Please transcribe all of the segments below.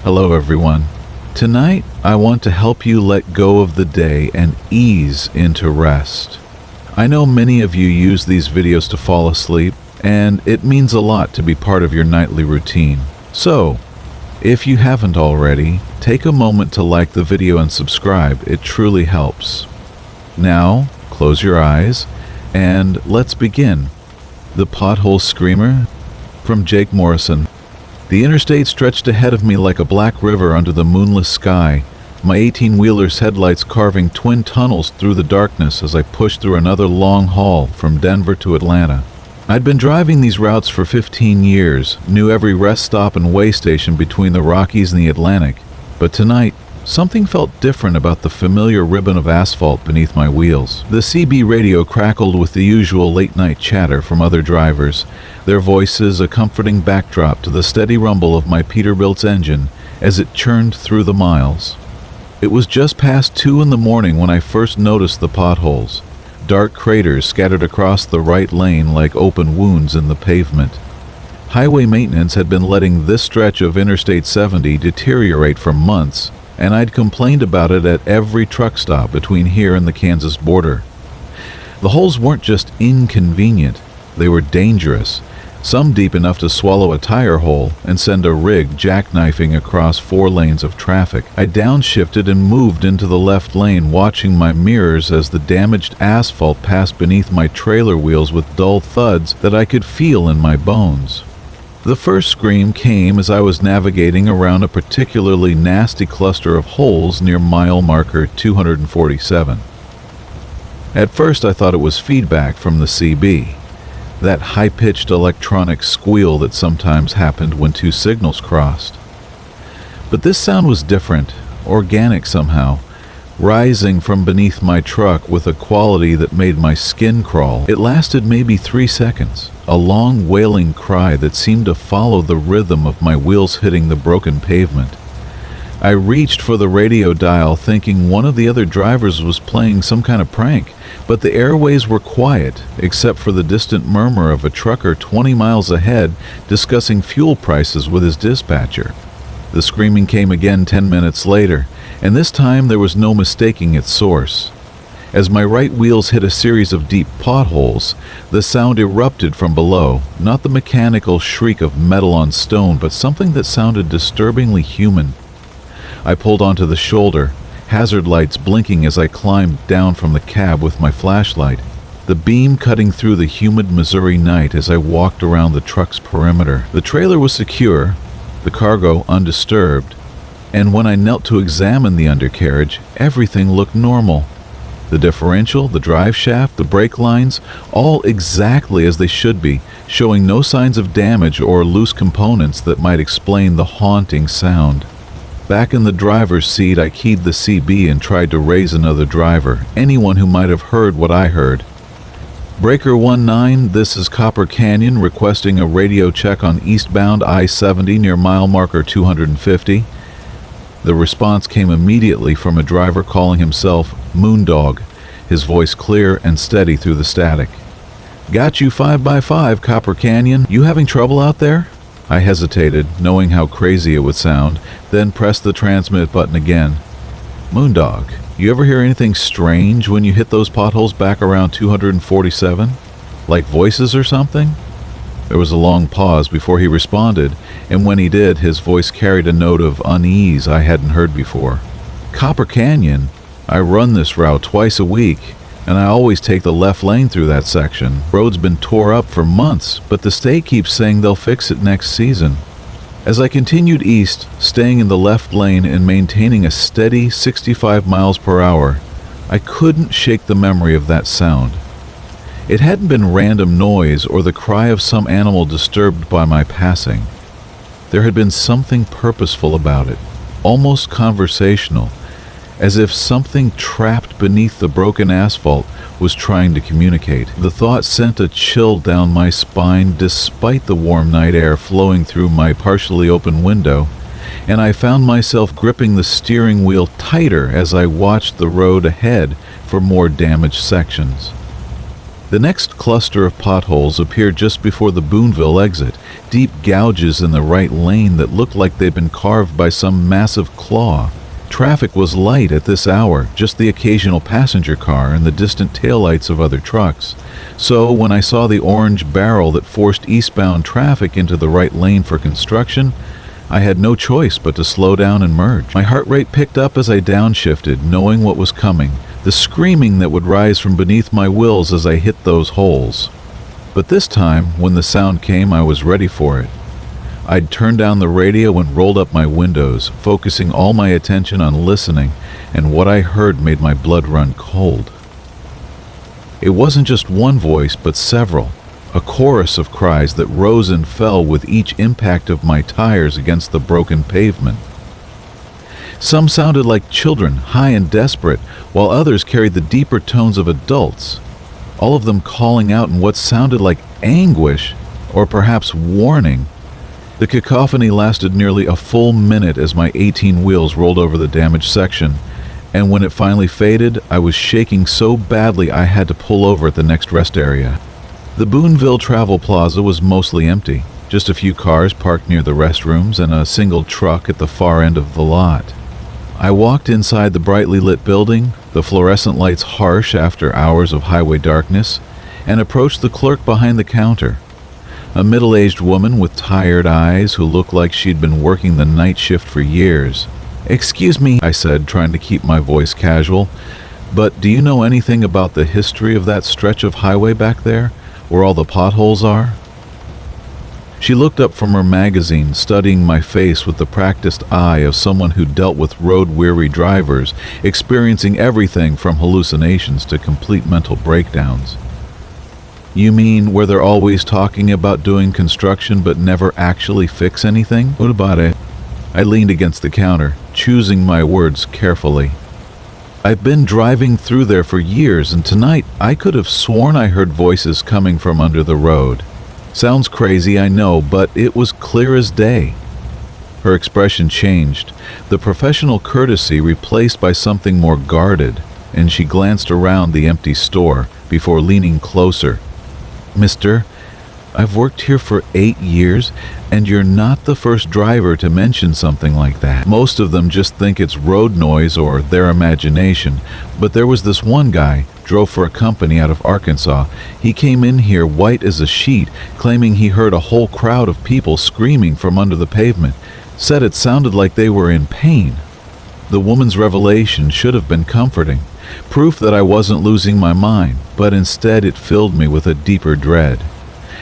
Hello everyone. Tonight, I want to help you let go of the day and ease into rest. I know many of you use these videos to fall asleep, and it means a lot to be part of your nightly routine. So, if you haven't already, take a moment to like the video and subscribe. It truly helps. Now, close your eyes, and let's begin. The Pothole Screamer from Jake Morrison. The interstate stretched ahead of me like a black river under the moonless sky, my 18-wheeler's headlights carving twin tunnels through the darkness as I pushed through another long haul from Denver to Atlanta. I'd been driving these routes for 15 years, knew every rest stop and way station between the Rockies and the Atlantic, but tonight, something felt different about the familiar ribbon of asphalt beneath my wheels. The CB radio crackled with the usual late-night chatter from other drivers, their voices a comforting backdrop to the steady rumble of my Peterbilt's engine as it churned through the miles. It was just past 2 in the morning when I first noticed the potholes, dark craters scattered across the right lane like open wounds in the pavement. Highway maintenance had been letting this stretch of Interstate 70 deteriorate for months, and I'd complained about it at every truck stop between here and the Kansas border. The holes weren't just inconvenient, they were dangerous, some deep enough to swallow a tire hole and send a rig jackknifing across 4 lanes of traffic. I downshifted and moved into the left lane, watching my mirrors as the damaged asphalt passed beneath my trailer wheels with dull thuds that I could feel in my bones. The first scream came as I was navigating around a particularly nasty cluster of holes near mile marker 247. At first I thought it was feedback from the CB, that high-pitched electronic squeal that sometimes happened when 2 signals crossed. But this sound was different, organic somehow, rising from beneath my truck with a quality that made my skin crawl. It lasted maybe 3 seconds, a long wailing cry that seemed to follow the rhythm of my wheels hitting the broken pavement. I reached for the radio dial thinking one of the other drivers was playing some kind of prank, but the airways were quiet except for the distant murmur of a trucker 20 miles ahead discussing fuel prices with his dispatcher. The screaming came again 10 minutes later, and this time there was no mistaking its source. As my right wheels hit a series of deep potholes, the sound erupted from below, not the mechanical shriek of metal on stone, but something that sounded disturbingly human. I pulled onto the shoulder, hazard lights blinking as I climbed down from the cab with my flashlight, the beam cutting through the humid Missouri night as I walked around the truck's perimeter. The trailer was secure, the cargo undisturbed, and when I knelt to examine the undercarriage, everything looked normal. The differential, the drive shaft, the brake lines, all exactly as they should be, showing no signs of damage or loose components that might explain the haunting sound. Back in the driver's seat, I keyed the CB and tried to raise another driver, anyone who might have heard what I heard. Breaker 19, this is Copper Canyon requesting a radio check on eastbound I-70 near mile marker 250. The response came immediately from a driver calling himself Moondog, his voice clear and steady through the static. "Got you 5x5, Copper Canyon. You having trouble out there?" I hesitated, knowing how crazy it would sound, then pressed the transmit button again. "Moondog, you ever hear anything strange when you hit those potholes back around 247? Like voices or something?" There was a long pause before he responded, and when he did, his voice carried a note of unease I hadn't heard before. "Copper Canyon? I run this route twice a week, and I always take the left lane through that section. Road's been tore up for months, but the state keeps saying they'll fix it next season." As I continued east, staying in the left lane and maintaining a steady 65 miles per hour, I couldn't shake the memory of that sound. It hadn't been random noise or the cry of some animal disturbed by my passing. There had been something purposeful about it, almost conversational, as if something trapped beneath the broken asphalt was trying to communicate. The thought sent a chill down my spine despite the warm night air flowing through my partially open window, and I found myself gripping the steering wheel tighter as I watched the road ahead for more damaged sections. The next cluster of potholes appeared just before the Boonville exit, deep gouges in the right lane that looked like they'd been carved by some massive claw. Traffic was light at this hour, just the occasional passenger car and the distant taillights of other trucks. So when I saw the orange barrel that forced eastbound traffic into the right lane for construction, I had no choice but to slow down and merge. My heart rate picked up as I downshifted, knowing what was coming, the screaming that would rise from beneath my wheels as I hit those holes. But this time, when the sound came, I was ready for it. I'd turned down the radio and rolled up my windows, focusing all my attention on listening, and what I heard made my blood run cold. It wasn't just one voice, but several, a chorus of cries that rose and fell with each impact of my tires against the broken pavement. Some sounded like children, high and desperate, while others carried the deeper tones of adults, all of them calling out in what sounded like anguish, or perhaps warning. The cacophony lasted nearly a full minute as my 18 wheels rolled over the damaged section, and when it finally faded, I was shaking so badly I had to pull over at the next rest area. The Boonville Travel Plaza was mostly empty, just a few cars parked near the restrooms and a single truck at the far end of the lot. I walked inside the brightly lit building, the fluorescent lights harsh after hours of highway darkness, and approached the clerk behind the counter. A middle-aged woman with tired eyes who looked like she'd been working the night shift for years. "Excuse me," I said, trying to keep my voice casual, "but do you know anything about the history of that stretch of highway back there, where all the potholes are?" She looked up from her magazine, studying my face with the practiced eye of someone who dealt with road-weary drivers, experiencing everything from hallucinations to complete mental breakdowns. "You mean where they're always talking about doing construction but never actually fix anything? What about it?" I leaned against the counter, choosing my words carefully. "I've been driving through there for years, and tonight I could have sworn I heard voices coming from under the road. Sounds crazy, I know, but it was clear as day." Her expression changed, the professional courtesy replaced by something more guarded, and she glanced around the empty store before leaning closer. "Mister, I've worked here for 8 years, and you're not the first driver to mention something like that. Most of them just think it's road noise or their imagination, but there was this one guy, drove for a company out of Arkansas. He came in here white as a sheet, claiming he heard a whole crowd of people screaming from under the pavement, said it sounded like they were in pain." The woman's revelation should have been comforting, proof that I wasn't losing my mind, but instead it filled me with a deeper dread.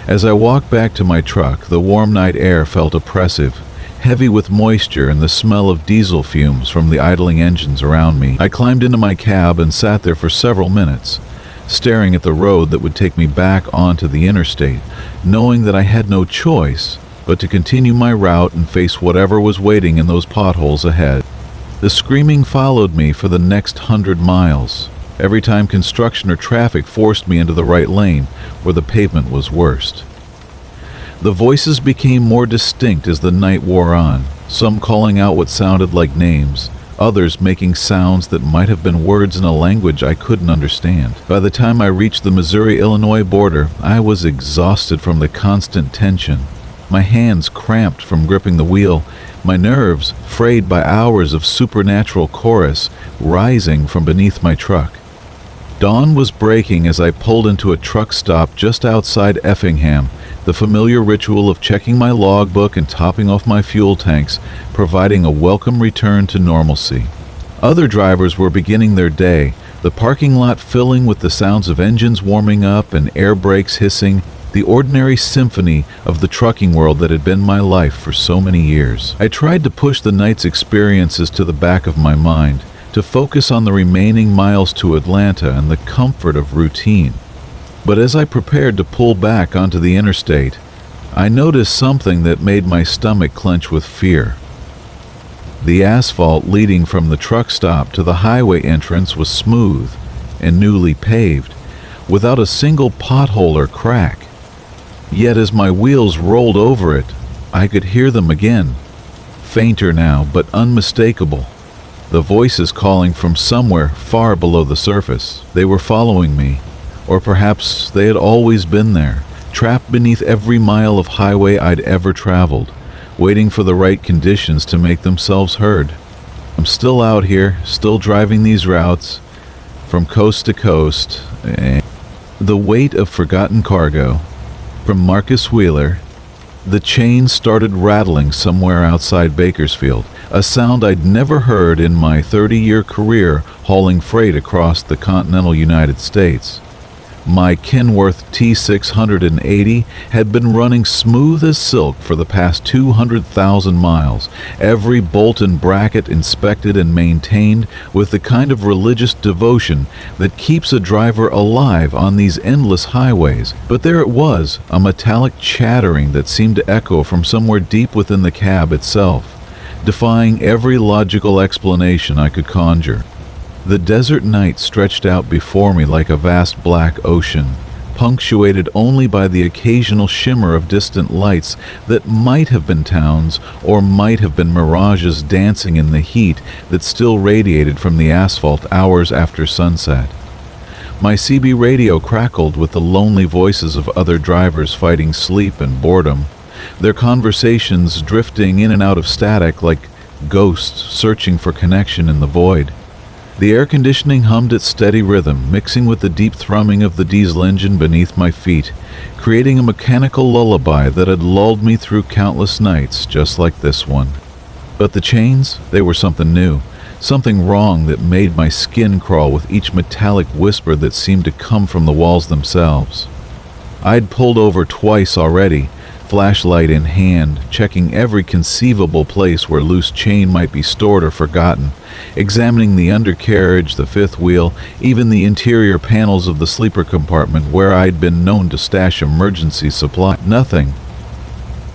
As I walked back to my truck, the warm night air felt oppressive, heavy with moisture and the smell of diesel fumes from the idling engines around me. I climbed into my cab and sat there for several minutes, staring at the road that would take me back onto the interstate, knowing that I had no choice but to continue my route and face whatever was waiting in those potholes ahead. The screaming followed me for the next 100 miles. Every time construction or traffic forced me into the right lane, where the pavement was worst. The voices became more distinct as the night wore on, some calling out what sounded like names, others making sounds that might have been words in a language I couldn't understand. By the time I reached the Missouri-Illinois border, I was exhausted from the constant tension. My hands cramped from gripping the wheel, my nerves frayed by hours of supernatural chorus rising from beneath my truck. Dawn was breaking as I pulled into a truck stop just outside Effingham, the familiar ritual of checking my logbook and topping off my fuel tanks, providing a welcome return to normalcy. Other drivers were beginning their day, the parking lot filling with the sounds of engines warming up and air brakes hissing, the ordinary symphony of the trucking world that had been my life for so many years. I tried to push the night's experiences to the back of my mind, to focus on the remaining miles to Atlanta and the comfort of routine. But as I prepared to pull back onto the interstate, I noticed something that made my stomach clench with fear. The asphalt leading from the truck stop to the highway entrance was smooth and newly paved, without a single pothole or crack. Yet as my wheels rolled over it, I could hear them again, fainter now but unmistakable. The voices calling from somewhere far below the surface. They were following me, or perhaps they had always been there, trapped beneath every mile of highway I'd ever traveled, waiting for the right conditions to make themselves heard. I'm still out here, still driving these routes from coast to coast. The weight of forgotten cargo. From Marcus Wheeler. The chain started rattling somewhere outside Bakersfield, a sound I'd never heard in my 30-year career hauling freight across the continental United States. My Kenworth T680 had been running smooth as silk for the past 200,000 miles, every bolt and bracket inspected and maintained with the kind of religious devotion that keeps a driver alive on these endless highways. But there it was, a metallic chattering that seemed to echo from somewhere deep within the cab itself, defying every logical explanation I could conjure. The desert night stretched out before me like a vast black ocean, punctuated only by the occasional shimmer of distant lights that might have been towns or might have been mirages dancing in the heat that still radiated from the asphalt hours after sunset. My CB radio crackled with the lonely voices of other drivers fighting sleep and boredom, their conversations drifting in and out of static like ghosts searching for connection in the void. The air conditioning hummed its steady rhythm, mixing with the deep thrumming of the diesel engine beneath my feet, creating a mechanical lullaby that had lulled me through countless nights just like this one. But the chains, they were something new, something wrong that made my skin crawl with each metallic whisper that seemed to come from the walls themselves. I'd pulled over twice already, flashlight in hand, checking every conceivable place where loose chain might be stored or forgotten, examining the undercarriage, the fifth wheel, even the interior panels of the sleeper compartment where I'd been known to stash emergency supply. Nothing.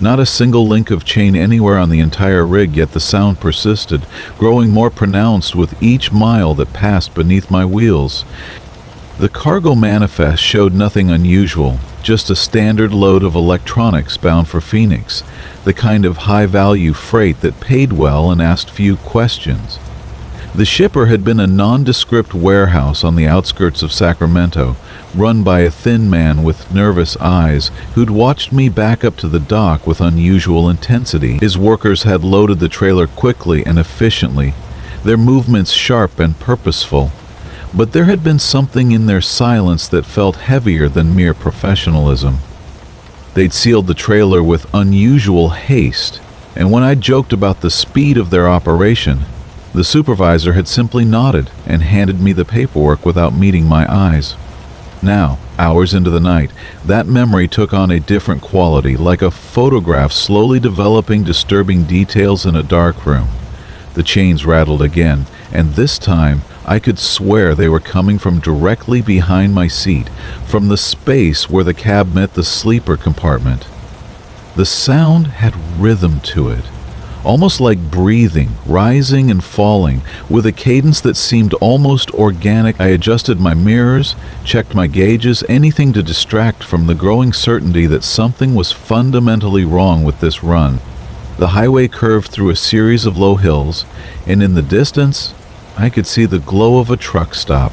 Not a single link of chain anywhere on the entire rig, yet the sound persisted, growing more pronounced with each mile that passed beneath my wheels. The cargo manifest showed nothing unusual, just a standard load of electronics bound for Phoenix, the kind of high-value freight that paid well and asked few questions. The shipper had been a nondescript warehouse on the outskirts of Sacramento, run by a thin man with nervous eyes who'd watched me back up to the dock with unusual intensity. His workers had loaded the trailer quickly and efficiently, their movements sharp and purposeful. But there had been something in their silence that felt heavier than mere professionalism. They'd sealed the trailer with unusual haste, and when I joked about the speed of their operation, the supervisor had simply nodded and handed me the paperwork without meeting my eyes. Now, hours into the night, that memory took on a different quality, like a photograph slowly developing disturbing details in a dark room. The chains rattled again, and this time I could swear they were coming from directly behind my seat, from the space where the cab met the sleeper compartment. The sound had rhythm to it, almost like breathing, rising and falling, with a cadence that seemed almost organic. I adjusted my mirrors, checked my gauges, anything to distract from the growing certainty that something was fundamentally wrong with this run. The highway curved through a series of low hills, and in the distance, I could see the glow of a truck stop,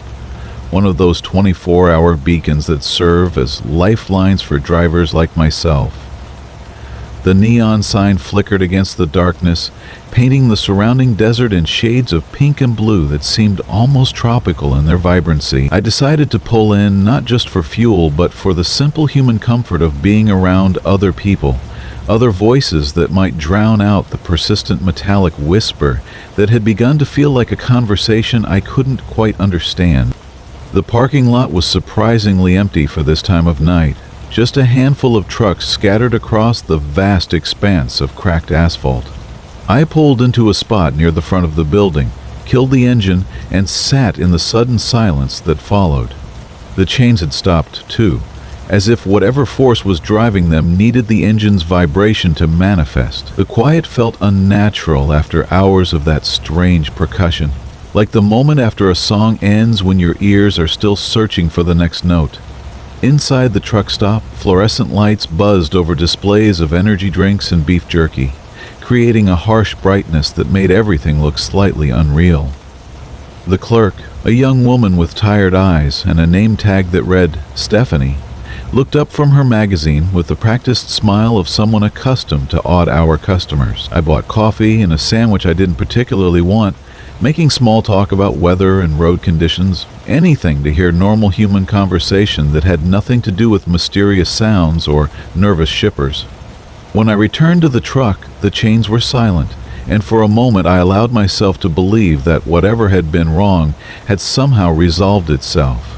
one of those 24-hour beacons that serve as lifelines for drivers like myself. The neon sign flickered against the darkness, painting the surrounding desert in shades of pink and blue that seemed almost tropical in their vibrancy. I decided to pull in not just for fuel, but for the simple human comfort of being around other people, other voices that might drown out the persistent metallic whisper that had begun to feel like a conversation I couldn't quite understand. The parking lot was surprisingly empty for this time of night, just a handful of trucks scattered across the vast expanse of cracked asphalt. I pulled into a spot near the front of the building, killed the engine, and sat in the sudden silence that followed. The chains had stopped, too, as if whatever force was driving them needed the engine's vibration to manifest. The quiet felt unnatural after hours of that strange percussion, like the moment after a song ends when your ears are still searching for the next note. Inside the truck stop, fluorescent lights buzzed over displays of energy drinks and beef jerky, creating a harsh brightness that made everything look slightly unreal. The clerk, a young woman with tired eyes and a name tag that read Stephanie, looked up from her magazine with the practiced smile of someone accustomed to odd-hour customers. I bought coffee and a sandwich I didn't particularly want, making small talk about weather and road conditions, anything to hear normal human conversation that had nothing to do with mysterious sounds or nervous shippers. When I returned to the truck, the chains were silent, and for a moment I allowed myself to believe that whatever had been wrong had somehow resolved itself.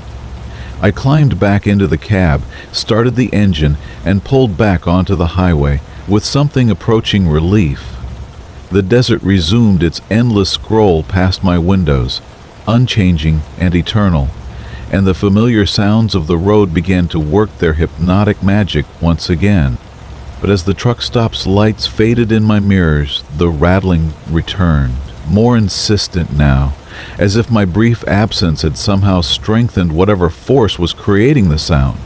I climbed back into the cab, started the engine, and pulled back onto the highway with something approaching relief. The desert resumed its endless scroll past my windows, unchanging and eternal, and the familiar sounds of the road began to work their hypnotic magic once again. But as the truck stop's lights faded in my mirrors, the rattling returned, more insistent now, as if my brief absence had somehow strengthened whatever force was creating the sound.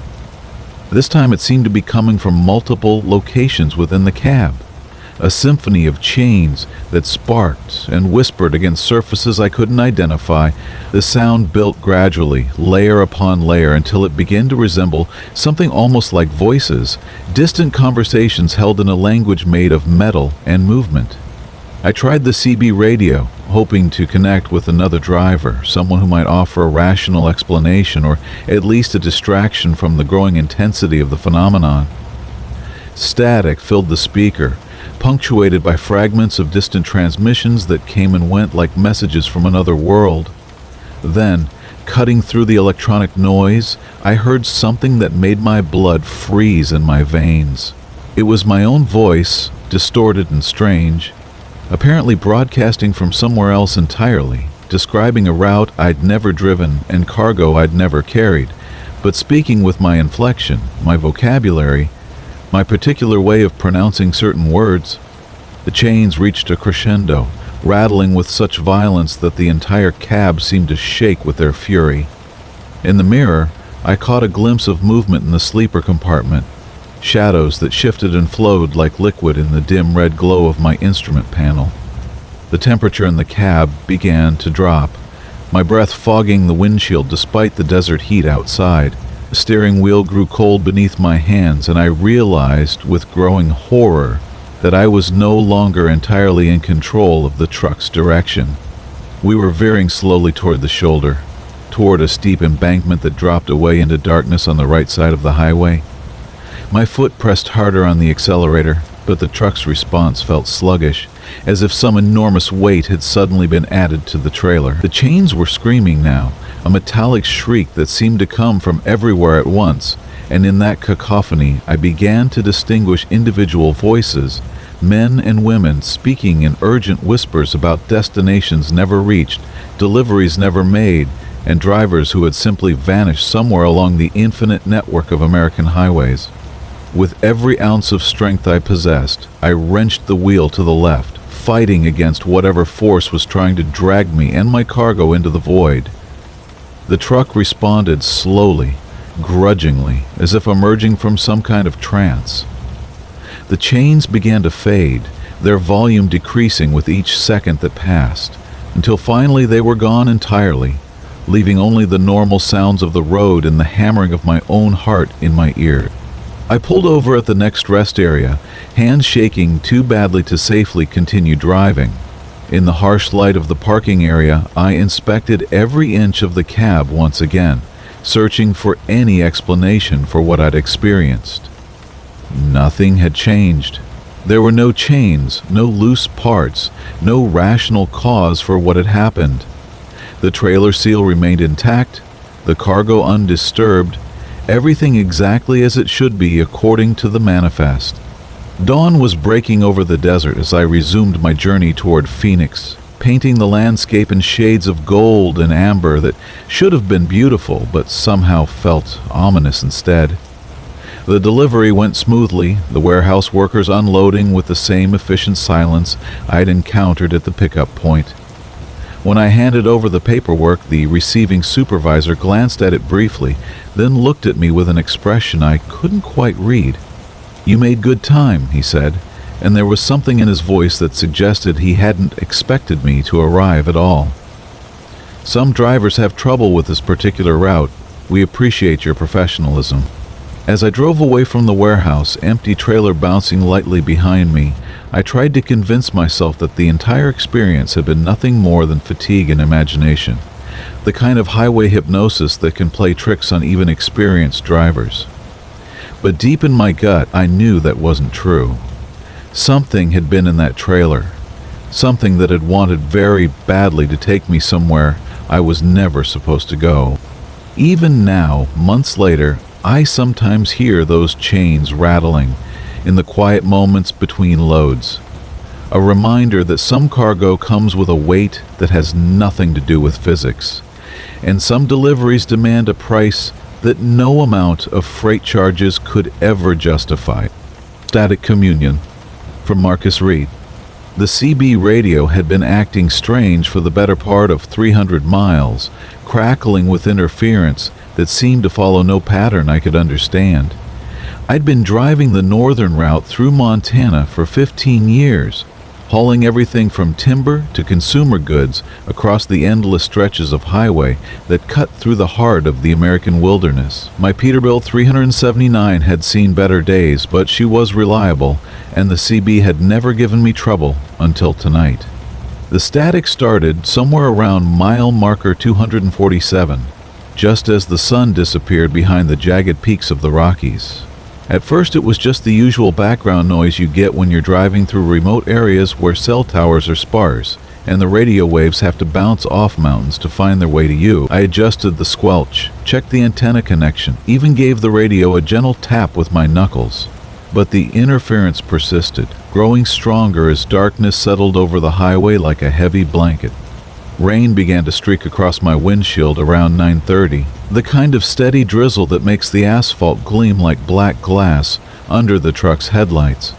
This time it seemed to be coming from multiple locations within the cab, a symphony of chains that sparked and whispered against surfaces I couldn't identify. The sound built gradually, layer upon layer, until it began to resemble something almost like voices, distant conversations held in a language made of metal and movement. I tried the CB radio, hoping to connect with another driver, someone who might offer a rational explanation or at least a distraction from the growing intensity of the phenomenon. Static filled the speaker, punctuated by fragments of distant transmissions that came and went like messages from another world. Then, cutting through the electronic noise, I heard something that made my blood freeze in my veins. It was my own voice, distorted and strange, apparently broadcasting from somewhere else entirely, describing a route I'd never driven and cargo I'd never carried, but speaking with my inflection, my vocabulary, my particular way of pronouncing certain words. The chains reached a crescendo, rattling with such violence that the entire cab seemed to shake with their fury. In the mirror, I caught a glimpse of movement in the sleeper compartment, shadows that shifted and flowed like liquid in the dim red glow of my instrument panel. The temperature in the cab began to drop, my breath fogging the windshield despite the desert heat outside. The steering wheel grew cold beneath my hands, and I realized with growing horror that I was no longer entirely in control of the truck's direction. We were veering slowly toward the shoulder, toward a steep embankment that dropped away into darkness on the right side of the highway. My foot pressed harder on the accelerator, but the truck's response felt sluggish, as if some enormous weight had suddenly been added to the trailer. The chains were screaming now, a metallic shriek that seemed to come from everywhere at once, and in that cacophony I began to distinguish individual voices, men and women speaking in urgent whispers about destinations never reached, deliveries never made, and drivers who had simply vanished somewhere along the infinite network of American highways. With every ounce of strength I possessed, I wrenched the wheel to the left, fighting against whatever force was trying to drag me and my cargo into the void. The truck responded slowly, grudgingly, as if emerging from some kind of trance. The chains began to fade, their volume decreasing with each second that passed, until finally they were gone entirely, leaving only the normal sounds of the road and the hammering of my own heart in my ear. I pulled over at the next rest area, hands shaking too badly to safely continue driving. In the harsh light of the parking area, I inspected every inch of the cab once again, searching for any explanation for what I'd experienced. Nothing had changed. There were no chains, no loose parts, no rational cause for what had happened. The trailer seal remained intact, the cargo undisturbed, everything exactly as it should be according to the manifest. Dawn was breaking over the desert as I resumed my journey toward Phoenix, painting the landscape in shades of gold and amber that should have been beautiful but somehow felt ominous instead. The delivery went smoothly, the warehouse workers unloading with the same efficient silence I'd encountered at the pickup point. When I handed over the paperwork, the receiving supervisor glanced at it briefly, then looked at me with an expression I couldn't quite read. "You made good time," he said, and there was something in his voice that suggested he hadn't expected me to arrive at all. "Some drivers have trouble with this particular route. We appreciate your professionalism." As I drove away from the warehouse, empty trailer bouncing lightly behind me, I tried to convince myself that the entire experience had been nothing more than fatigue and imagination, the kind of highway hypnosis that can play tricks on even experienced drivers. But deep in my gut, I knew that wasn't true. Something had been in that trailer, something that had wanted very badly to take me somewhere I was never supposed to go. Even now, months later, I sometimes hear those chains rattling in the quiet moments between loads. A reminder that some cargo comes with a weight that has nothing to do with physics, and some deliveries demand a price that no amount of freight charges could ever justify. Static communion from Marcus Reed. The CB radio had been acting strange for the better part of 300 miles, crackling with interference that seemed to follow no pattern I could understand. I'd been driving the northern route through Montana for 15 years, hauling everything from timber to consumer goods across the endless stretches of highway that cut through the heart of the American wilderness. My Peterbilt 379 had seen better days, but she was reliable, and the CB had never given me trouble until tonight. The static started somewhere around mile marker 247, just as the sun disappeared behind the jagged peaks of the Rockies. At first it was just the usual background noise you get when you're driving through remote areas where cell towers are sparse, and the radio waves have to bounce off mountains to find their way to you. I adjusted the squelch, checked the antenna connection, even gave the radio a gentle tap with my knuckles. But the interference persisted, growing stronger as darkness settled over the highway like a heavy blanket. Rain began to streak across my windshield around 9:30, the kind of steady drizzle that makes the asphalt gleam like black glass under the truck's headlights.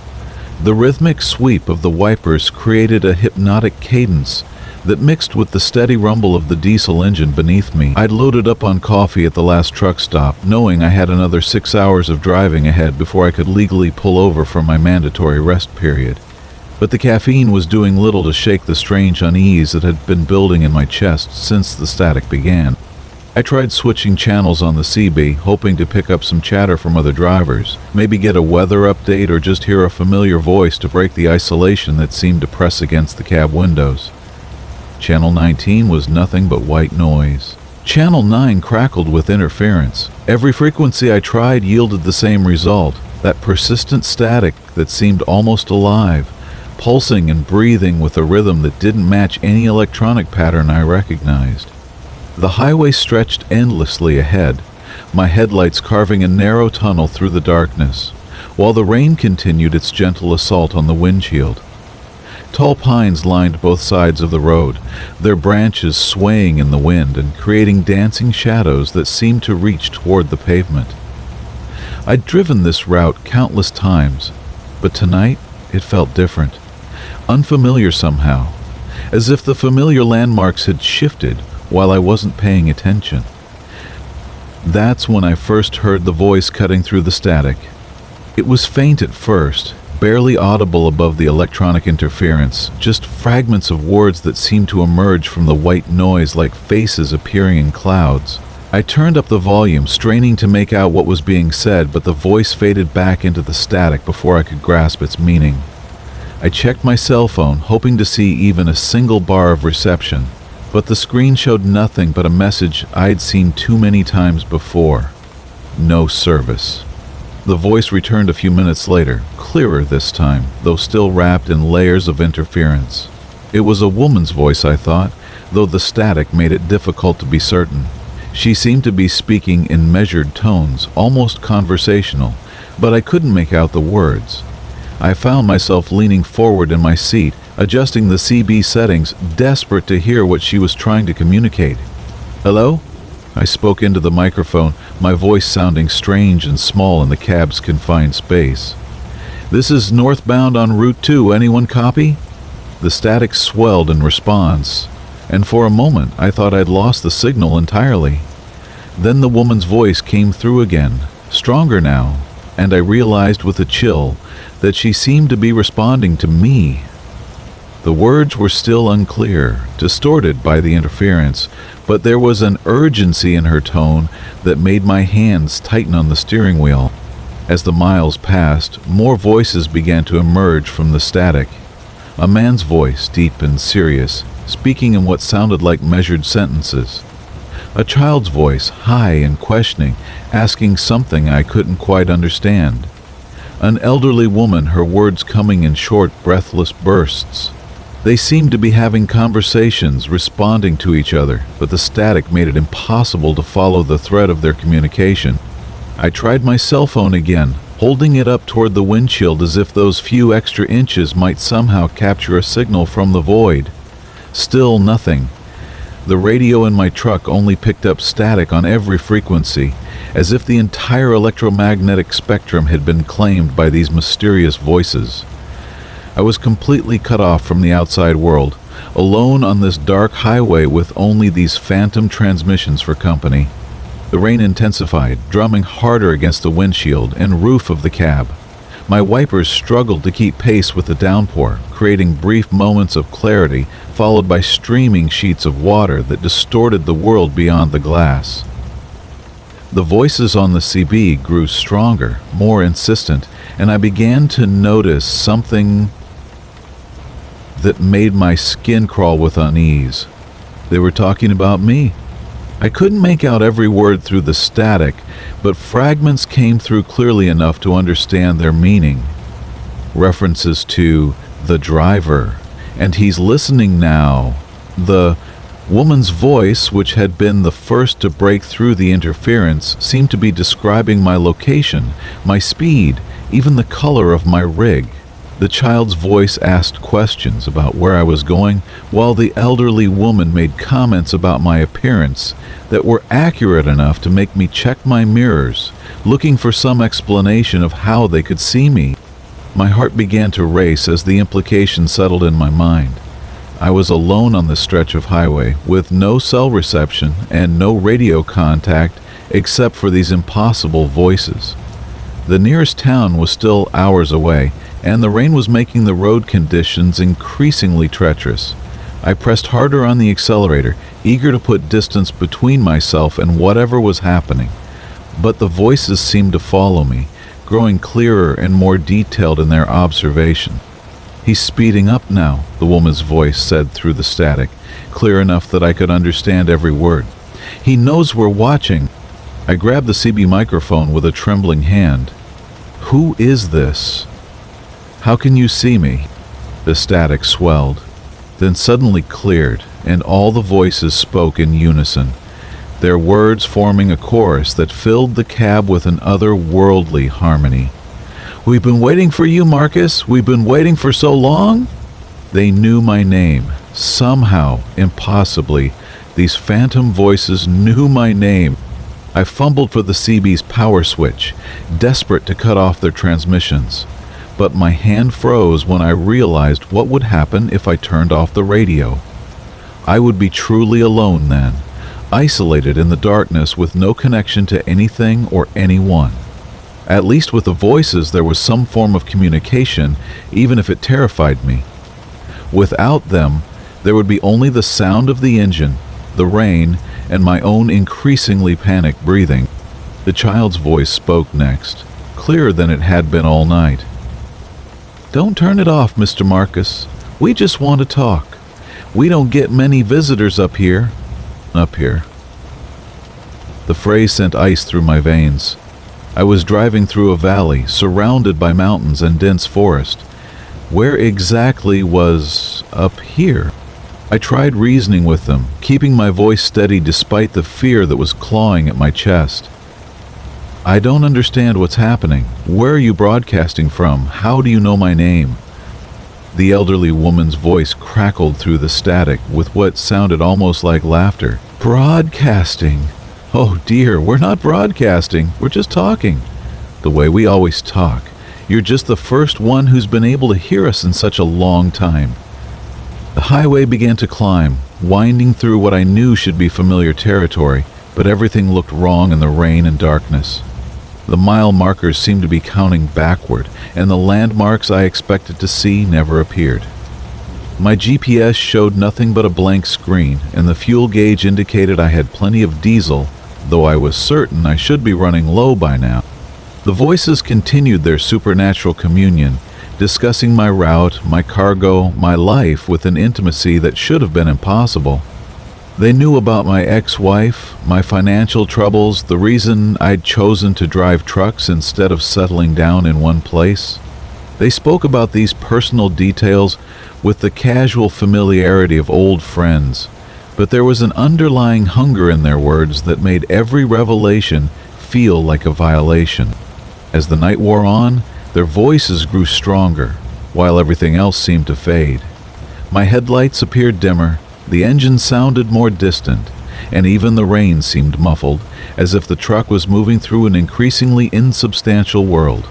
The rhythmic sweep of the wipers created a hypnotic cadence that mixed with the steady rumble of the diesel engine beneath me. I'd loaded up on coffee at the last truck stop, knowing I had another 6 hours of driving ahead before I could legally pull over from my mandatory rest period. But the caffeine was doing little to shake the strange unease that had been building in my chest since the static began. I tried switching channels on the CB, hoping to pick up some chatter from other drivers, maybe get a weather update or just hear a familiar voice to break the isolation that seemed to press against the cab windows. Channel 19 was nothing but white noise. Channel 9 crackled with interference. Every frequency I tried yielded the same result, that persistent static that seemed almost alive, pulsing and breathing with a rhythm that didn't match any electronic pattern I recognized. The highway stretched endlessly ahead, my headlights carving a narrow tunnel through the darkness, while the rain continued its gentle assault on the windshield. Tall pines lined both sides of the road, their branches swaying in the wind and creating dancing shadows that seemed to reach toward the pavement. I'd driven this route countless times, but tonight it felt different. Unfamiliar somehow, as if the familiar landmarks had shifted while I wasn't paying attention. That's when I first heard the voice cutting through the static. It was faint at first, barely audible above the electronic interference, just fragments of words that seemed to emerge from the white noise like faces appearing in clouds. I turned up the volume, straining to make out what was being said, but the voice faded back into the static before I could grasp its meaning. I checked my cell phone, hoping to see even a single bar of reception, but the screen showed nothing but a message I'd seen too many times before. No service. The voice returned a few minutes later, clearer this time, though still wrapped in layers of interference. It was a woman's voice, I thought, though the static made it difficult to be certain. She seemed to be speaking in measured tones, almost conversational, but I couldn't make out the words. I found myself leaning forward in my seat, adjusting the CB settings, desperate to hear what she was trying to communicate. "Hello?" I spoke into the microphone, my voice sounding strange and small in the cab's confined space. "This is northbound on Route 2. Anyone copy?" The static swelled in response, and for a moment I thought I'd lost the signal entirely. Then the woman's voice came through again, stronger now, and I realized with a chill that she seemed to be responding to me. The words were still unclear, distorted by the interference, but there was an urgency in her tone that made my hands tighten on the steering wheel. As the miles passed, more voices began to emerge from the static. A man's voice, deep and serious, speaking in what sounded like measured sentences. A child's voice, high and questioning, asking something I couldn't quite understand. An elderly woman, her words coming in short, breathless bursts. They seemed to be having conversations, responding to each other, but the static made it impossible to follow the thread of their communication. I tried my cell phone again, holding it up toward the windshield as if those few extra inches might somehow capture a signal from the void. Still nothing. The radio in my truck only picked up static on every frequency, as if the entire electromagnetic spectrum had been claimed by these mysterious voices. I was completely cut off from the outside world, alone on this dark highway with only these phantom transmissions for company. The rain intensified, drumming harder against the windshield and roof of the cab. My wipers struggled to keep pace with the downpour, creating brief moments of clarity followed by streaming sheets of water that distorted the world beyond the glass. The voices on the CB grew stronger, more insistent, and I began to notice something that made my skin crawl with unease. They were talking about me. I couldn't make out every word through the static, but fragments came through clearly enough to understand their meaning. References to the driver, and he's listening now. The woman's voice, which had been the first to break through the interference, seemed to be describing my location, my speed, even the color of my rig. The child's voice asked questions about where I was going, while the elderly woman made comments about my appearance that were accurate enough to make me check my mirrors, looking for some explanation of how they could see me. My heart began to race as the implication settled in my mind. I was alone on this stretch of highway, with no cell reception and no radio contact except for these impossible voices. The nearest town was still hours away, and the rain was making the road conditions increasingly treacherous. I pressed harder on the accelerator, eager to put distance between myself and whatever was happening. But the voices seemed to follow me, growing clearer and more detailed in their observation. "He's speeding up now," the woman's voice said through the static, clear enough that I could understand every word. "He knows we're watching." I grabbed the CB microphone with a trembling hand. "Who is this? How can you see me?" The static swelled, then suddenly cleared, and all the voices spoke in unison, their words forming a chorus that filled the cab with an otherworldly harmony. "We've been waiting for you, Marcus. We've been waiting for so long." They knew my name. Somehow, impossibly, these phantom voices knew my name. I fumbled for the CB's power switch, desperate to cut off their transmissions. But my hand froze when I realized what would happen if I turned off the radio. I would be truly alone then, isolated in the darkness with no connection to anything or anyone. At least with the voices there was some form of communication, even if it terrified me. Without them, there would be only the sound of the engine, the rain, and my own increasingly panicked breathing. The child's voice spoke next, clearer than it had been all night. "Don't turn it off, Mr. Marcus. We just want to talk. We don't get many visitors up here." Up here. The phrase sent ice through my veins. I was driving through a valley, surrounded by mountains and dense forest. Where exactly was up here? I tried reasoning with them, keeping my voice steady despite the fear that was clawing at my chest. "I don't understand what's happening. Where are you broadcasting from? How do you know my name?" The elderly woman's voice crackled through the static with what sounded almost like laughter. "Broadcasting? Oh dear, we're not broadcasting. We're just talking. The way we always talk. You're just the first one who's been able to hear us in such a long time." The highway began to climb, winding through what I knew should be familiar territory, but everything looked wrong in the rain and darkness. The mile markers seemed to be counting backward, and the landmarks I expected to see never appeared. My GPS showed nothing but a blank screen, and the fuel gauge indicated I had plenty of diesel, though I was certain I should be running low by now. The voices continued their supernatural communion, discussing my route, my cargo, my life with an intimacy that should have been impossible. They knew about my ex-wife, my financial troubles, the reason I'd chosen to drive trucks instead of settling down in one place. They spoke about these personal details with the casual familiarity of old friends, but there was an underlying hunger in their words that made every revelation feel like a violation. As the night wore on, their voices grew stronger, while everything else seemed to fade. My headlights appeared dimmer, the engine sounded more distant, and even the rain seemed muffled, as if the truck was moving through an increasingly insubstantial world.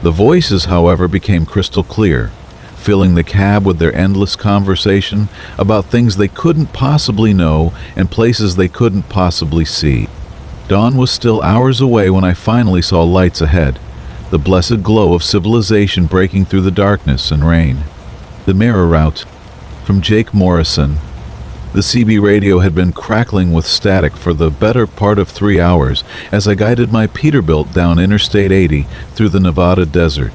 The voices, however, became crystal clear, filling the cab with their endless conversation about things they couldn't possibly know and places they couldn't possibly see. Dawn was still hours away when I finally saw lights ahead, the blessed glow of civilization breaking through the darkness and rain. The mirror route. From Jake Morrison. The CB radio had been crackling with static for the better part of 3 hours as I guided my Peterbilt down Interstate 80 through the Nevada desert.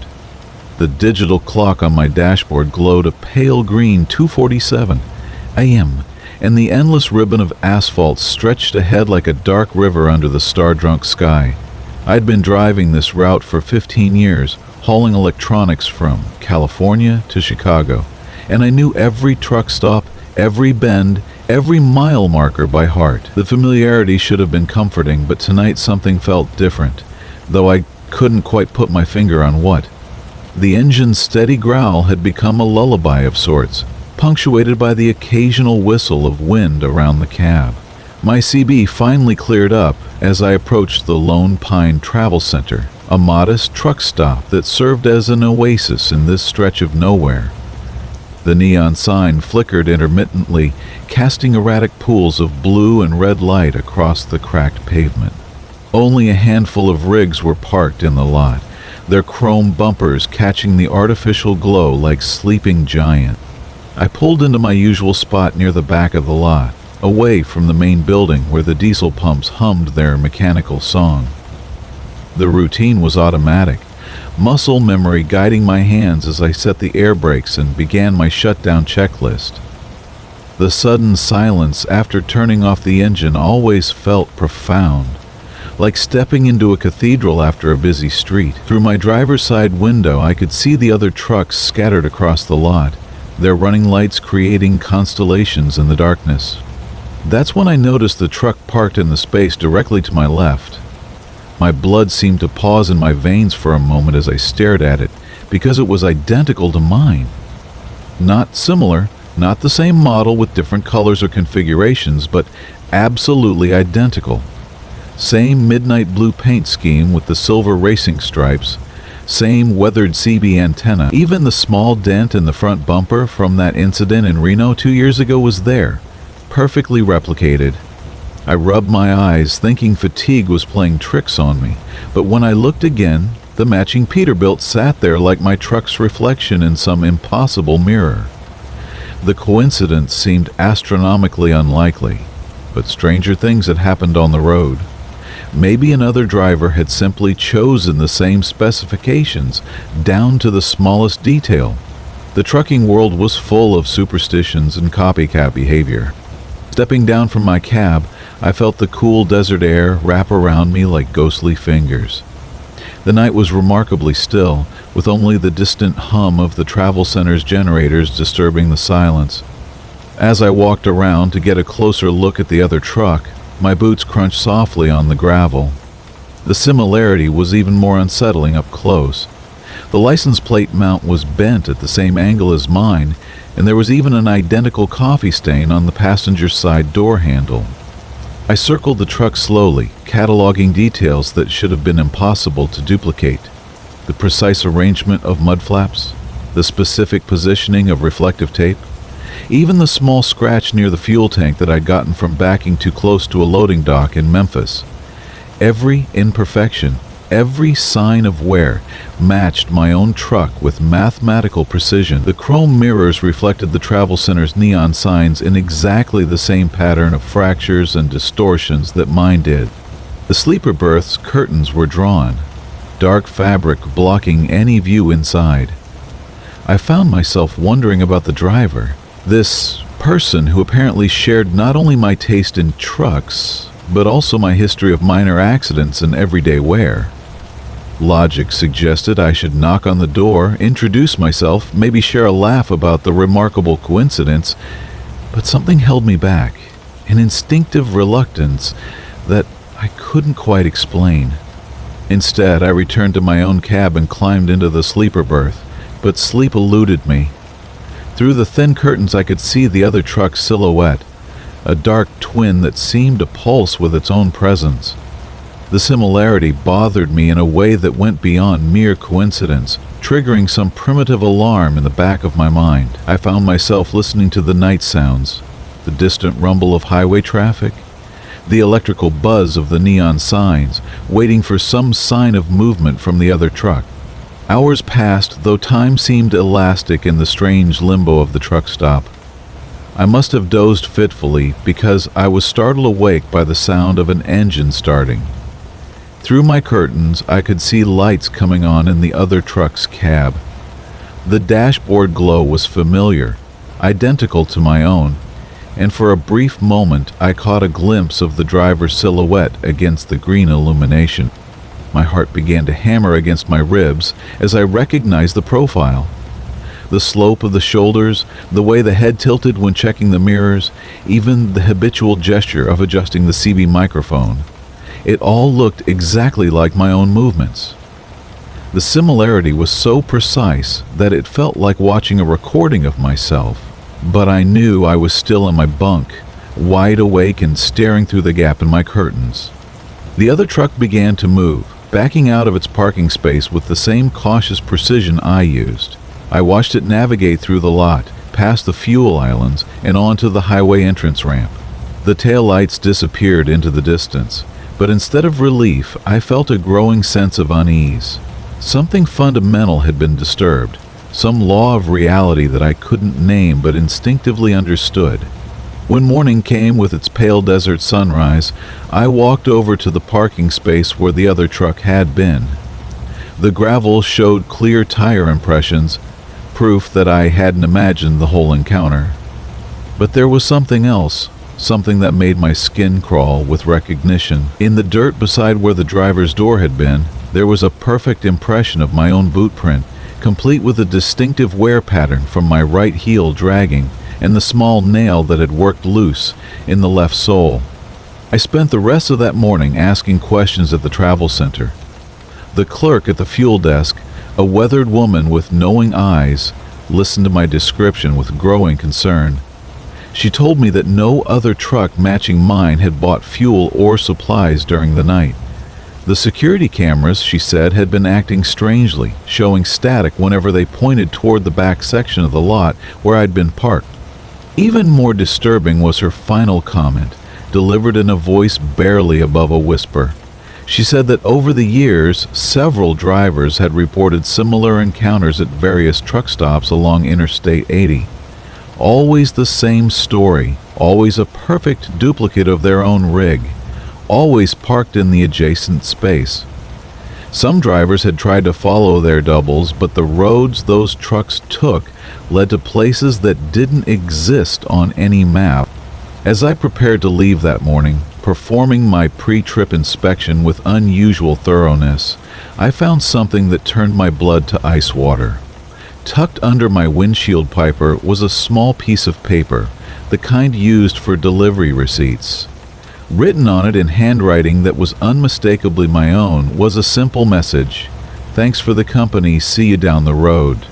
The digital clock on my dashboard glowed a pale green 2:47 a.m., and the endless ribbon of asphalt stretched ahead like a dark river under the star-drunk sky. I'd been driving this route for 15 years, hauling electronics from California to Chicago, and I knew every truck stop, every bend, every mile marker by heart. The familiarity should have been comforting, but tonight something felt different, though I couldn't quite put my finger on what. The engine's steady growl had become a lullaby of sorts, punctuated by the occasional whistle of wind around the cab. My CB finally cleared up as I approached the Lone Pine Travel Center, a modest truck stop that served as an oasis in this stretch of nowhere. The neon sign flickered intermittently, casting erratic pools of blue and red light across the cracked pavement. Only a handful of rigs were parked in the lot, their chrome bumpers catching the artificial glow like sleeping giants. I pulled into my usual spot near the back of the lot, away from the main building where the diesel pumps hummed their mechanical song. The routine was automatic, muscle memory guiding my hands as I set the air brakes and began my shutdown checklist. The sudden silence after turning off the engine always felt profound, like stepping into a cathedral after a busy street. Through my driver's side window, I could see the other trucks scattered across the lot, their running lights creating constellations in the darkness. That's when I noticed the truck parked in the space directly to my left. My blood seemed to pause in my veins for a moment as I stared at it, because it was identical to mine. Not similar, not the same model with different colors or configurations, but absolutely identical. Same midnight blue paint scheme with the silver racing stripes, same weathered CB antenna. Even the small dent in the front bumper from that incident in Reno 2 years ago was there, perfectly replicated. I rubbed my eyes, thinking fatigue was playing tricks on me, but when I looked again, the matching Peterbilt sat there like my truck's reflection in some impossible mirror. The coincidence seemed astronomically unlikely, but stranger things had happened on the road. Maybe another driver had simply chosen the same specifications, down to the smallest detail. The trucking world was full of superstitions and copycat behavior. Stepping down from my cab, I felt the cool desert air wrap around me like ghostly fingers. The night was remarkably still, with only the distant hum of the travel center's generators disturbing the silence. As I walked around to get a closer look at the other truck, my boots crunched softly on the gravel. The similarity was even more unsettling up close. The license plate mount was bent at the same angle as mine, and there was even an identical coffee stain on the passenger side door handle. I circled the truck slowly, cataloging details that should have been impossible to duplicate. The precise arrangement of mud flaps, the specific positioning of reflective tape, even the small scratch near the fuel tank that I'd gotten from backing too close to a loading dock in Memphis. Every imperfection, Every sign of wear matched my own truck with mathematical precision. The chrome mirrors reflected the travel center's neon signs in exactly the same pattern of fractures and distortions that mine did. The sleeper berth's curtains were drawn, dark fabric blocking any view inside. I found myself wondering about the driver, this person who apparently shared not only my taste in trucks, but also my history of minor accidents and everyday wear. Logic suggested I should knock on the door, introduce myself, maybe share a laugh about the remarkable coincidence, but something held me back, an instinctive reluctance that I couldn't quite explain. Instead, I returned to my own cab and climbed into the sleeper berth, but sleep eluded me. Through the thin curtains I could see the other truck's silhouette, a dark twin that seemed to pulse with its own presence. The similarity bothered me in a way that went beyond mere coincidence, triggering some primitive alarm in the back of my mind. I found myself listening to the night sounds, the distant rumble of highway traffic, the electrical buzz of the neon signs, waiting for some sign of movement from the other truck. Hours passed, though time seemed elastic in the strange limbo of the truck stop. I must have dozed fitfully because I was startled awake by the sound of an engine starting. Through my curtains, I could see lights coming on in the other truck's cab. The dashboard glow was familiar, identical to my own, and for a brief moment I caught a glimpse of the driver's silhouette against the green illumination. My heart began to hammer against my ribs as I recognized the profile. The slope of the shoulders, the way the head tilted when checking the mirrors, even the habitual gesture of adjusting the CB microphone. It all looked exactly like my own movements. The similarity was so precise that it felt like watching a recording of myself, but I knew I was still in my bunk, wide awake and staring through the gap in my curtains. The other truck began to move, backing out of its parking space with the same cautious precision I used. I watched it navigate through the lot, past the fuel islands, and onto the highway entrance ramp. The taillights disappeared into the distance, but instead of relief, I felt a growing sense of unease. Something fundamental had been disturbed, some law of reality that I couldn't name but instinctively understood. When morning came with its pale desert sunrise, I walked over to the parking space where the other truck had been. The gravel showed clear tire impressions, proof that I hadn't imagined the whole encounter. But there was something else, something that made my skin crawl with recognition. In the dirt beside where the driver's door had been, there was a perfect impression of my own boot print, complete with a distinctive wear pattern from my right heel dragging and the small nail that had worked loose in the left sole. I spent the rest of that morning asking questions at the travel center. The clerk at the fuel desk, a weathered woman with knowing eyes, listened to my description with growing concern. She told me that no other truck matching mine had bought fuel or supplies during the night. The security cameras, she said, had been acting strangely, showing static whenever they pointed toward the back section of the lot where I'd been parked. Even more disturbing was her final comment, delivered in a voice barely above a whisper. She said that over the years, several drivers had reported similar encounters at various truck stops along Interstate 80. Always the same story, always a perfect duplicate of their own rig, always parked in the adjacent space. Some drivers had tried to follow their doubles, but the roads those trucks took led to places that didn't exist on any map. As I prepared to leave that morning, performing my pre-trip inspection with unusual thoroughness, I found something that turned my blood to ice water. Tucked under my windshield wiper was a small piece of paper, the kind used for delivery receipts. Written on it in handwriting that was unmistakably my own was a simple message: "Thanks for the company, see you down the road."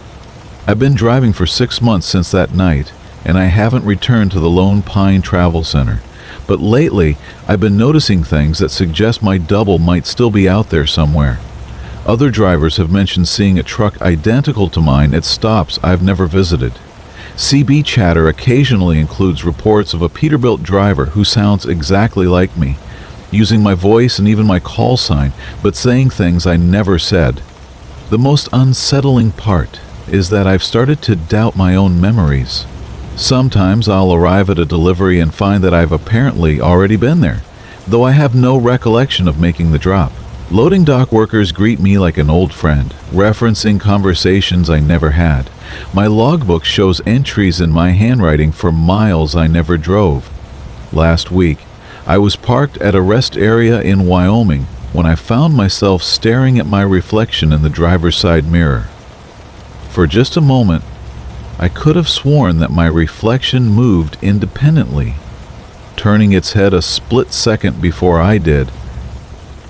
I've been driving for 6 months since that night, and I haven't returned to the Lone Pine Travel Center. But lately, I've been noticing things that suggest my double might still be out there somewhere. Other drivers have mentioned seeing a truck identical to mine at stops I've never visited. CB chatter occasionally includes reports of a Peterbilt driver who sounds exactly like me, using my voice and even my call sign, but saying things I never said. The most unsettling part is that I've started to doubt my own memories. Sometimes I'll arrive at a delivery and find that I've apparently already been there, though I have no recollection of making the drop. Loading dock workers greet me like an old friend, referencing conversations I never had. My logbook shows entries in my handwriting for miles I never drove. Last week, I was parked at a rest area in Wyoming when I found myself staring at my reflection in the driver's side mirror. For just a moment, I could have sworn that my reflection moved independently, turning its head a split second before I did.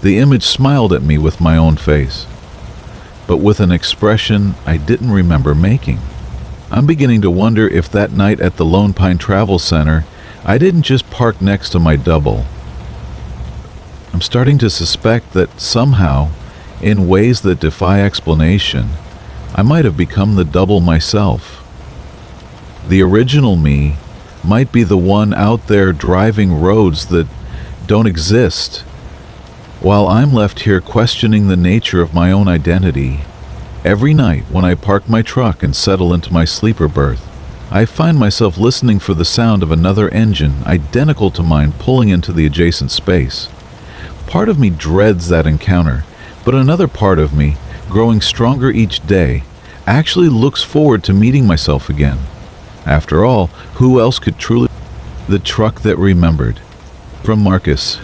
The image smiled at me with my own face, but with an expression I didn't remember making. I'm beginning to wonder if that night at the Lone Pine Travel Center, I didn't just park next to my double. I'm starting to suspect that somehow, in ways that defy explanation, I might have become the double myself. The original me might be the one out there driving roads that don't exist, while I'm left here questioning the nature of my own identity. Every night when I park my truck and settle into my sleeper berth, I find myself listening for the sound of another engine identical to mine pulling into the adjacent space. Part of me dreads that encounter, but another part of me, growing stronger each day, actually looks forward to meeting myself again. After all, who else could truly... The truck that remembered. From Marcus.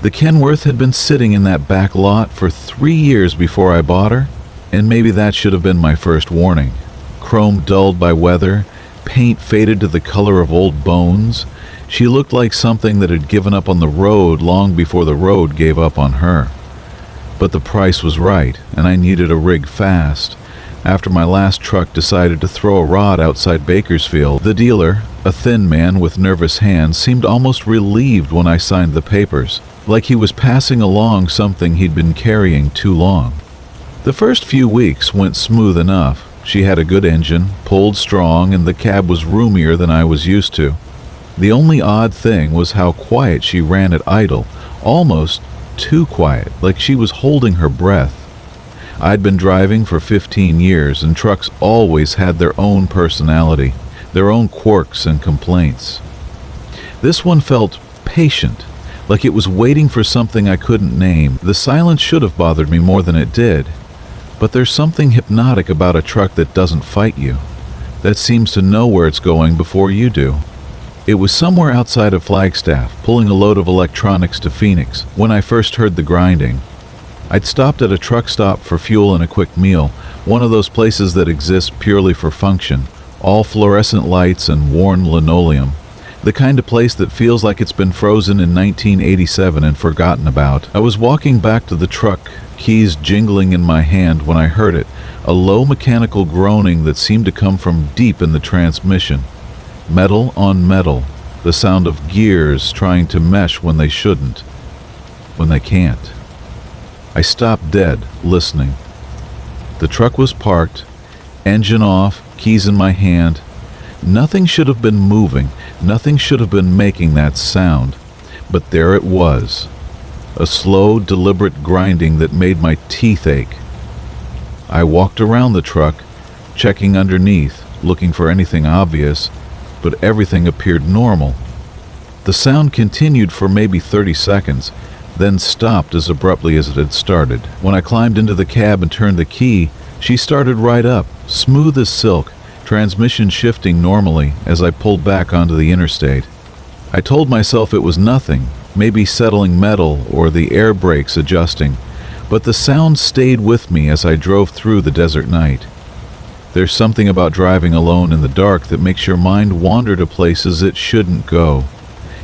The Kenworth had been sitting in that back lot for 3 years before I bought her, and maybe that should have been my first warning. Chrome dulled by weather, paint faded to the color of old bones. She looked like something that had given up on the road long before the road gave up on her. But the price was right, and I needed a rig fast. After my last truck decided to throw a rod outside Bakersfield, the dealer, a thin man with nervous hands, seemed almost relieved when I signed the papers, like he was passing along something he'd been carrying too long. The first few weeks went smooth enough. She had a good engine, pulled strong, and the cab was roomier than I was used to. The only odd thing was how quiet she ran at idle, almost too quiet, like she was holding her breath. I'd been driving for 15 years, and trucks always had their own personality, their own quirks and complaints. This one felt patient, like it was waiting for something I couldn't name. The silence should have bothered me more than it did. But there's something hypnotic about a truck that doesn't fight you, that seems to know where it's going before you do. It was somewhere outside of Flagstaff, pulling a load of electronics to Phoenix, when I first heard the grinding. I'd stopped at a truck stop for fuel and a quick meal, one of those places that exist purely for function, all fluorescent lights and worn linoleum, the kind of place that feels like it's been frozen in 1987 and forgotten about. I was walking back to the truck, keys jingling in my hand, when I heard it, a low mechanical groaning that seemed to come from deep in the transmission. Metal on metal, the sound of gears trying to mesh when they shouldn't, when they can't. I stopped dead, listening. The truck was parked, engine off, keys in my hand. Nothing should have been moving, nothing should have been making that sound, but there it was. A slow, deliberate grinding that made my teeth ache. I walked around the truck, checking underneath, looking for anything obvious, but everything appeared normal. The sound continued for maybe 30 seconds, then stopped as abruptly as it had started. When I climbed into the cab and turned the key, she started right up, smooth as silk, transmission shifting normally as I pulled back onto the interstate. I told myself it was nothing, maybe settling metal or the air brakes adjusting, but the sound stayed with me as I drove through the desert night. There's something about driving alone in the dark that makes your mind wander to places it shouldn't go,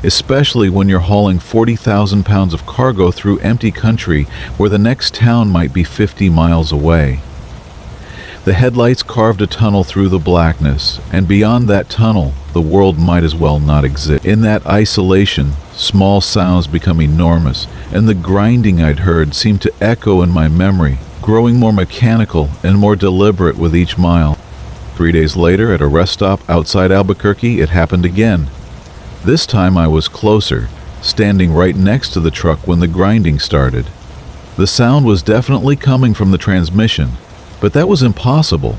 especially when you're hauling 40,000 pounds of cargo through empty country where the next town might be 50 miles away. The headlights carved a tunnel through the blackness, and beyond that tunnel, the world might as well not exist. In that isolation, small sounds become enormous, and the grinding I'd heard seemed to echo in my memory, growing more mechanical and more deliberate with each mile. 3 days later, at a rest stop outside Albuquerque, it happened again. This time I was closer, standing right next to the truck when the grinding started. The sound was definitely coming from the transmission, but that was impossible.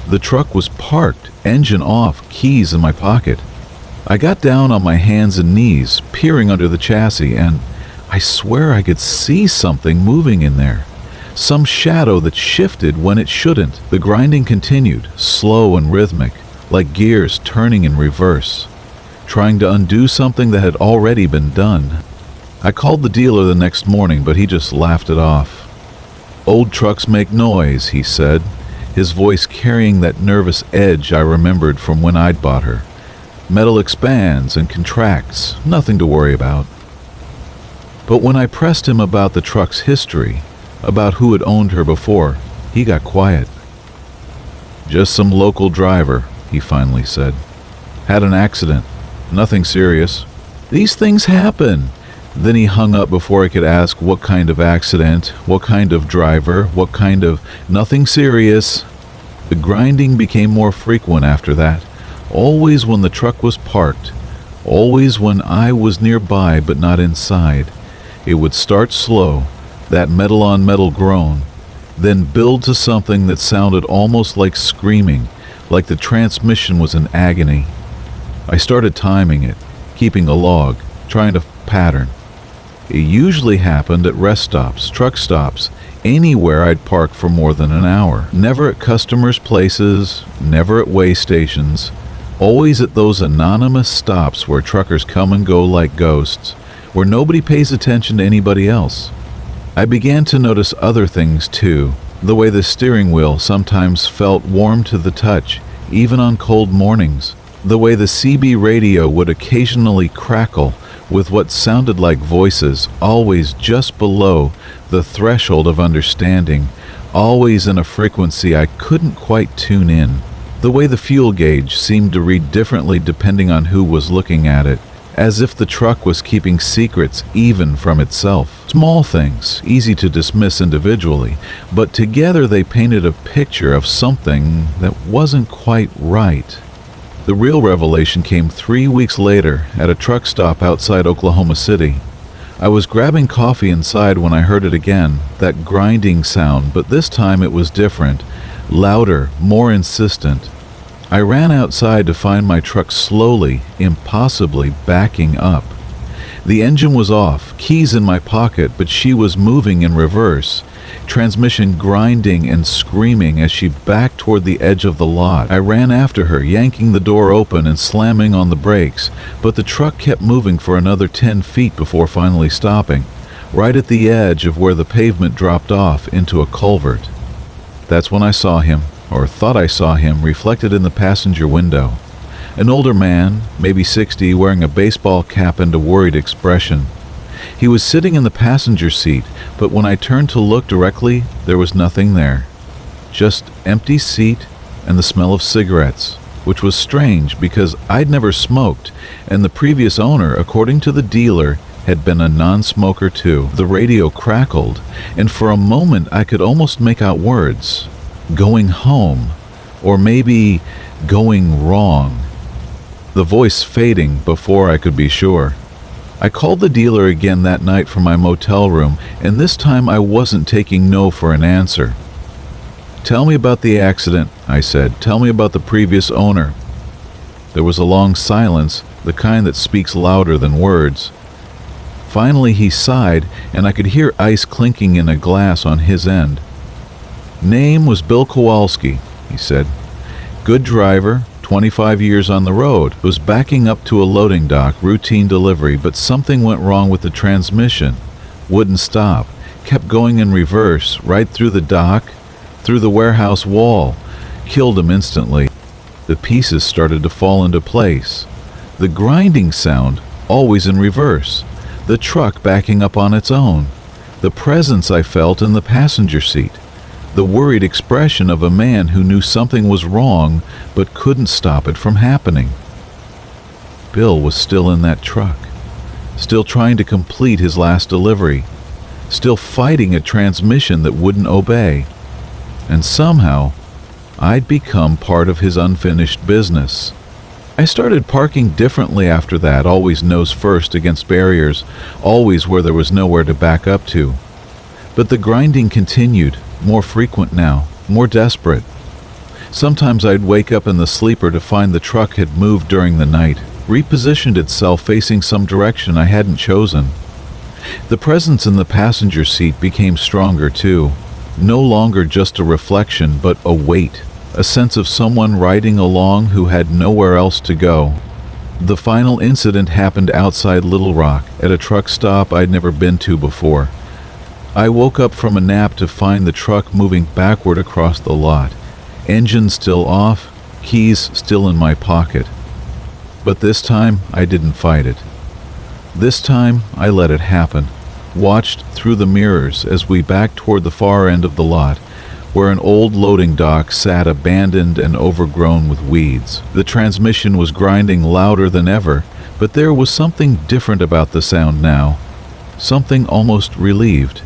The truck was parked, engine off, keys in my pocket. I got down on my hands and knees, peering under the chassis, and I swear I could see something moving in there. Some shadow that shifted when it shouldn't. The grinding continued, slow and rhythmic, like gears turning in reverse, trying to undo something that had already been done. I called the dealer the next morning, but he just laughed it off. "Old trucks make noise," he said, his voice carrying that nervous edge I remembered from when I'd bought her. "Metal expands and contracts, nothing to worry about." But when I pressed him about the truck's history, about who had owned her before, he got quiet. "Just some local driver," he finally said. "Had an accident. Nothing serious." "These things happen." Then he hung up before I could ask what kind of accident, what kind of driver, what kind of nothing serious. The grinding became more frequent after that, always when the truck was parked, always when I was nearby but not inside. It would start slow, that metal-on-metal groan, then build to something that sounded almost like screaming, like the transmission was in agony. I started timing it, keeping a log, trying to pattern. It usually happened at rest stops, truck stops, anywhere I'd park for more than an hour. Never at customers' places, never at way stations, always at those anonymous stops where truckers come and go like ghosts, where nobody pays attention to anybody else. I began to notice other things too, the way the steering wheel sometimes felt warm to the touch, even on cold mornings, the way the CB radio would occasionally crackle with what sounded like voices, always just below the threshold of understanding, always in a frequency I couldn't quite tune in. The way the fuel gauge seemed to read differently depending on who was looking at it, as if the truck was keeping secrets even from itself. Small things, easy to dismiss individually, but together they painted a picture of something that wasn't quite right. The real revelation came 3 weeks later at a truck stop outside Oklahoma City. I was grabbing coffee inside when I heard it again, that grinding sound, but this time it was different, louder, more insistent. I ran outside to find my truck slowly, impossibly backing up. The engine was off, keys in my pocket, but she was moving in reverse, transmission grinding and screaming as she backed toward the edge of the lot. I ran after her, yanking the door open and slamming on the brakes, but the truck kept moving for another 10 feet before finally stopping, right at the edge of where the pavement dropped off into a culvert. That's when I saw him, or thought I saw him, reflected in the passenger window. An older man, maybe 60, wearing a baseball cap and a worried expression. He was sitting in the passenger seat, but when I turned to look directly, there was nothing there. Just empty seat and the smell of cigarettes, which was strange because I'd never smoked, and the previous owner, according to the dealer, had been a non-smoker too. The radio crackled, and for a moment I could almost make out words. Going home, or maybe going wrong. The voice fading before I could be sure. I called the dealer again that night from my motel room, and this time I wasn't taking no for an answer. "Tell me about the accident," I said. "Tell me about the previous owner." There was a long silence, the kind that speaks louder than words. Finally he sighed, and I could hear ice clinking in a glass on his end. "Name was Bill Kowalski," he said. "Good driver, 25 years on the road. Was backing up to a loading dock, routine delivery, but something went wrong with the transmission. Wouldn't stop. Kept going in reverse, right through the dock, through the warehouse wall. Killed him instantly. The pieces started to fall into place. The grinding sound, always in reverse. The truck backing up on its own. The presence I felt in the passenger seat. The worried expression of a man who knew something was wrong but couldn't stop it from happening. Bill was still in that truck, still trying to complete his last delivery, still fighting a transmission that wouldn't obey. And somehow, I'd become part of his unfinished business. I started parking differently after that, always nose first against barriers, always where there was nowhere to back up to. But the grinding continued, more frequent now, more desperate. Sometimes I'd wake up in the sleeper to find the truck had moved during the night, repositioned itself facing some direction I hadn't chosen. The presence in the passenger seat became stronger too, no longer just a reflection but a weight, a sense of someone riding along who had nowhere else to go. The final incident happened outside Little Rock, at a truck stop I'd never been to before. I woke up from a nap to find the truck moving backward across the lot, engine still off, keys still in my pocket. But this time I didn't fight it. This time I let it happen, watched through the mirrors as we backed toward the far end of the lot, where an old loading dock sat abandoned and overgrown with weeds. The transmission was grinding louder than ever, but there was something different about the sound now, something almost relieved.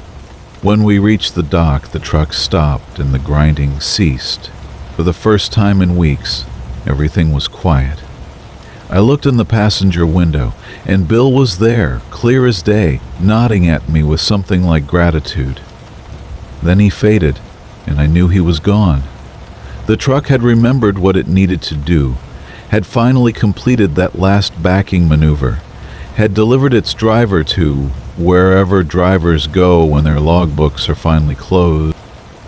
When we reached the dock, the truck stopped and the grinding ceased. For the first time in weeks, everything was quiet. I looked in the passenger window, and Bill was there, clear as day, nodding at me with something like gratitude. Then he faded, and I knew he was gone. The truck had remembered what it needed to do, had finally completed that last backing maneuver, had delivered its driver to wherever drivers go when their logbooks are finally closed.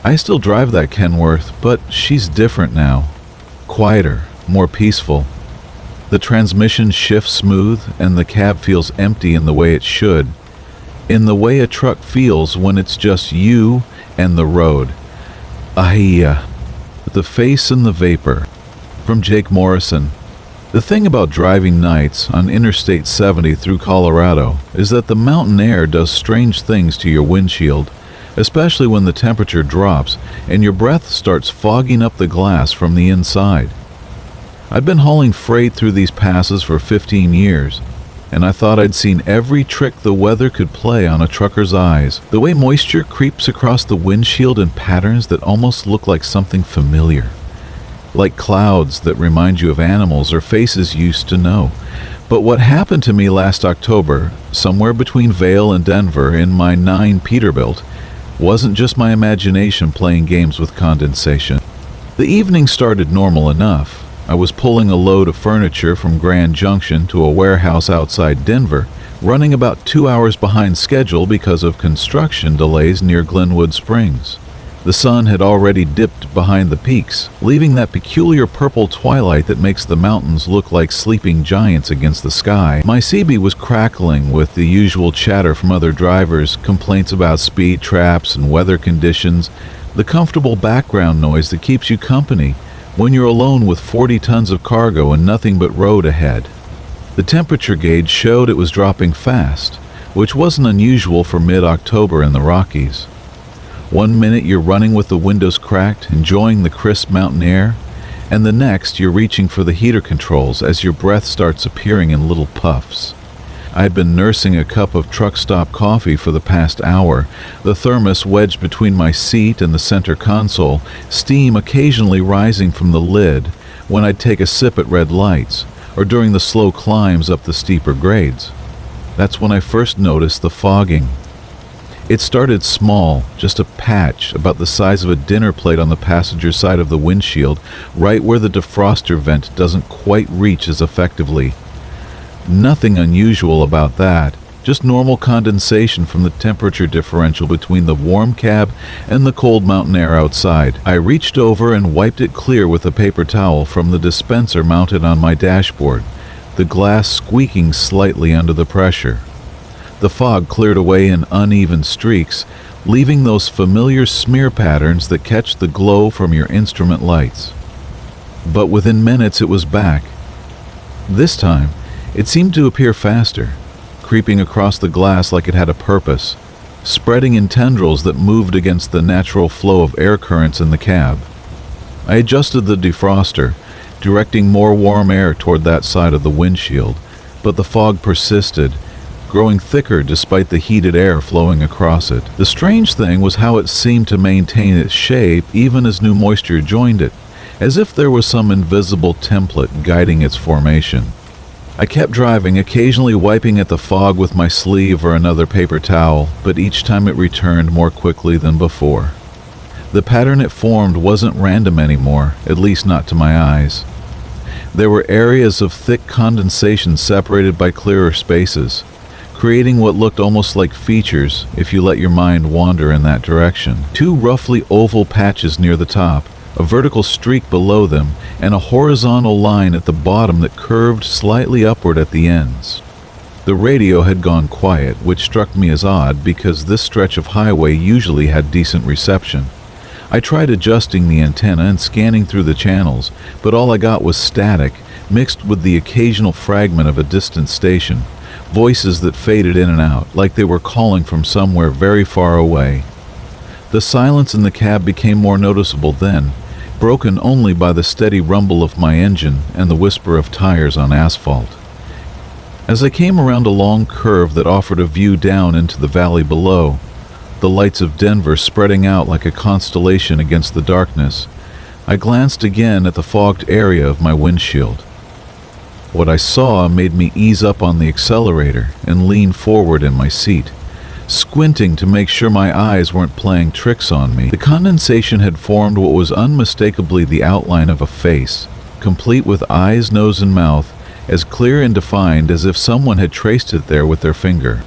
I still drive that Kenworth, but she's different now. Quieter, more peaceful. The transmission shifts smooth, and the cab feels empty in the way it should. In the way a truck feels when it's just you and the road. The face and the vapor. From Jake Morrison. The thing about driving nights on Interstate 70 through Colorado is that the mountain air does strange things to your windshield, especially when the temperature drops and your breath starts fogging up the glass from the inside. I'd been hauling freight through these passes for 15 years, and I thought I'd seen every trick the weather could play on a trucker's eyes. The way moisture creeps across the windshield in patterns that almost look like something familiar. Like clouds that remind you of animals or faces you used to know. But what happened to me last October, somewhere between Vail and Denver in my 9 Peterbilt, wasn't just my imagination playing games with condensation. The evening started normal enough. I was pulling a load of furniture from Grand Junction to a warehouse outside Denver, running about 2 hours behind schedule because of construction delays near Glenwood Springs. The sun had already dipped behind the peaks, leaving that peculiar purple twilight that makes the mountains look like sleeping giants against the sky. My CB was crackling with the usual chatter from other drivers, complaints about speed traps and weather conditions, the comfortable background noise that keeps you company when you're alone with 40 tons of cargo and nothing but road ahead. The temperature gauge showed it was dropping fast, which wasn't unusual for mid-October in the Rockies. One minute you're running with the windows cracked, enjoying the crisp mountain air, and the next you're reaching for the heater controls as your breath starts appearing in little puffs. I'd been nursing a cup of truck stop coffee for the past hour, the thermos wedged between my seat and the center console, steam occasionally rising from the lid when I'd take a sip at red lights, or during the slow climbs up the steeper grades. That's when I first noticed the fogging. It started small, just a patch about the size of a dinner plate on the passenger side of the windshield, right where the defroster vent doesn't quite reach as effectively. Nothing unusual about that, just normal condensation from the temperature differential between the warm cab and the cold mountain air outside. I reached over and wiped it clear with a paper towel from the dispenser mounted on my dashboard, the glass squeaking slightly under the pressure. The fog cleared away in uneven streaks, leaving those familiar smear patterns that catch the glow from your instrument lights. But within minutes it was back. This time, it seemed to appear faster, creeping across the glass like it had a purpose, spreading in tendrils that moved against the natural flow of air currents in the cab. I adjusted the defroster, directing more warm air toward that side of the windshield, but the fog persisted, growing thicker despite the heated air flowing across it. The strange thing was how it seemed to maintain its shape even as new moisture joined it, as if there was some invisible template guiding its formation. I kept driving, occasionally wiping at the fog with my sleeve or another paper towel, but each time it returned more quickly than before. The pattern it formed wasn't random anymore, at least not to my eyes. There were areas of thick condensation separated by clearer spaces, creating what looked almost like features if you let your mind wander in that direction. Two roughly oval patches near the top, a vertical streak below them, and a horizontal line at the bottom that curved slightly upward at the ends. The radio had gone quiet, which struck me as odd because this stretch of highway usually had decent reception. I tried adjusting the antenna and scanning through the channels, but all I got was static, mixed with the occasional fragment of a distant station, voices that faded in and out, like they were calling from somewhere very far away. The silence in the cab became more noticeable then, broken only by the steady rumble of my engine and the whisper of tires on asphalt. As I came around a long curve that offered a view down into the valley below, the lights of Denver spreading out like a constellation against the darkness, I glanced again at the fogged area of my windshield. What I saw made me ease up on the accelerator and lean forward in my seat, squinting to make sure my eyes weren't playing tricks on me. The condensation had formed what was unmistakably the outline of a face, complete with eyes, nose, and mouth, as clear and defined as if someone had traced it there with their finger.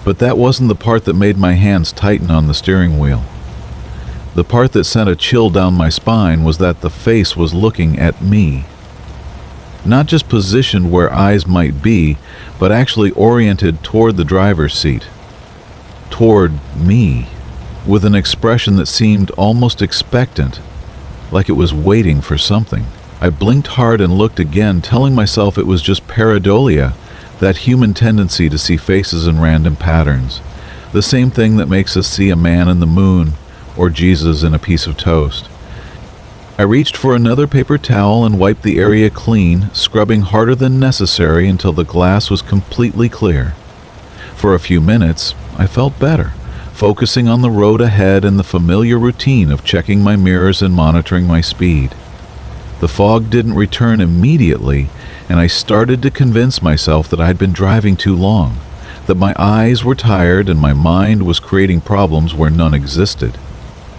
But that wasn't the part that made my hands tighten on the steering wheel. The part that sent a chill down my spine was that the face was looking at me. Not just positioned where eyes might be, but actually oriented toward the driver's seat. Toward me, with an expression that seemed almost expectant, like it was waiting for something. I blinked hard and looked again, telling myself it was just pareidolia, that human tendency to see faces in random patterns, the same thing that makes us see a man in the moon or Jesus in a piece of toast. I reached for another paper towel and wiped the area clean, scrubbing harder than necessary until the glass was completely clear. For a few minutes, I felt better, focusing on the road ahead and the familiar routine of checking my mirrors and monitoring my speed. The fog didn't return immediately, and I started to convince myself that I'd been driving too long, that my eyes were tired and my mind was creating problems where none existed.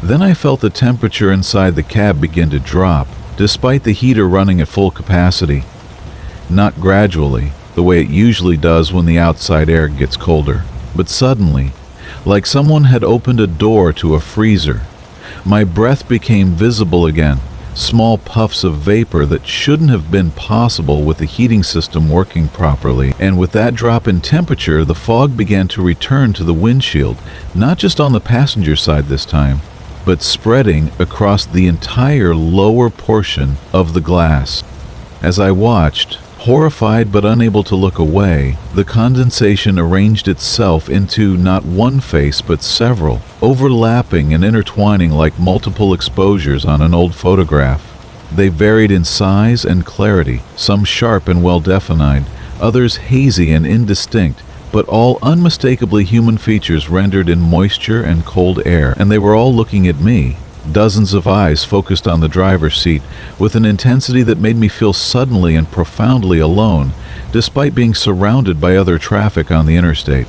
Then I felt the temperature inside the cab begin to drop, despite the heater running at full capacity. Not gradually, the way it usually does when the outside air gets colder, but suddenly, like someone had opened a door to a freezer. My breath became visible again, small puffs of vapor that shouldn't have been possible with the heating system working properly, and with that drop in temperature, the fog began to return to the windshield, not just on the passenger side this time, but spreading across the entire lower portion of the glass. As I watched, horrified but unable to look away, the condensation arranged itself into not one face but several, overlapping and intertwining like multiple exposures on an old photograph. They varied in size and clarity, some sharp and well-defined, others hazy and indistinct, but all unmistakably human features rendered in moisture and cold air, and they were all looking at me. Dozens of eyes focused on the driver's seat with an intensity that made me feel suddenly and profoundly alone, despite being surrounded by other traffic on the interstate.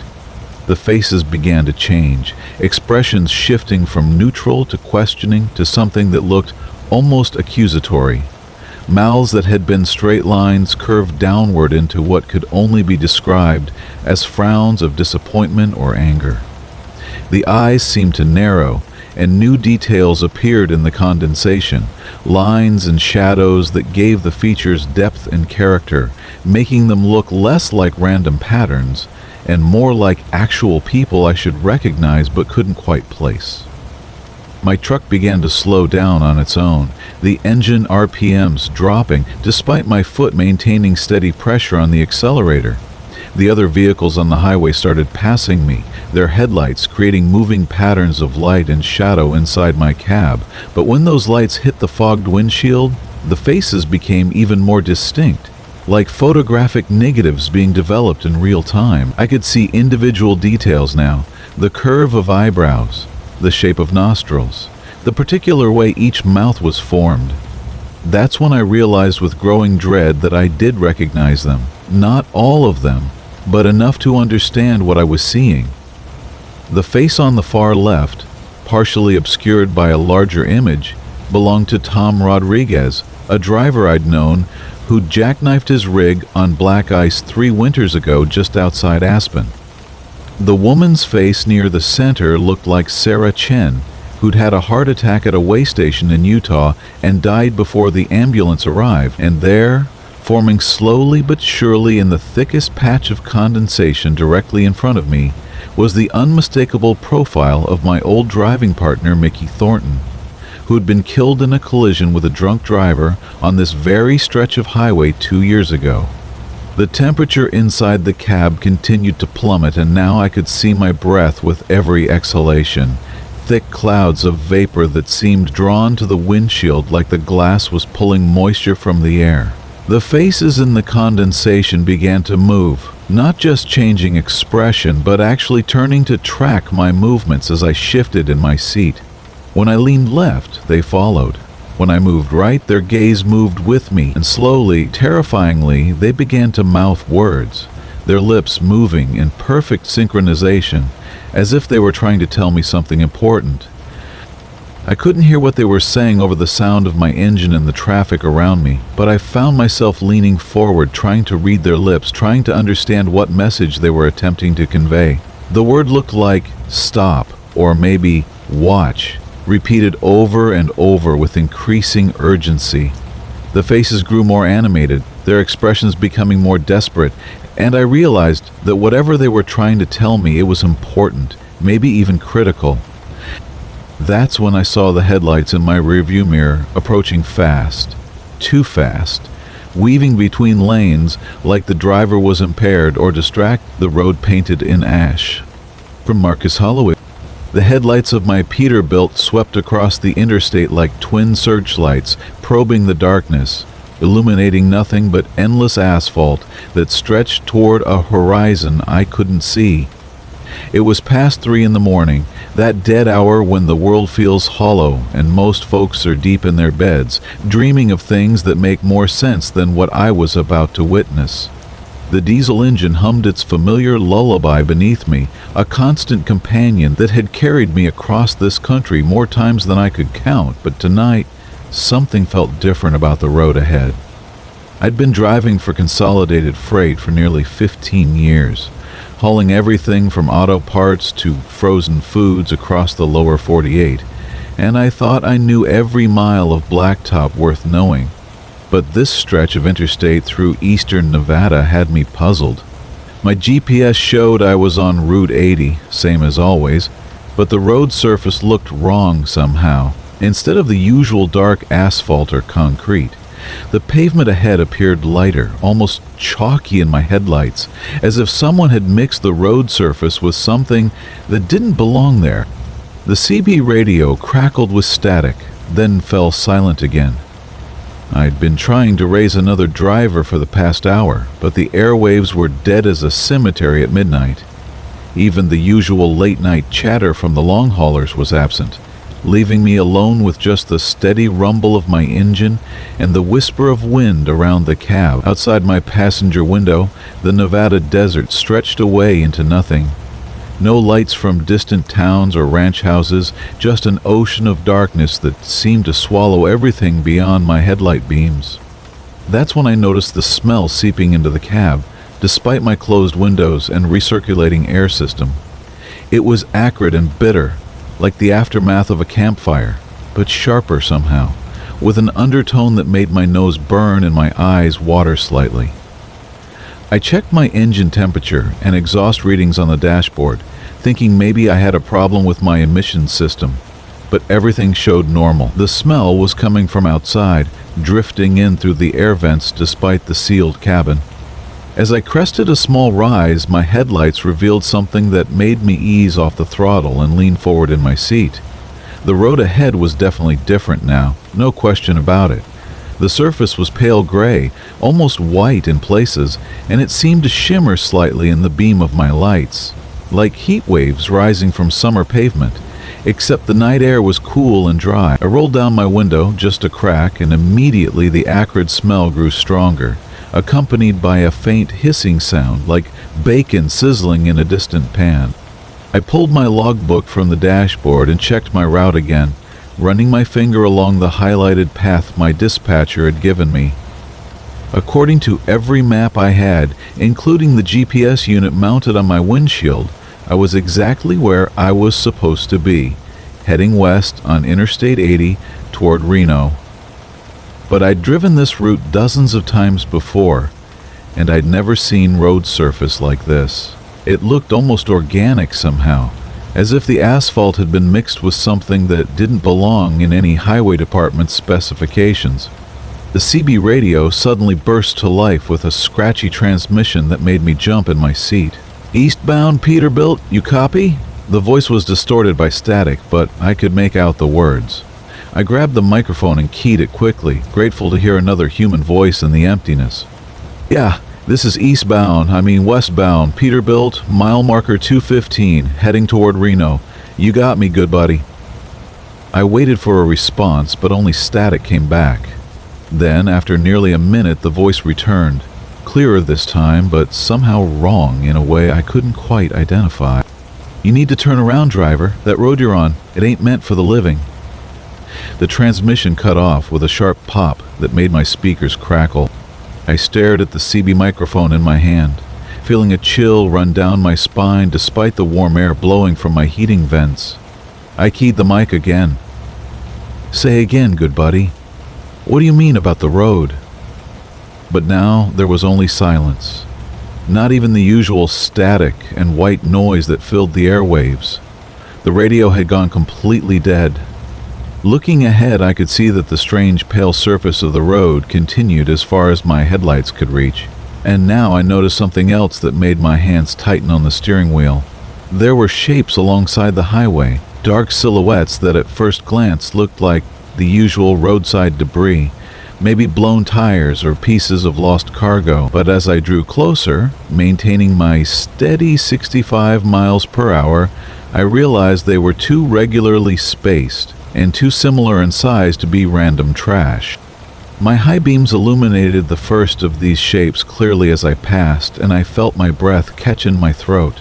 The faces began to change, expressions shifting from neutral to questioning to something that looked almost accusatory. Mouths that had been straight lines curved downward into what could only be described as frowns of disappointment or anger. The eyes seemed to narrow, and new details appeared in the condensation, lines and shadows that gave the features depth and character, making them look less like random patterns and more like actual people I should recognize but couldn't quite place. My truck began to slow down on its own, the engine RPMs dropping despite my foot maintaining steady pressure on the accelerator. The other vehicles on the highway started passing me, their headlights creating moving patterns of light and shadow inside my cab. But when those lights hit the fogged windshield, the faces became even more distinct, like photographic negatives being developed in real time. I could see individual details now, the curve of eyebrows, the shape of nostrils, the particular way each mouth was formed. That's when I realized with growing dread that I did recognize them. Not all of them, but enough to understand what I was seeing. The face on the far left, partially obscured by a larger image, belonged to Tom Rodriguez, a driver I'd known who'd jackknifed his rig on black ice 3 winters ago just outside Aspen. The woman's face near the center looked like Sarah Chen, who'd had a heart attack at a way station in Utah and died before the ambulance arrived, and there, forming slowly but surely in the thickest patch of condensation directly in front of me, was the unmistakable profile of my old driving partner Mickey Thornton, who'd been killed in a collision with a drunk driver on this very stretch of highway 2 years ago. The temperature inside the cab continued to plummet, and now I could see my breath with every exhalation, thick clouds of vapor that seemed drawn to the windshield like the glass was pulling moisture from the air. The faces in the condensation began to move, not just changing expression, but actually turning to track my movements as I shifted in my seat. When I leaned left, they followed. When I moved right, their gaze moved with me, and slowly, terrifyingly, they began to mouth words, their lips moving in perfect synchronization, as if they were trying to tell me something important. I couldn't hear what they were saying over the sound of my engine and the traffic around me, but I found myself leaning forward, trying to read their lips, trying to understand what message they were attempting to convey. The word looked like stop, or maybe watch, repeated over and over with increasing urgency. The faces grew more animated, their expressions becoming more desperate, and I realized that whatever they were trying to tell me, it was important, maybe even critical. That's when I saw the headlights in my rearview mirror approaching fast, too fast, weaving between lanes like the driver was impaired or distracted, the road painted in ash. From Marcus Holloway. The headlights of my Peterbilt swept across the interstate like twin searchlights, probing the darkness, illuminating nothing but endless asphalt that stretched toward a horizon I couldn't see. It was past 3 in the morning, that dead hour when the world feels hollow and most folks are deep in their beds, dreaming of things that make more sense than what I was about to witness. The diesel engine hummed its familiar lullaby beneath me, a constant companion that had carried me across this country more times than I could count, but tonight, something felt different about the road ahead. I'd been driving for Consolidated Freight for nearly 15 years, hauling everything from auto parts to frozen foods across the lower 48, and I thought I knew every mile of blacktop worth knowing. But this stretch of interstate through eastern Nevada had me puzzled. My GPS showed I was on Route 80, same as always, but the road surface looked wrong somehow. Instead of the usual dark asphalt or concrete, the pavement ahead appeared lighter, almost chalky in my headlights, as if someone had mixed the road surface with something that didn't belong there. The CB radio crackled with static, then fell silent again. I'd been trying to raise another driver for the past hour, but the airwaves were dead as a cemetery at midnight. Even the usual late-night chatter from the long haulers was absent, leaving me alone with just the steady rumble of my engine and the whisper of wind around the cab. Outside my passenger window, the Nevada desert stretched away into nothing. No lights from distant towns or ranch houses, just an ocean of darkness that seemed to swallow everything beyond my headlight beams. That's when I noticed the smell seeping into the cab, despite my closed windows and recirculating air system. It was acrid and bitter, like the aftermath of a campfire, but sharper somehow, with an undertone that made my nose burn and my eyes water slightly. I checked my engine temperature and exhaust readings on the dashboard, thinking maybe I had a problem with my emissions system, but everything showed normal. The smell was coming from outside, drifting in through the air vents despite the sealed cabin. As I crested a small rise, my headlights revealed something that made me ease off the throttle and lean forward in my seat. The road ahead was definitely different now, no question about it. The surface was pale gray, almost white in places, and it seemed to shimmer slightly in the beam of my lights, like heat waves rising from summer pavement. except the night air was cool and dry. I rolled down my window just a crack, and immediately the acrid smell grew stronger, accompanied by a faint hissing sound like bacon sizzling in a distant pan. I pulled my logbook from the dashboard and checked my route again, running my finger along the highlighted path my dispatcher had given me. According to every map I had, including the GPS unit mounted on my windshield, I was exactly where I was supposed to be, heading west on Interstate 80 toward Reno. But I'd driven this route dozens of times before, and I'd never seen road surface like this. It looked almost organic somehow, as if the asphalt had been mixed with something that didn't belong in any highway department's specifications. The CB radio suddenly burst to life with a scratchy transmission that made me jump in my seat. "Eastbound Peterbilt, you copy?" The voice was distorted by static, but I could make out the words. I grabbed the microphone and keyed it quickly, grateful to hear another human voice in the emptiness. "Yeah, this is westbound, Peterbilt, mile marker 215, heading toward Reno. You got me, good buddy." I waited for a response, but only static came back. Then, after nearly a minute, the voice returned, clearer this time, but somehow wrong in a way I couldn't quite identify. "You need to turn around, driver. That road you're on, it ain't meant for the living." The transmission cut off with a sharp pop that made my speakers crackle. I stared at the CB microphone in my hand, feeling a chill run down my spine despite the warm air blowing from my heating vents. I keyed the mic again. "Say again, good buddy. What do you mean about the road?" But now there was only silence. Not even the usual static and white noise that filled the airwaves. The radio had gone completely dead. Looking ahead, I could see that the strange pale surface of the road continued as far as my headlights could reach. And now I noticed something else that made my hands tighten on the steering wheel. There were shapes alongside the highway, dark silhouettes that at first glance looked like the usual roadside debris, maybe blown tires or pieces of lost cargo. But as I drew closer, maintaining my steady 65 miles per hour, I realized they were too regularly spaced and too similar in size to be random trash. My high beams illuminated the first of these shapes clearly as I passed, and I felt my breath catch in my throat.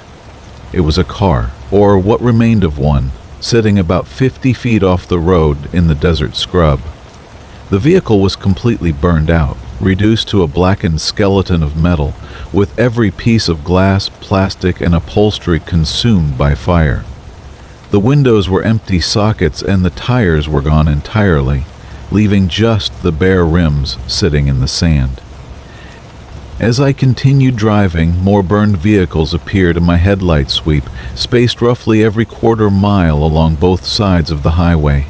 It was a car, or what remained of one, sitting about 50 feet off the road in the desert scrub. The vehicle was completely burned out, reduced to a blackened skeleton of metal, with every piece of glass, plastic, and upholstery consumed by fire. The windows were empty sockets and the tires were gone entirely, leaving just the bare rims sitting in the sand. As I continued driving, more burned vehicles appeared in my headlight sweep, spaced roughly every quarter mile along both sides of the highway.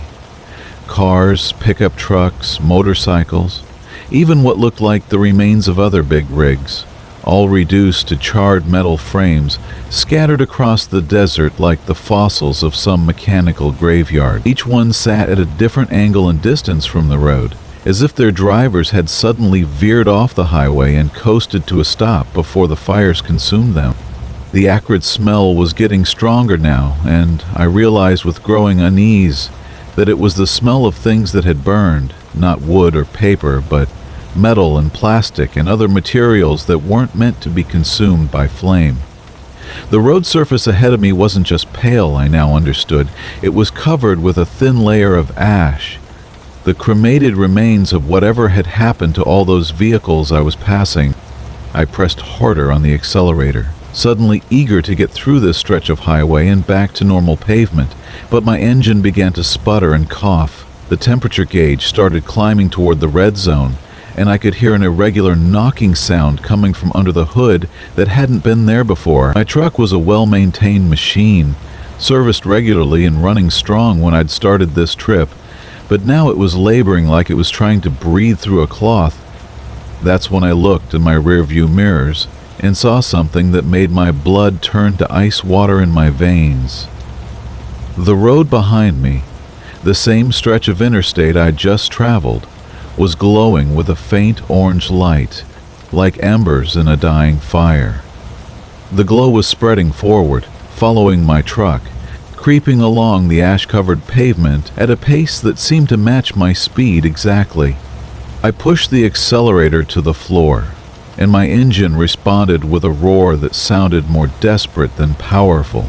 Cars, pickup trucks, motorcycles, even what looked like the remains of other big rigs, all reduced to charred metal frames, scattered across the desert like the fossils of some mechanical graveyard. Each one sat at a different angle and distance from the road, as if their drivers had suddenly veered off the highway and coasted to a stop before the fires consumed them. The acrid smell was getting stronger now, and I realized with growing unease that it was the smell of things that had burned, not wood or paper, but metal and plastic and other materials that weren't meant to be consumed by flame. The road surface ahead of me wasn't just pale, I now understood. It was covered with a thin layer of ash, the cremated remains of whatever had happened to all those vehicles I was passing. I pressed harder on the accelerator, suddenly eager to get through this stretch of highway and back to normal pavement, but my engine began to sputter and cough. The temperature gauge started climbing toward the red zone, and I could hear an irregular knocking sound coming from under the hood that hadn't been there before. My truck was a well-maintained machine, serviced regularly and running strong when I'd started this trip, but now it was laboring like it was trying to breathe through a cloth. That's when I looked in my rearview mirrors and saw something that made my blood turn to ice water in my veins. The road behind me, the same stretch of interstate I'd just traveled, was glowing with a faint orange light, like embers in a dying fire. The glow was spreading forward, following my truck, creeping along the ash-covered pavement at a pace that seemed to match my speed exactly. I pushed the accelerator to the floor, and my engine responded with a roar that sounded more desperate than powerful.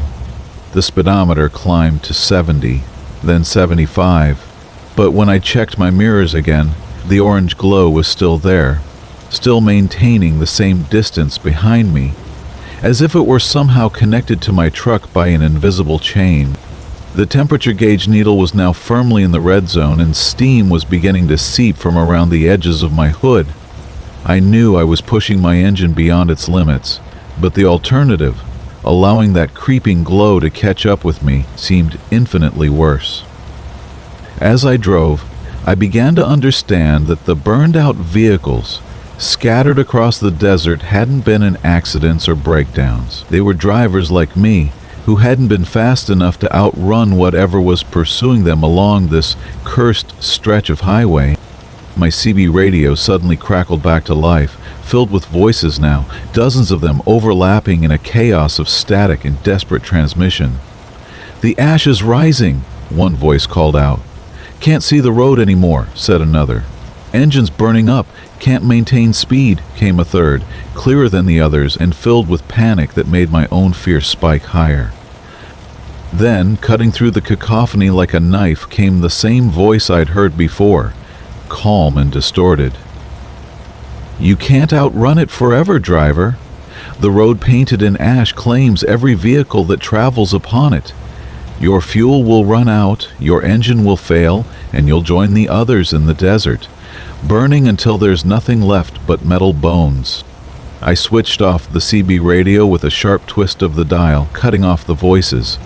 The speedometer climbed to 70, then 75, but when I checked my mirrors again, the orange glow was still there, still maintaining the same distance behind me, as if it were somehow connected to my truck by an invisible chain. The temperature gauge needle was now firmly in the red zone, and steam was beginning to seep from around the edges of my hood. I knew I was pushing my engine beyond its limits, but the alternative, allowing that creeping glow to catch up with me, seemed infinitely worse. As I drove, I began to understand that the burned-out vehicles scattered across the desert hadn't been in accidents or breakdowns. They were drivers like me who hadn't been fast enough to outrun whatever was pursuing them along this cursed stretch of highway. My CB radio suddenly crackled back to life, filled with voices now, dozens of them overlapping in a chaos of static and desperate transmission. "The ash is rising," one voice called out. "Can't see the road anymore," said another. "Engine's burning up, can't maintain speed," came a third, clearer than the others and filled with panic that made my own fear spike higher. Then, cutting through the cacophony like a knife, came the same voice I'd heard before, calm and distorted. "You can't outrun it forever, driver. The road painted in ash claims every vehicle that travels upon it. Your fuel will run out, your engine will fail, and you'll join the others in the desert, burning until there's nothing left but metal bones." I switched off the CB radio with a sharp twist of the dial, cutting off the voices,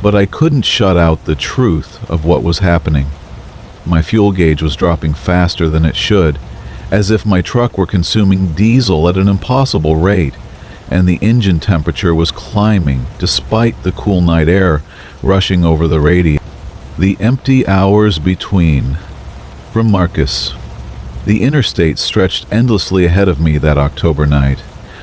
but I couldn't shut out the truth of what was happening. My fuel gauge was dropping faster than it should, as if my truck were consuming diesel at an impossible rate, and the engine temperature was climbing despite the cool night air rushing over the radio. The empty hours between. From Marcus. The interstate stretched endlessly ahead of me that October night,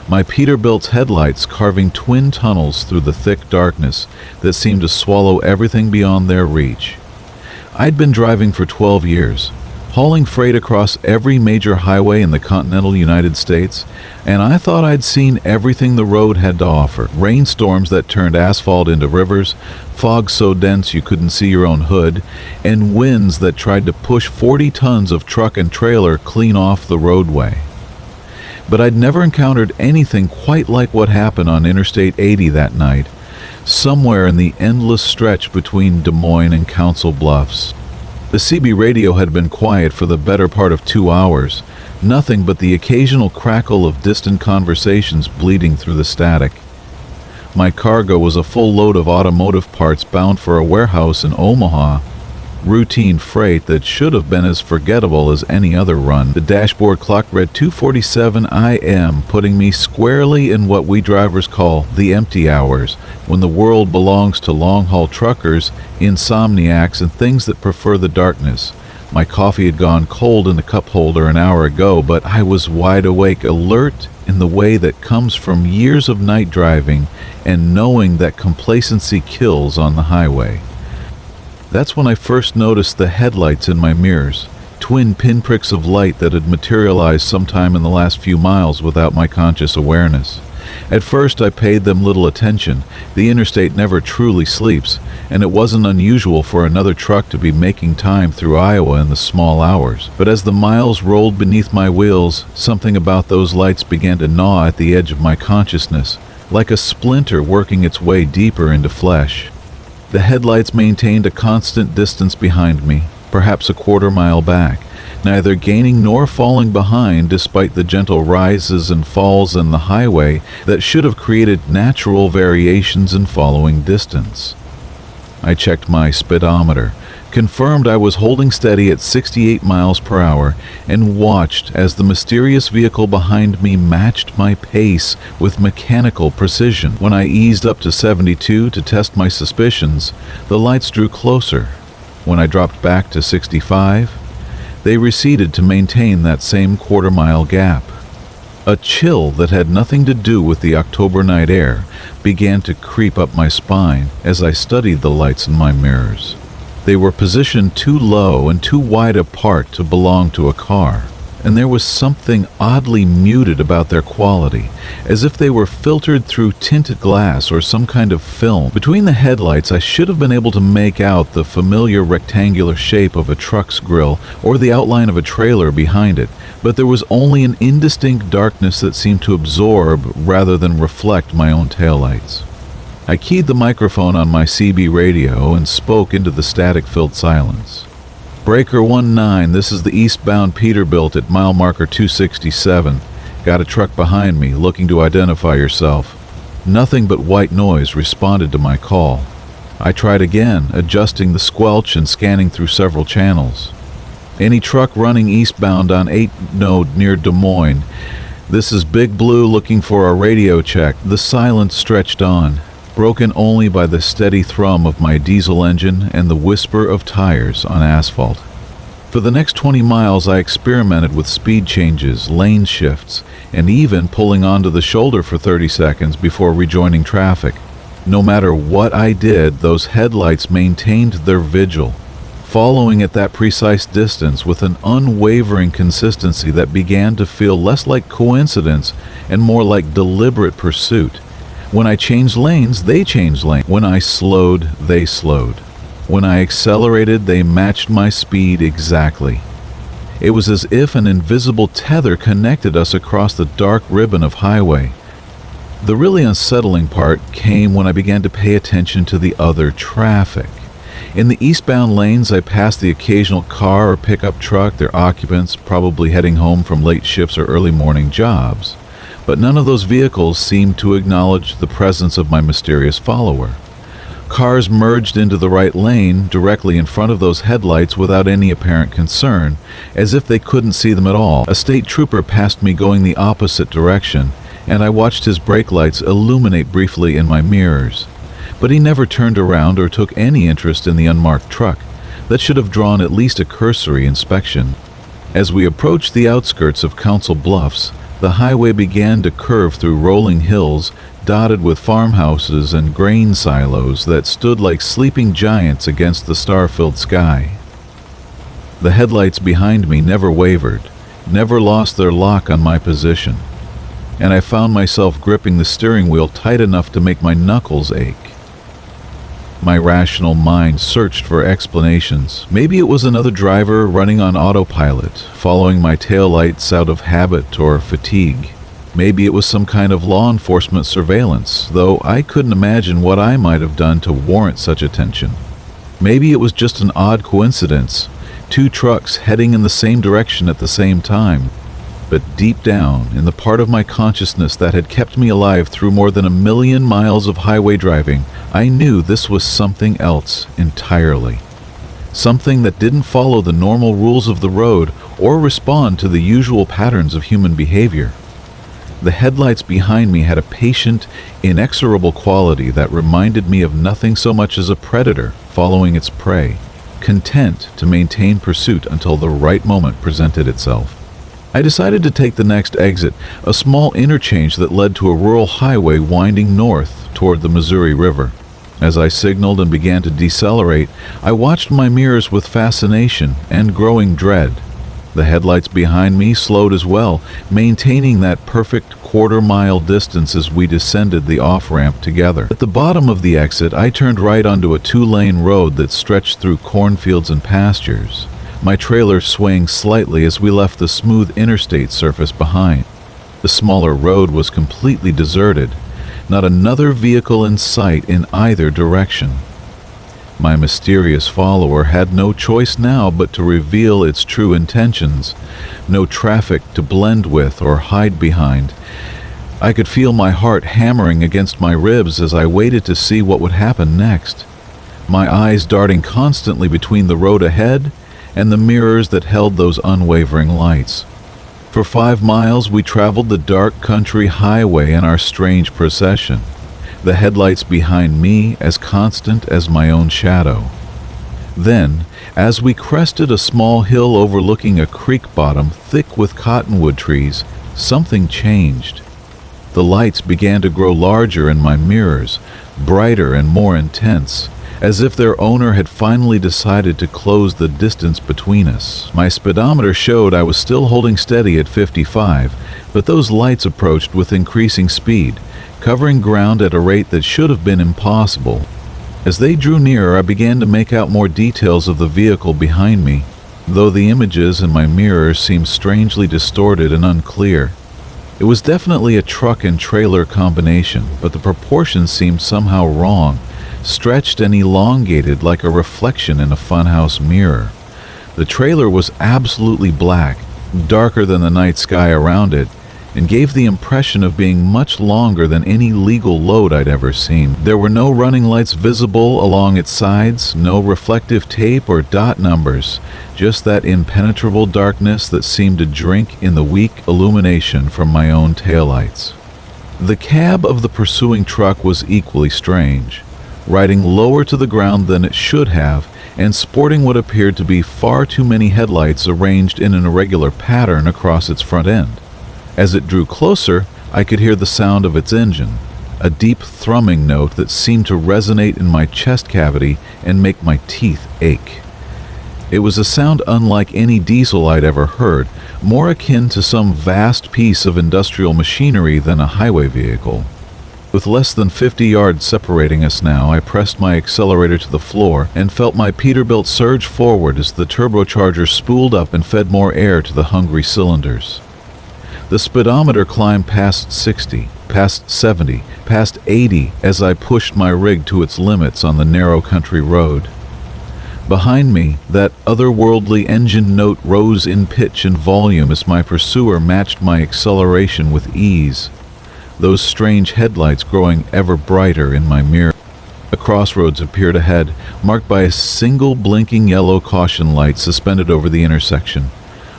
my Peterbilt's headlights carving twin tunnels through the thick darkness that seemed to swallow everything beyond their reach. I'd been driving for 12 years, hauling freight across every major highway in the continental United States, and I thought I'd seen everything the road had to offer. Rainstorms that turned asphalt into rivers, fog so dense you couldn't see your own hood, and winds that tried to push 40 tons of truck and trailer clean off the roadway. But I'd never encountered anything quite like what happened on Interstate 80 that night, somewhere in the endless stretch between Des Moines and Council Bluffs. The CB radio had been quiet for the better part of 2 hours, nothing but the occasional crackle of distant conversations bleeding through the static. My cargo was a full load of automotive parts bound for a warehouse in Omaha, routine freight that should have been as forgettable as any other run. The dashboard clock read 2:47 a.m., putting me squarely in what we drivers call the empty hours, when the world belongs to long-haul truckers, insomniacs, and things that prefer the darkness. My coffee had gone cold in the cup holder an hour ago, but I was wide awake, alert in the way that comes from years of night driving and knowing that complacency kills on the highway. That's when I first noticed the headlights in my mirrors, twin pinpricks of light that had materialized sometime in the last few miles without my conscious awareness. At first I paid them little attention. The interstate never truly sleeps, and it wasn't unusual for another truck to be making time through Iowa in the small hours. But as the miles rolled beneath my wheels, something about those lights began to gnaw at the edge of my consciousness, like a splinter working its way deeper into flesh. The headlights maintained a constant distance behind me, perhaps a quarter-mile back, neither gaining nor falling behind despite the gentle rises and falls in the highway that should have created natural variations in following distance. I checked my speedometer, confirmed I was holding steady at 68 miles per hour, and watched as the mysterious vehicle behind me matched my pace with mechanical precision. When I eased up to 72 to test my suspicions, the lights drew closer. When I dropped back to 65, they receded to maintain that same quarter-mile gap. A chill that had nothing to do with the October night air began to creep up my spine as I studied the lights in my mirrors. They were positioned too low and too wide apart to belong to a car, and there was something oddly muted about their quality, as if they were filtered through tinted glass or some kind of film. Between the headlights, I should have been able to make out the familiar rectangular shape of a truck's grille or the outline of a trailer behind it, but there was only an indistinct darkness that seemed to absorb rather than reflect my own taillights. I keyed the microphone on my CB radio and spoke into the static-filled silence. Breaker 19, this is the eastbound Peterbilt at mile marker 267. Got a truck behind me, looking to identify yourself. Nothing but white noise responded to my call. I tried again, adjusting the squelch and scanning through several channels. Any truck running eastbound on 8 node near Des Moines. This is Big Blue looking for a radio check. The silence stretched on, broken only by the steady thrum of my diesel engine and the whisper of tires on asphalt. For the next 20 miles, I experimented with speed changes, lane shifts, and even pulling onto the shoulder for 30 seconds before rejoining traffic. No matter what I did, those headlights maintained their vigil, following at that precise distance with an unwavering consistency that began to feel less like coincidence and more like deliberate pursuit. When I changed lanes, they changed lanes. When I slowed, they slowed. When I accelerated, they matched my speed exactly. It was as if an invisible tether connected us across the dark ribbon of highway. The really unsettling part came when I began to pay attention to the other traffic. In the eastbound lanes, I passed the occasional car or pickup truck, their occupants probably heading home from late shifts or early morning jobs. But none of those vehicles seemed to acknowledge the presence of my mysterious follower. Cars merged into the right lane directly in front of those headlights without any apparent concern, as if they couldn't see them at all. A state trooper passed me going the opposite direction, and I watched his brake lights illuminate briefly in my mirrors. But he never turned around or took any interest in the unmarked truck. That should have drawn at least a cursory inspection. As we approached the outskirts of Council Bluffs, the highway began to curve through rolling hills dotted with farmhouses and grain silos that stood like sleeping giants against the star-filled sky. The headlights behind me never wavered, never lost their lock on my position, and I found myself gripping the steering wheel tight enough to make my knuckles ache. My rational mind searched for explanations. Maybe it was another driver running on autopilot, following my taillights out of habit or fatigue. Maybe it was some kind of law enforcement surveillance, though I couldn't imagine what I might have done to warrant such attention. Maybe it was just an odd coincidence, 2 trucks heading in the same direction at the same time. But deep down, in the part of my consciousness that had kept me alive through more than 1,000,000 miles of highway driving, I knew this was something else entirely. Something that didn't follow the normal rules of the road or respond to the usual patterns of human behavior. The headlights behind me had a patient, inexorable quality that reminded me of nothing so much as a predator following its prey, content to maintain pursuit until the right moment presented itself. I decided to take the next exit, a small interchange that led to a rural highway winding north toward the Missouri River. As I signaled and began to decelerate, I watched my mirrors with fascination and growing dread. The headlights behind me slowed as well, maintaining that perfect quarter-mile distance as we descended the off-ramp together. At the bottom of the exit, I turned right onto a 2-lane road that stretched through cornfields and pastures, my trailer swaying slightly as we left the smooth interstate surface behind. The smaller road was completely deserted, not another vehicle in sight in either direction. My mysterious follower had no choice now but to reveal its true intentions, no traffic to blend with or hide behind. I could feel my heart hammering against my ribs as I waited to see what would happen next, my eyes darting constantly between the road ahead and the mirrors that held those unwavering lights. For 5 miles we traveled the dark country highway in our strange procession, the headlights behind me as constant as my own shadow. Then, as we crested a small hill overlooking a creek bottom thick with cottonwood trees, something changed. The lights began to grow larger in my mirrors, brighter and more intense, as if their owner had finally decided to close the distance between us. My speedometer showed I was still holding steady at 55, but those lights approached with increasing speed, covering ground at a rate that should have been impossible. As they drew nearer, I began to make out more details of the vehicle behind me, though the images in my mirror seemed strangely distorted and unclear. It was definitely a truck and trailer combination, but the proportions seemed somehow wrong, stretched and elongated like a reflection in a funhouse mirror. The trailer was absolutely black, darker than the night sky around it, and gave the impression of being much longer than any legal load I'd ever seen. There were no running lights visible along its sides, no reflective tape or dot numbers, just that impenetrable darkness that seemed to drink in the weak illumination from my own taillights. The cab of the pursuing truck was equally strange, riding lower to the ground than it should have, and sporting what appeared to be far too many headlights arranged in an irregular pattern across its front end. As it drew closer, I could hear the sound of its engine, a deep thrumming note that seemed to resonate in my chest cavity and make my teeth ache. It was a sound unlike any diesel I'd ever heard, more akin to some vast piece of industrial machinery than a highway vehicle. With less than 50 yards separating us now, I pressed my accelerator to the floor and felt my Peterbilt surge forward as the turbocharger spooled up and fed more air to the hungry cylinders. The speedometer climbed past 60, past 70, past 80 as I pushed my rig to its limits on the narrow country road. Behind me, that otherworldly engine note rose in pitch and volume as my pursuer matched my acceleration with ease, those strange headlights growing ever brighter in my mirror. A crossroads appeared ahead, marked by a single blinking yellow caution light suspended over the intersection.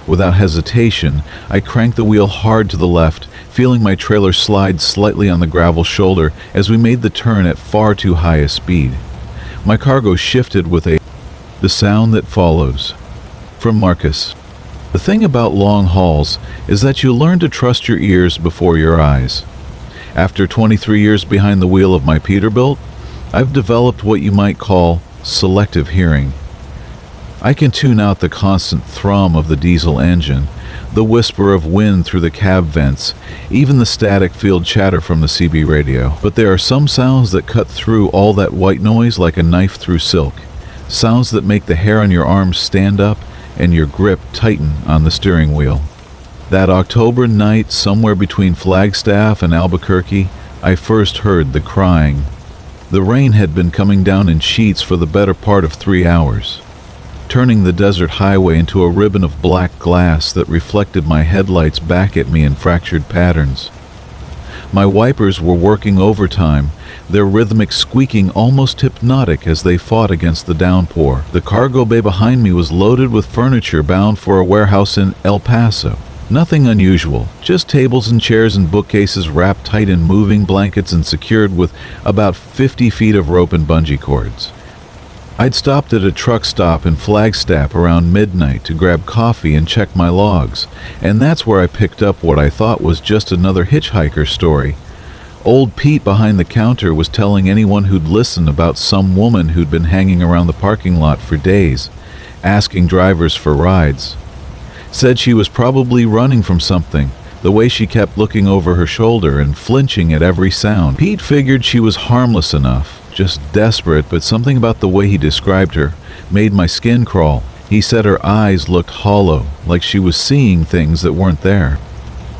Without hesitation, I cranked the wheel hard to the left, feeling my trailer slide slightly on the gravel shoulder as we made the turn at far too high a speed. My cargo shifted with the sound that follows. From Marcus. The thing about long hauls is that you learn to trust your ears before your eyes. After 23 years behind the wheel of my Peterbilt, I've developed what you might call selective hearing. I can tune out the constant thrum of the diesel engine, the whisper of wind through the cab vents, even the static field chatter from the CB radio. But there are some sounds that cut through all that white noise like a knife through silk, sounds that make the hair on your arms stand up and your grip tighten on the steering wheel. That October night somewhere between Flagstaff and Albuquerque, I first heard the crying. The rain had been coming down in sheets for the better part of 3 hours, turning the desert highway into a ribbon of black glass that reflected my headlights back at me in fractured patterns. My wipers were working overtime, their rhythmic squeaking almost hypnotic as they fought against the downpour. The cargo bay behind me was loaded with furniture bound for a warehouse in El Paso. Nothing unusual, just tables and chairs and bookcases wrapped tight in moving blankets and secured with about 50 feet of rope and bungee cords. I'd stopped at a truck stop in Flagstaff around midnight to grab coffee and check my logs, and that's where I picked up what I thought was just another hitchhiker story. Old Pete behind the counter was telling anyone who'd listen about some woman who'd been hanging around the parking lot for days, asking drivers for rides. Said she was probably running from something, the way she kept looking over her shoulder and flinching at every sound. Pete figured she was harmless enough, just desperate, but something about the way he described her made my skin crawl. He said her eyes looked hollow, like she was seeing things that weren't there.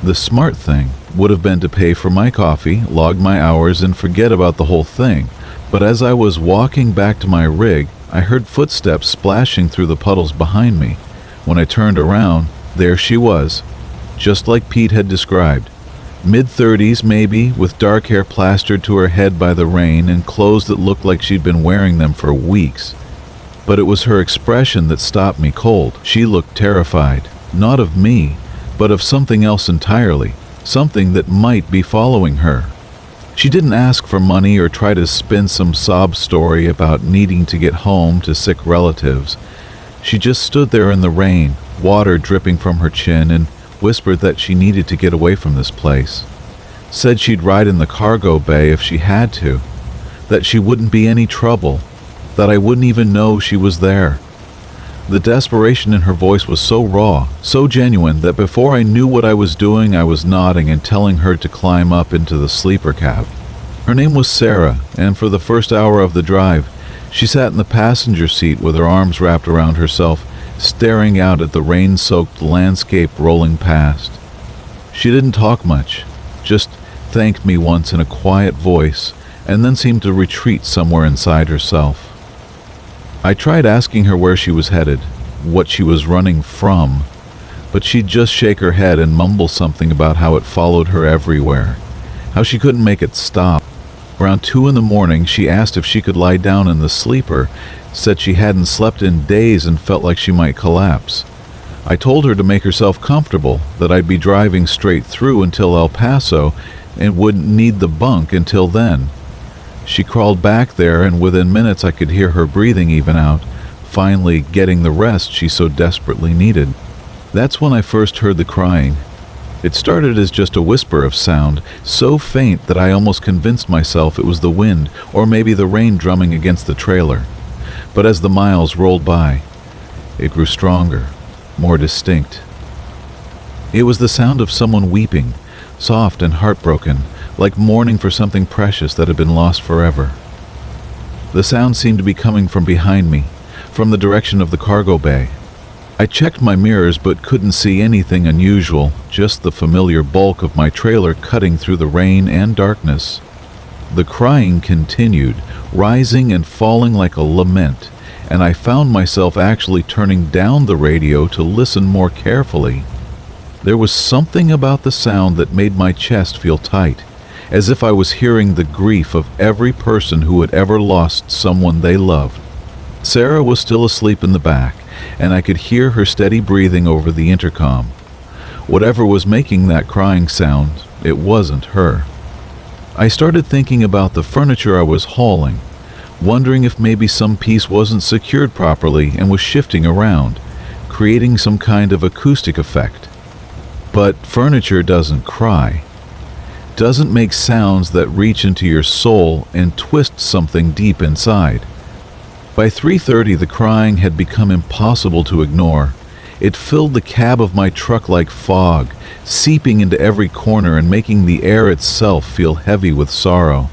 The smart thing would have been to pay for my coffee, log my hours, and forget about the whole thing. But as I was walking back to my rig, I heard footsteps splashing through the puddles behind me. When I turned around, there she was, just like Pete had described. Mid-30s maybe, with dark hair plastered to her head by the rain and clothes that looked like she'd been wearing them for weeks. But it was her expression that stopped me cold. She looked terrified, not of me, but of something else entirely, something that might be following her. She didn't ask for money or try to spin some sob story about needing to get home to sick relatives. She just stood there in the rain, water dripping from her chin, and whispered that she needed to get away from this place. Said she'd ride in the cargo bay if she had to, that she wouldn't be any trouble, that I wouldn't even know she was there. The desperation in her voice was so raw, so genuine, that before I knew what I was doing, I was nodding and telling her to climb up into the sleeper cab. Her name was Sarah, and for the first hour of the drive, she sat in the passenger seat with her arms wrapped around herself, staring out at the rain-soaked landscape rolling past. She didn't talk much, just thanked me once in a quiet voice, and then seemed to retreat somewhere inside herself. I tried asking her where she was headed, what she was running from, but she'd just shake her head and mumble something about how it followed her everywhere, how she couldn't make it stop. Around 2 a.m, she asked if she could lie down in the sleeper, said she hadn't slept in days and felt like she might collapse. I told her to make herself comfortable, that I'd be driving straight through until El Paso and wouldn't need the bunk until then. She crawled back there, and within minutes I could hear her breathing even out, finally getting the rest she so desperately needed. That's when I first heard the crying. It started as just a whisper of sound, so faint that I almost convinced myself it was the wind or maybe the rain drumming against the trailer. But as the miles rolled by, it grew stronger, more distinct. It was the sound of someone weeping, soft and heartbroken, like mourning for something precious that had been lost forever. The sound seemed to be coming from behind me, from the direction of the cargo bay. I checked my mirrors but couldn't see anything unusual, just the familiar bulk of my trailer cutting through the rain and darkness. The crying continued, rising and falling like a lament, and I found myself actually turning down the radio to listen more carefully. There was something about the sound that made my chest feel tight, as if I was hearing the grief of every person who had ever lost someone they loved. Sarah was still asleep in the back, and I could hear her steady breathing over the intercom. Whatever was making that crying sound, it wasn't her. I started thinking about the furniture I was hauling, wondering if maybe some piece wasn't secured properly and was shifting around, creating some kind of acoustic effect. But furniture doesn't cry, doesn't make sounds that reach into your soul and twist something deep inside. By 3:30, the crying had become impossible to ignore. It filled the cab of my truck like fog, seeping into every corner and making the air itself feel heavy with sorrow.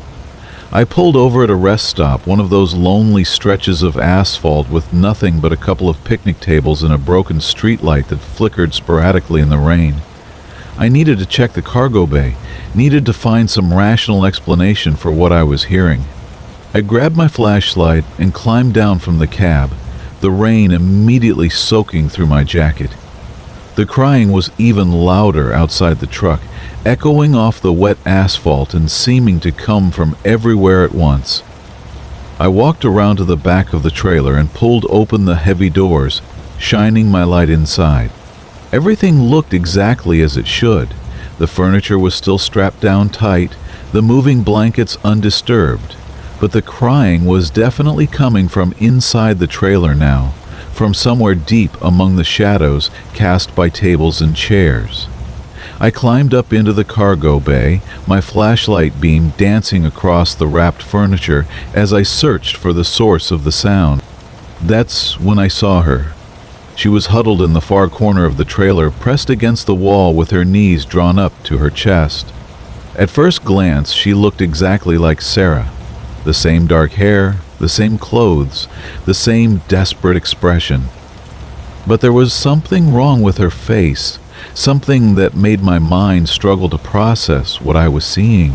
I pulled over at a rest stop, one of those lonely stretches of asphalt with nothing but a couple of picnic tables and a broken streetlight that flickered sporadically in the rain. I needed to check the cargo bay, needed to find some rational explanation for what I was hearing. I grabbed my flashlight and climbed down from the cab, the rain immediately soaking through my jacket. The crying was even louder outside the truck, echoing off the wet asphalt and seeming to come from everywhere at once. I walked around to the back of the trailer and pulled open the heavy doors, shining my light inside. Everything looked exactly as it should. The furniture was still strapped down tight, the moving blankets undisturbed. But the crying was definitely coming from inside the trailer now, from somewhere deep among the shadows cast by tables and chairs. I climbed up into the cargo bay, my flashlight beam dancing across the wrapped furniture as I searched for the source of the sound. That's when I saw her. She was huddled in the far corner of the trailer, pressed against the wall with her knees drawn up to her chest. At first glance, she looked exactly like Sarah. The same dark hair, the same clothes, the same desperate expression. But there was something wrong with her face, something that made my mind struggle to process what I was seeing.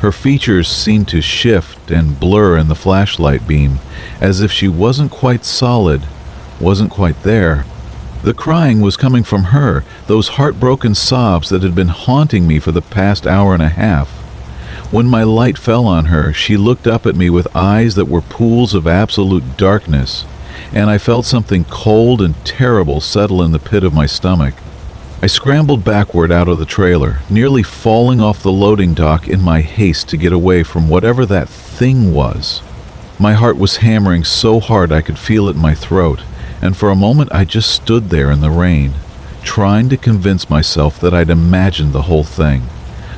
Her features seemed to shift and blur in the flashlight beam, as if she wasn't quite solid, wasn't quite there. The crying was coming from her, those heartbroken sobs that had been haunting me for the past hour and a half. When my light fell on her, she looked up at me with eyes that were pools of absolute darkness, and I felt something cold and terrible settle in the pit of my stomach. I scrambled backward out of the trailer, nearly falling off the loading dock in my haste to get away from whatever that thing was. My heart was hammering so hard I could feel it in my throat, and for a moment I just stood there in the rain, trying to convince myself that I'd imagined the whole thing.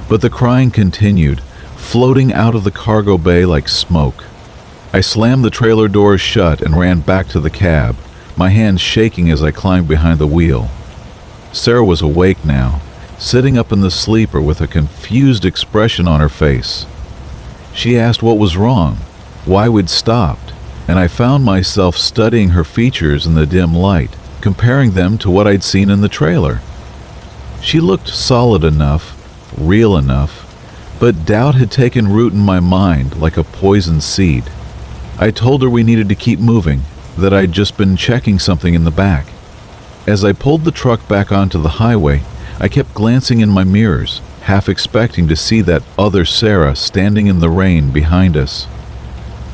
But the crying continued, floating out of the cargo bay like smoke. I slammed the trailer doors shut and ran back to the cab, my hands shaking as I climbed behind the wheel. Sarah was awake now, sitting up in the sleeper with a confused expression on her face. She asked what was wrong, why we'd stopped, and I found myself studying her features in the dim light, comparing them to what I'd seen in the trailer. She looked solid enough, real enough, but doubt had taken root in my mind like a poisoned seed. I told her we needed to keep moving, that I'd just been checking something in the back. As I pulled the truck back onto the highway, I kept glancing in my mirrors, half expecting to see that other Sarah standing in the rain behind us.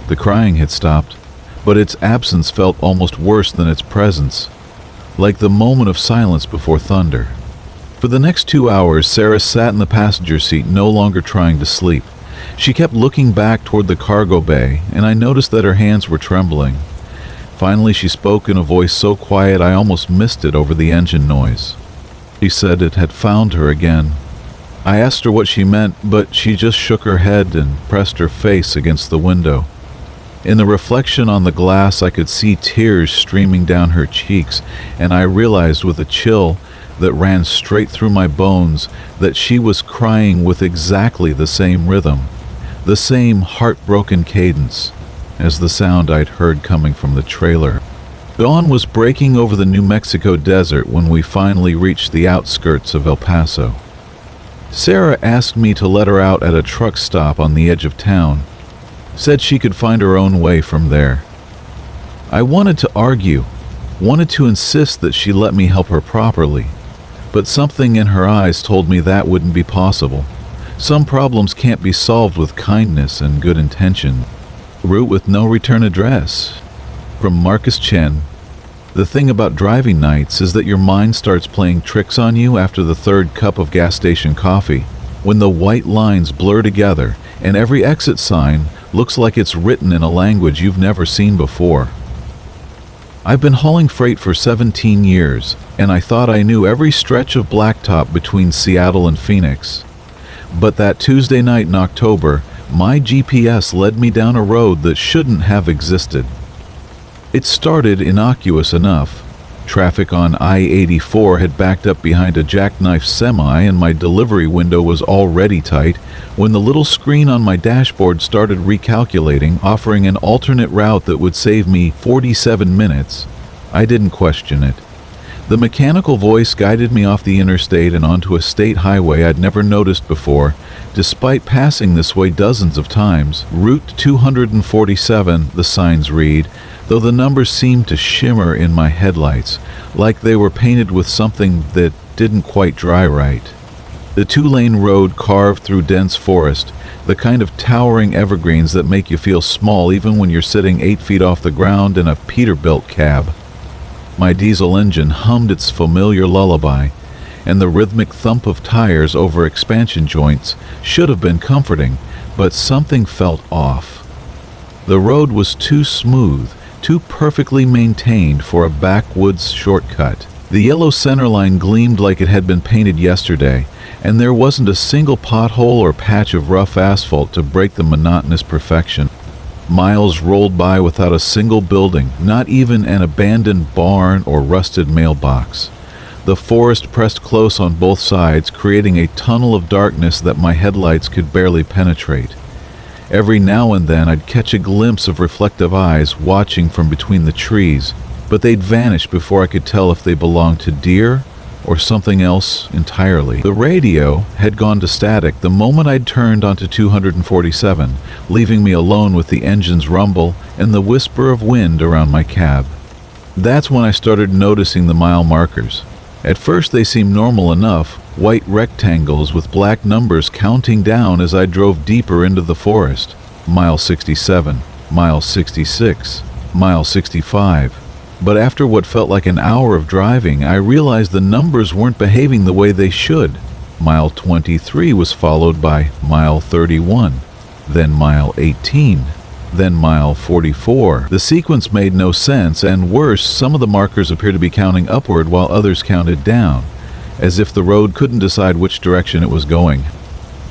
The crying had stopped, but its absence felt almost worse than its presence, like the moment of silence before thunder. For the next 2 hours, Sarah sat in the passenger seat, no longer trying to sleep. She kept looking back toward the cargo bay, and I noticed that her hands were trembling. Finally, she spoke in a voice so quiet I almost missed it over the engine noise. She said it had found her again. I asked her what she meant, but she just shook her head and pressed her face against the window. In the reflection on the glass, I could see tears streaming down her cheeks, and I realized with a chill that ran straight through my bones that she was crying with exactly the same rhythm, the same heartbroken cadence as the sound I'd heard coming from the trailer. Dawn was breaking over the New Mexico desert when we finally reached the outskirts of El Paso. Sarah asked me to let her out at a truck stop on the edge of town, said she could find her own way from there. I wanted to argue, wanted to insist that she let me help her properly, but something in her eyes told me that wouldn't be possible. Some problems can't be solved with kindness and good intention. Route with no return address. From Marcus Chen. The thing about driving nights is that your mind starts playing tricks on you after the third cup of gas station coffee, when the white lines blur together and every exit sign looks like it's written in a language you've never seen before. I've been hauling freight for 17 years, and I thought I knew every stretch of blacktop between Seattle and Phoenix. But that Tuesday night in October, my GPS led me down a road that shouldn't have existed. It started innocuous enough. Traffic on I-84 had backed up behind a jackknife semi, and my delivery window was already tight when the little screen on my dashboard started recalculating, offering an alternate route that would save me 47 minutes. I didn't question it. The mechanical voice guided me off the interstate and onto a state highway I'd never noticed before, despite passing this way dozens of times. Route 247, the signs read, though the numbers seemed to shimmer in my headlights, like they were painted with something that didn't quite dry right. The two-lane road carved through dense forest, the kind of towering evergreens that make you feel small even when you're sitting 8 feet off the ground in a Peterbilt cab. My diesel engine hummed its familiar lullaby, and the rhythmic thump of tires over expansion joints should have been comforting, but something felt off. The road was too smooth, too perfectly maintained for a backwoods shortcut. The yellow centerline gleamed like it had been painted yesterday, and there wasn't a single pothole or patch of rough asphalt to break the monotonous perfection. Miles rolled by without a single building, not even an abandoned barn or rusted mailbox. The forest pressed close on both sides, creating a tunnel of darkness that my headlights could barely penetrate. Every now and then I'd catch a glimpse of reflective eyes watching from between the trees, but they'd vanish before I could tell if they belonged to deer or something else entirely. The radio had gone to static the moment I'd turned onto 247, leaving me alone with the engine's rumble and the whisper of wind around my cab. That's when I started noticing the mile markers. At first they seemed normal enough, white rectangles with black numbers counting down as I drove deeper into the forest. Mile 67, mile 66, mile 65. But after what felt like an hour of driving, I realized the numbers weren't behaving the way they should. Mile 23 was followed by mile 31, then mile 18. then mile 44. The sequence made no sense, and worse, some of the markers appeared to be counting upward while others counted down, as if the road couldn't decide which direction it was going.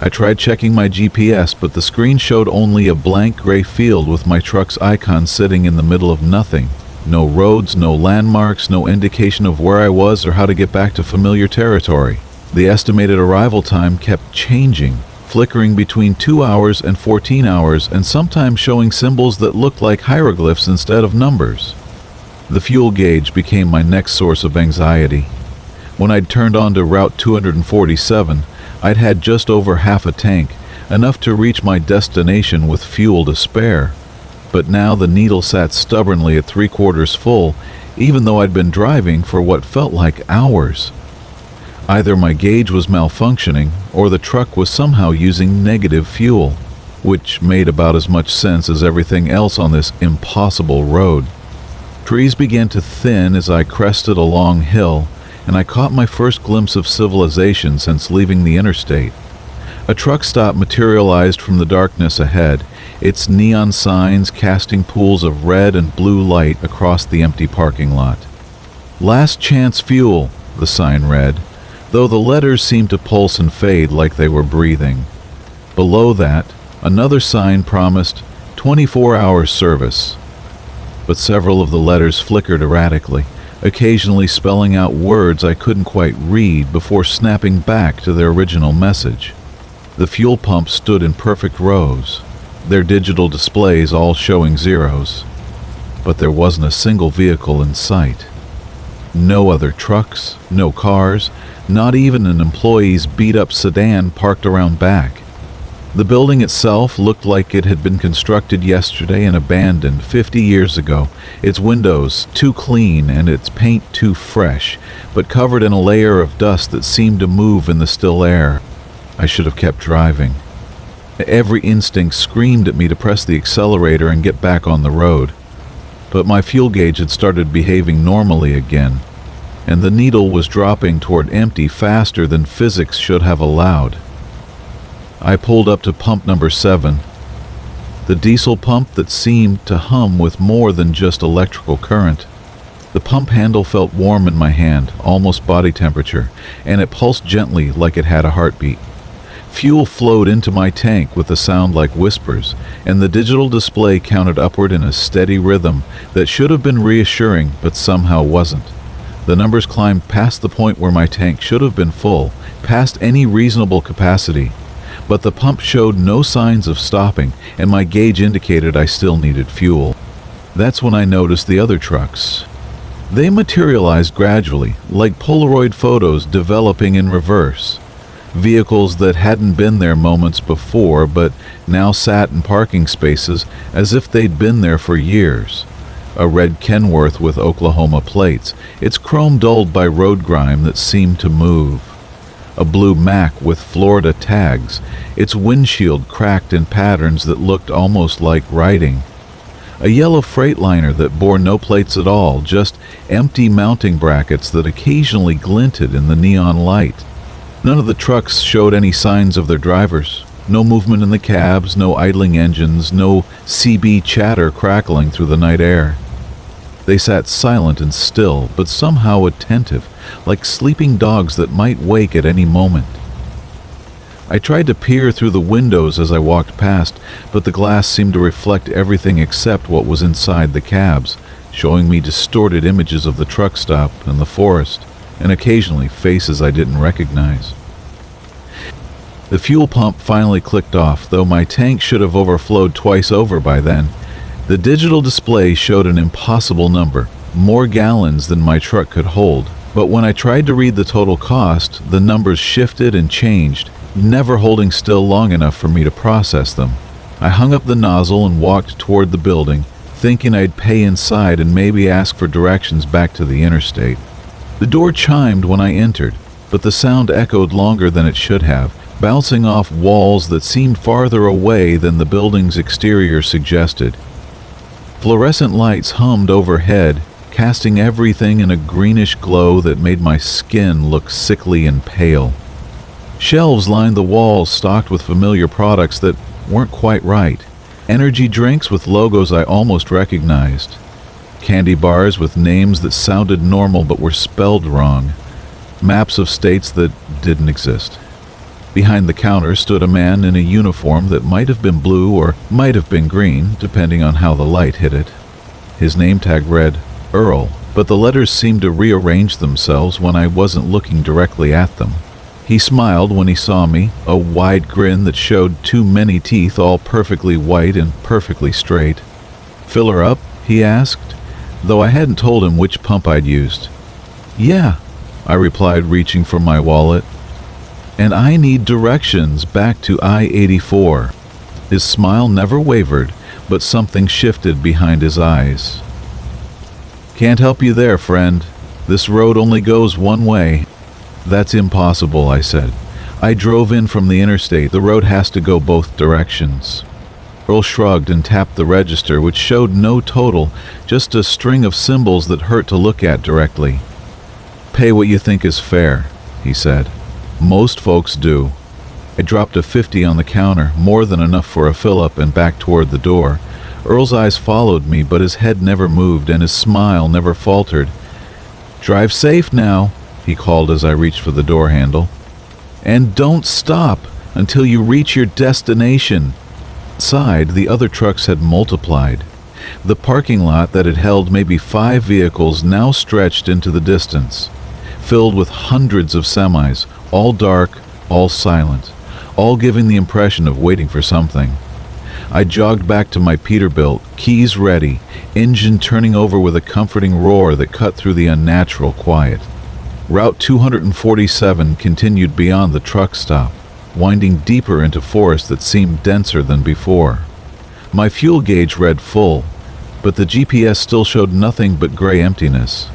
I tried checking my GPS, but the screen showed only a blank gray field with my truck's icon sitting in the middle of nothing. No roads, no landmarks, no indication of where I was or how to get back to familiar territory. The estimated arrival time kept changing, flickering between 2 hours and 14 hours, and sometimes showing symbols that looked like hieroglyphs instead of numbers. The fuel gauge became my next source of anxiety. When I'd turned onto Route 247, I'd had just over half a tank, enough to reach my destination with fuel to spare. But now the needle sat stubbornly at 3/4 full, even though I'd been driving for what felt like hours. Either my gauge was malfunctioning, or the truck was somehow using negative fuel, which made about as much sense as everything else on this impossible road. Trees began to thin as I crested a long hill, and I caught my first glimpse of civilization since leaving the interstate. A truck stop materialized from the darkness ahead, its neon signs casting pools of red and blue light across the empty parking lot. "Last chance fuel," the sign read, though the letters seemed to pulse and fade like they were breathing. Below that, another sign promised 24-hour service. But several of the letters flickered erratically, occasionally spelling out words I couldn't quite read before snapping back to their original message. The fuel pumps stood in perfect rows, their digital displays all showing zeros. But there wasn't a single vehicle in sight. No other trucks, no cars, not even an employee's beat-up sedan parked around back. The building itself looked like it had been constructed yesterday and abandoned 50 years ago, its windows too clean and its paint too fresh, but covered in a layer of dust that seemed to move in the still air. I should have kept driving. Every instinct screamed at me to press the accelerator and get back on the road. But my fuel gauge had started behaving normally again, and the needle was dropping toward empty faster than physics should have allowed. I pulled up to pump number 7, the diesel pump that seemed to hum with more than just electrical current. The pump handle felt warm in my hand, almost body temperature, and it pulsed gently like it had a heartbeat. Fuel flowed into my tank with a sound like whispers, and the digital display counted upward in a steady rhythm that should have been reassuring but somehow wasn't. The numbers climbed past the point where my tank should have been full, past any reasonable capacity. But the pump showed no signs of stopping, and my gauge indicated I still needed fuel. That's when I noticed the other trucks. They materialized gradually, like Polaroid photos developing in reverse. Vehicles that hadn't been there moments before, but now sat in parking spaces as if they'd been there for years. A red Kenworth with Oklahoma plates, its chrome dulled by road grime that seemed to move. A blue Mack with Florida tags, its windshield cracked in patterns that looked almost like writing. A yellow Freightliner that bore no plates at all, just empty mounting brackets that occasionally glinted in the neon light. None of the trucks showed any signs of their drivers. No movement in the cabs, no idling engines, no CB chatter crackling through the night air. They sat silent and still, but somehow attentive, like sleeping dogs that might wake at any moment. I tried to peer through the windows as I walked past, but the glass seemed to reflect everything except what was inside the cabs, showing me distorted images of the truck stop and the forest, and occasionally faces I didn't recognize. The fuel pump finally clicked off, though my tank should have overflowed twice over by then. The digital display showed an impossible number, more gallons than my truck could hold, but when I tried to read the total cost, the numbers shifted and changed, never holding still long enough for me to process them. I hung up the nozzle and walked toward the building, thinking I'd pay inside and maybe ask for directions back to the interstate. The door chimed when I entered, but the sound echoed longer than it should have, bouncing off walls that seemed farther away than the building's exterior suggested. Fluorescent lights hummed overhead, casting everything in a greenish glow that made my skin look sickly and pale. Shelves lined the walls stocked with familiar products that weren't quite right, energy drinks with logos I almost recognized, candy bars with names that sounded normal but were spelled wrong, maps of states that didn't exist. Behind the counter stood a man in a uniform that might have been blue or might have been green, depending on how the light hit it. His name tag read Earl, but the letters seemed to rearrange themselves when I wasn't looking directly at them. He smiled when he saw me, a wide grin that showed too many teeth, all perfectly white and perfectly straight. "Fill her up?" he asked, though I hadn't told him which pump I'd used. "Yeah," I replied, reaching for my wallet. "And I need directions back to I-84. His smile never wavered, but something shifted behind his eyes. "Can't help you there, friend. This road only goes one way." "That's impossible," I said. "I drove in from the interstate. The road has to go both directions." Earl shrugged and tapped the register, which showed no total, just a string of symbols that hurt to look at directly. "Pay what you think is fair," he said. "Most folks do." I dropped a 50 on the counter, more than enough for a fill-up, and backed toward the door. Earl's eyes followed me, but his head never moved and his smile never faltered. "Drive safe now," he called as I reached for the door handle. "And don't stop until you reach your destination." Outside, the other trucks had multiplied. The parking lot that had held maybe 5 vehicles now stretched into the distance, filled with hundreds of semis, all dark, all silent, all giving the impression of waiting for something. I jogged back to my Peterbilt, keys ready, engine turning over with a comforting roar that cut through the unnatural quiet. Route 247 continued beyond the truck stop, winding deeper into forest that seemed denser than before. My fuel gauge read full, but the GPS still showed nothing but gray emptiness.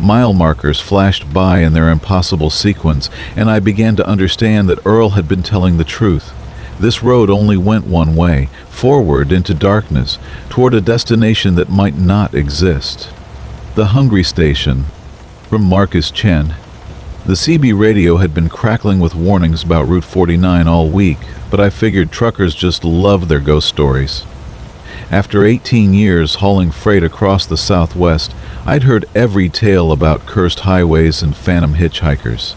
Mile markers flashed by in their impossible sequence, and I began to understand that Earl had been telling the truth. This road only went one way, forward into darkness, toward a destination that might not exist. The Hungry Station, from Marcus Chen. The CB radio had been crackling with warnings about Route 49 all week, but I figured truckers just love their ghost stories. After 18 years hauling freight across the Southwest, I'd heard every tale about cursed highways and phantom hitchhikers,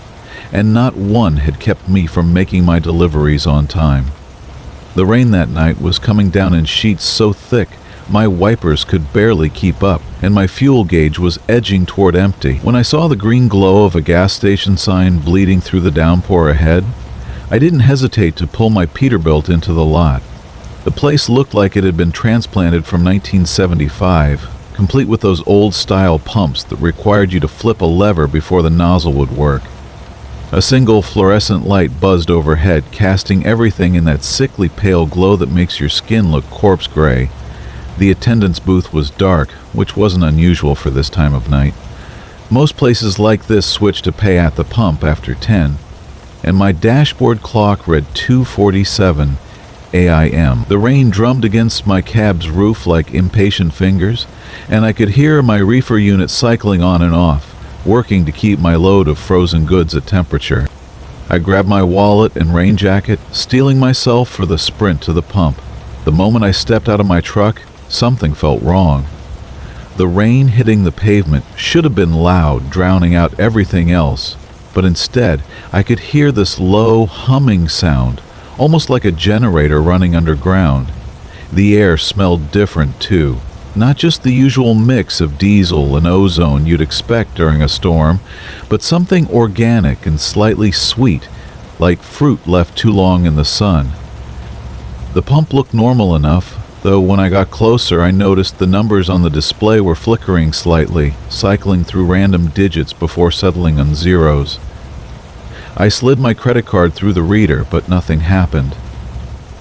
and not one had kept me from making my deliveries on time. The rain that night was coming down in sheets so thick my wipers could barely keep up, and my fuel gauge was edging toward empty. When I saw the green glow of a gas station sign bleeding through the downpour ahead, I didn't hesitate to pull my Peterbilt into the lot. The place looked like it had been transplanted from 1975, complete with those old-style pumps that required you to flip a lever before the nozzle would work. A single fluorescent light buzzed overhead, casting everything in that sickly pale glow that makes your skin look corpse gray. The attendance booth was dark, which wasn't unusual for this time of night. Most places like this switch to pay at the pump after 10, and my dashboard clock read 2:47 a.m. The rain drummed against my cab's roof like impatient fingers, and I could hear my reefer unit cycling on and off, working to keep my load of frozen goods at temperature. I grabbed my wallet and rain jacket, steeling myself for the sprint to the pump. The moment I stepped out of my truck, something felt wrong. The rain hitting the pavement should have been loud, drowning out everything else, but instead I could hear this low, humming sound, almost like a generator running underground. The air smelled different, too. Not just the usual mix of diesel and ozone you'd expect during a storm, but something organic and slightly sweet, like fruit left too long in the sun. The pump looked normal enough, though when I got closer I noticed the numbers on the display were flickering slightly, cycling through random digits before settling on zeros. I slid my credit card through the reader, but nothing happened.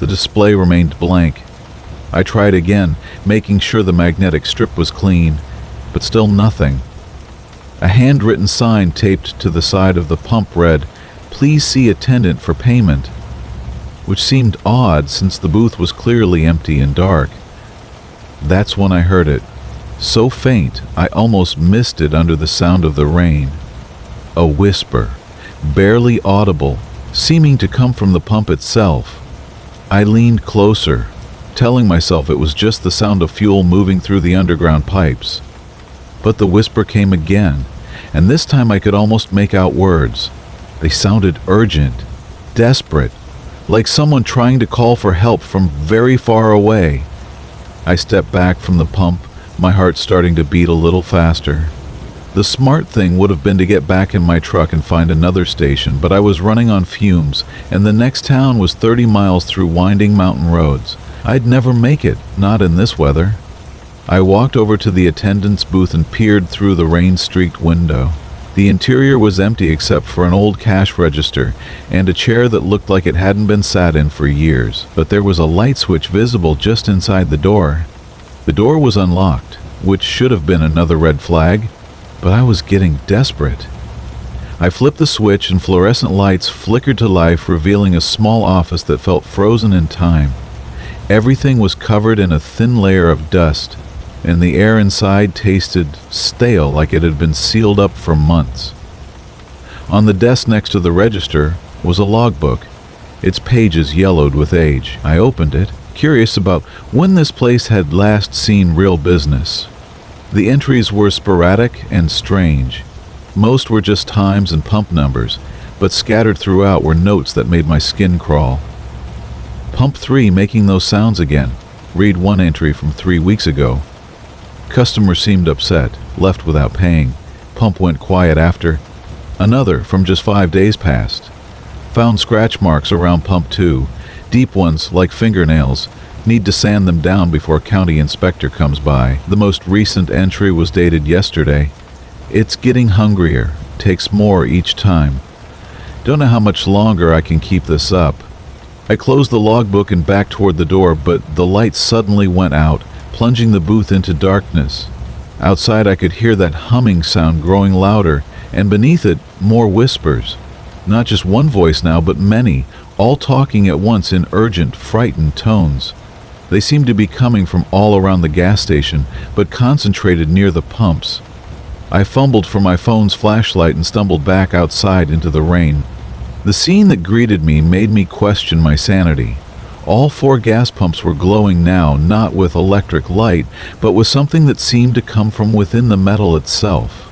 The display remained blank. I tried again, making sure the magnetic strip was clean, but still nothing. A handwritten sign taped to the side of the pump read, "Please see attendant for payment," which seemed odd since the booth was clearly empty and dark. That's when I heard it, so faint I almost missed it under the sound of the rain. A whisper, barely audible, seeming to come from the pump itself. I leaned closer. telling myself it was just the sound of fuel moving through the underground pipes. But the whisper came again, and this time I could almost make out words. They sounded urgent, desperate, like someone trying to call for help from very far away. I stepped back from the pump, my heart starting to beat a little faster. The smart thing would have been to get back in my truck and find another station, but I was running on fumes, and the next town was 30 miles through winding mountain roads. I'd never make it, not in this weather. I walked over to the attendant's booth and peered through the rain-streaked window. The interior was empty except for an old cash register and a chair that looked like it hadn't been sat in for years, but there was a light switch visible just inside the door. The door was unlocked, which should have been another red flag, but I was getting desperate. I flipped the switch and fluorescent lights flickered to life, revealing a small office that felt frozen in time. Everything was covered in a thin layer of dust, and the air inside tasted stale, like it had been sealed up for months. On the desk next to the register was a logbook, its pages yellowed with age. I opened it, curious about when this place had last seen real business. The entries were sporadic and strange. Most were just times and pump numbers, but scattered throughout were notes that made my skin crawl. Pump 3 making those sounds again. Read one entry from 3 weeks ago. Customer seemed upset, left without paying. Pump went quiet after. Another from just 5 days past. Found scratch marks around pump 2, deep ones like fingernails. Need to sand them down before county inspector comes by. The most recent entry was dated yesterday. It's getting hungrier, takes more each time. Don't know how much longer I can keep this up. I closed the logbook and backed toward the door, but the light suddenly went out, plunging the booth into darkness. Outside I could hear that humming sound growing louder, and beneath it, more whispers. Not just one voice now, but many, all talking at once in urgent, frightened tones. They seemed to be coming from all around the gas station, but concentrated near the pumps. I fumbled for my phone's flashlight and stumbled back outside into the rain. The scene that greeted me made me question my sanity. All 4 gas pumps were glowing now, not with electric light, but with something that seemed to come from within the metal itself.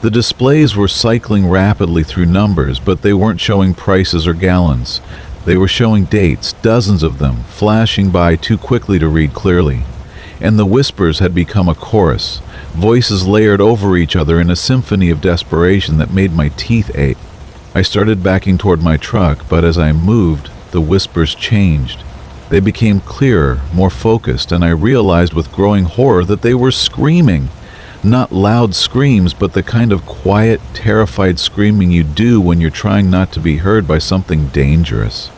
The displays were cycling rapidly through numbers, but they weren't showing prices or gallons. They were showing dates, dozens of them, flashing by too quickly to read clearly. And the whispers had become a chorus, voices layered over each other in a symphony of desperation that made my teeth ache. I started backing toward my truck, but as I moved, the whispers changed. They became clearer, more focused, and I realized with growing horror that they were screaming. Not loud screams, but the kind of quiet, terrified screaming you do when you're trying not to be heard by something dangerous.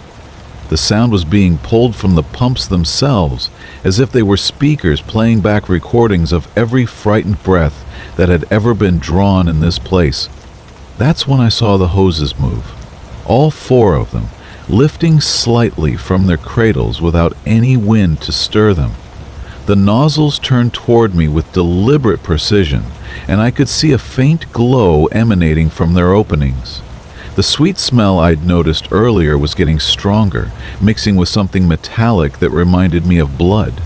The sound was being pulled from the pumps themselves, as if they were speakers playing back recordings of every frightened breath that had ever been drawn in this place. That's when I saw the hoses move. All 4 of them, lifting slightly from their cradles without any wind to stir them. The nozzles turned toward me with deliberate precision, and I could see a faint glow emanating from their openings. The sweet smell I'd noticed earlier was getting stronger, mixing with something metallic that reminded me of blood.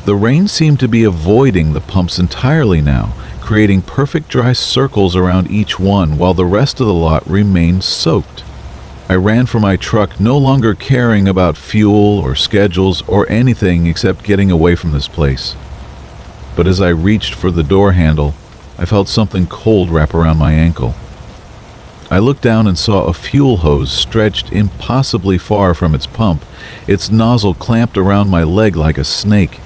The rain seemed to be avoiding the pumps entirely now, creating perfect dry circles around each one while the rest of the lot remained soaked. I ran for my truck, no longer caring about fuel or schedules or anything except getting away from this place. But as I reached for the door handle, I felt something cold wrap around my ankle. I looked down and saw a fuel hose stretched impossibly far from its pump, its nozzle clamped around my leg like a snake.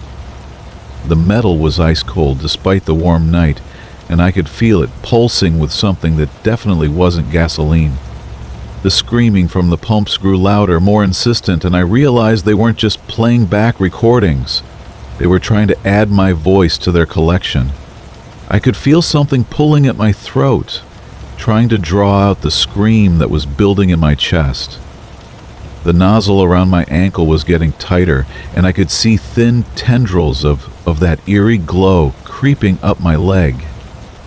The metal was ice cold despite the warm night, and I could feel it pulsing with something that definitely wasn't gasoline. The screaming from the pumps grew louder, more insistent, and I realized they weren't just playing back recordings. They were trying to add my voice to their collection. I could feel something pulling at my throat, trying to draw out the scream that was building in my chest. The nozzle around my ankle was getting tighter, and I could see thin tendrils of that eerie glow creeping up my leg.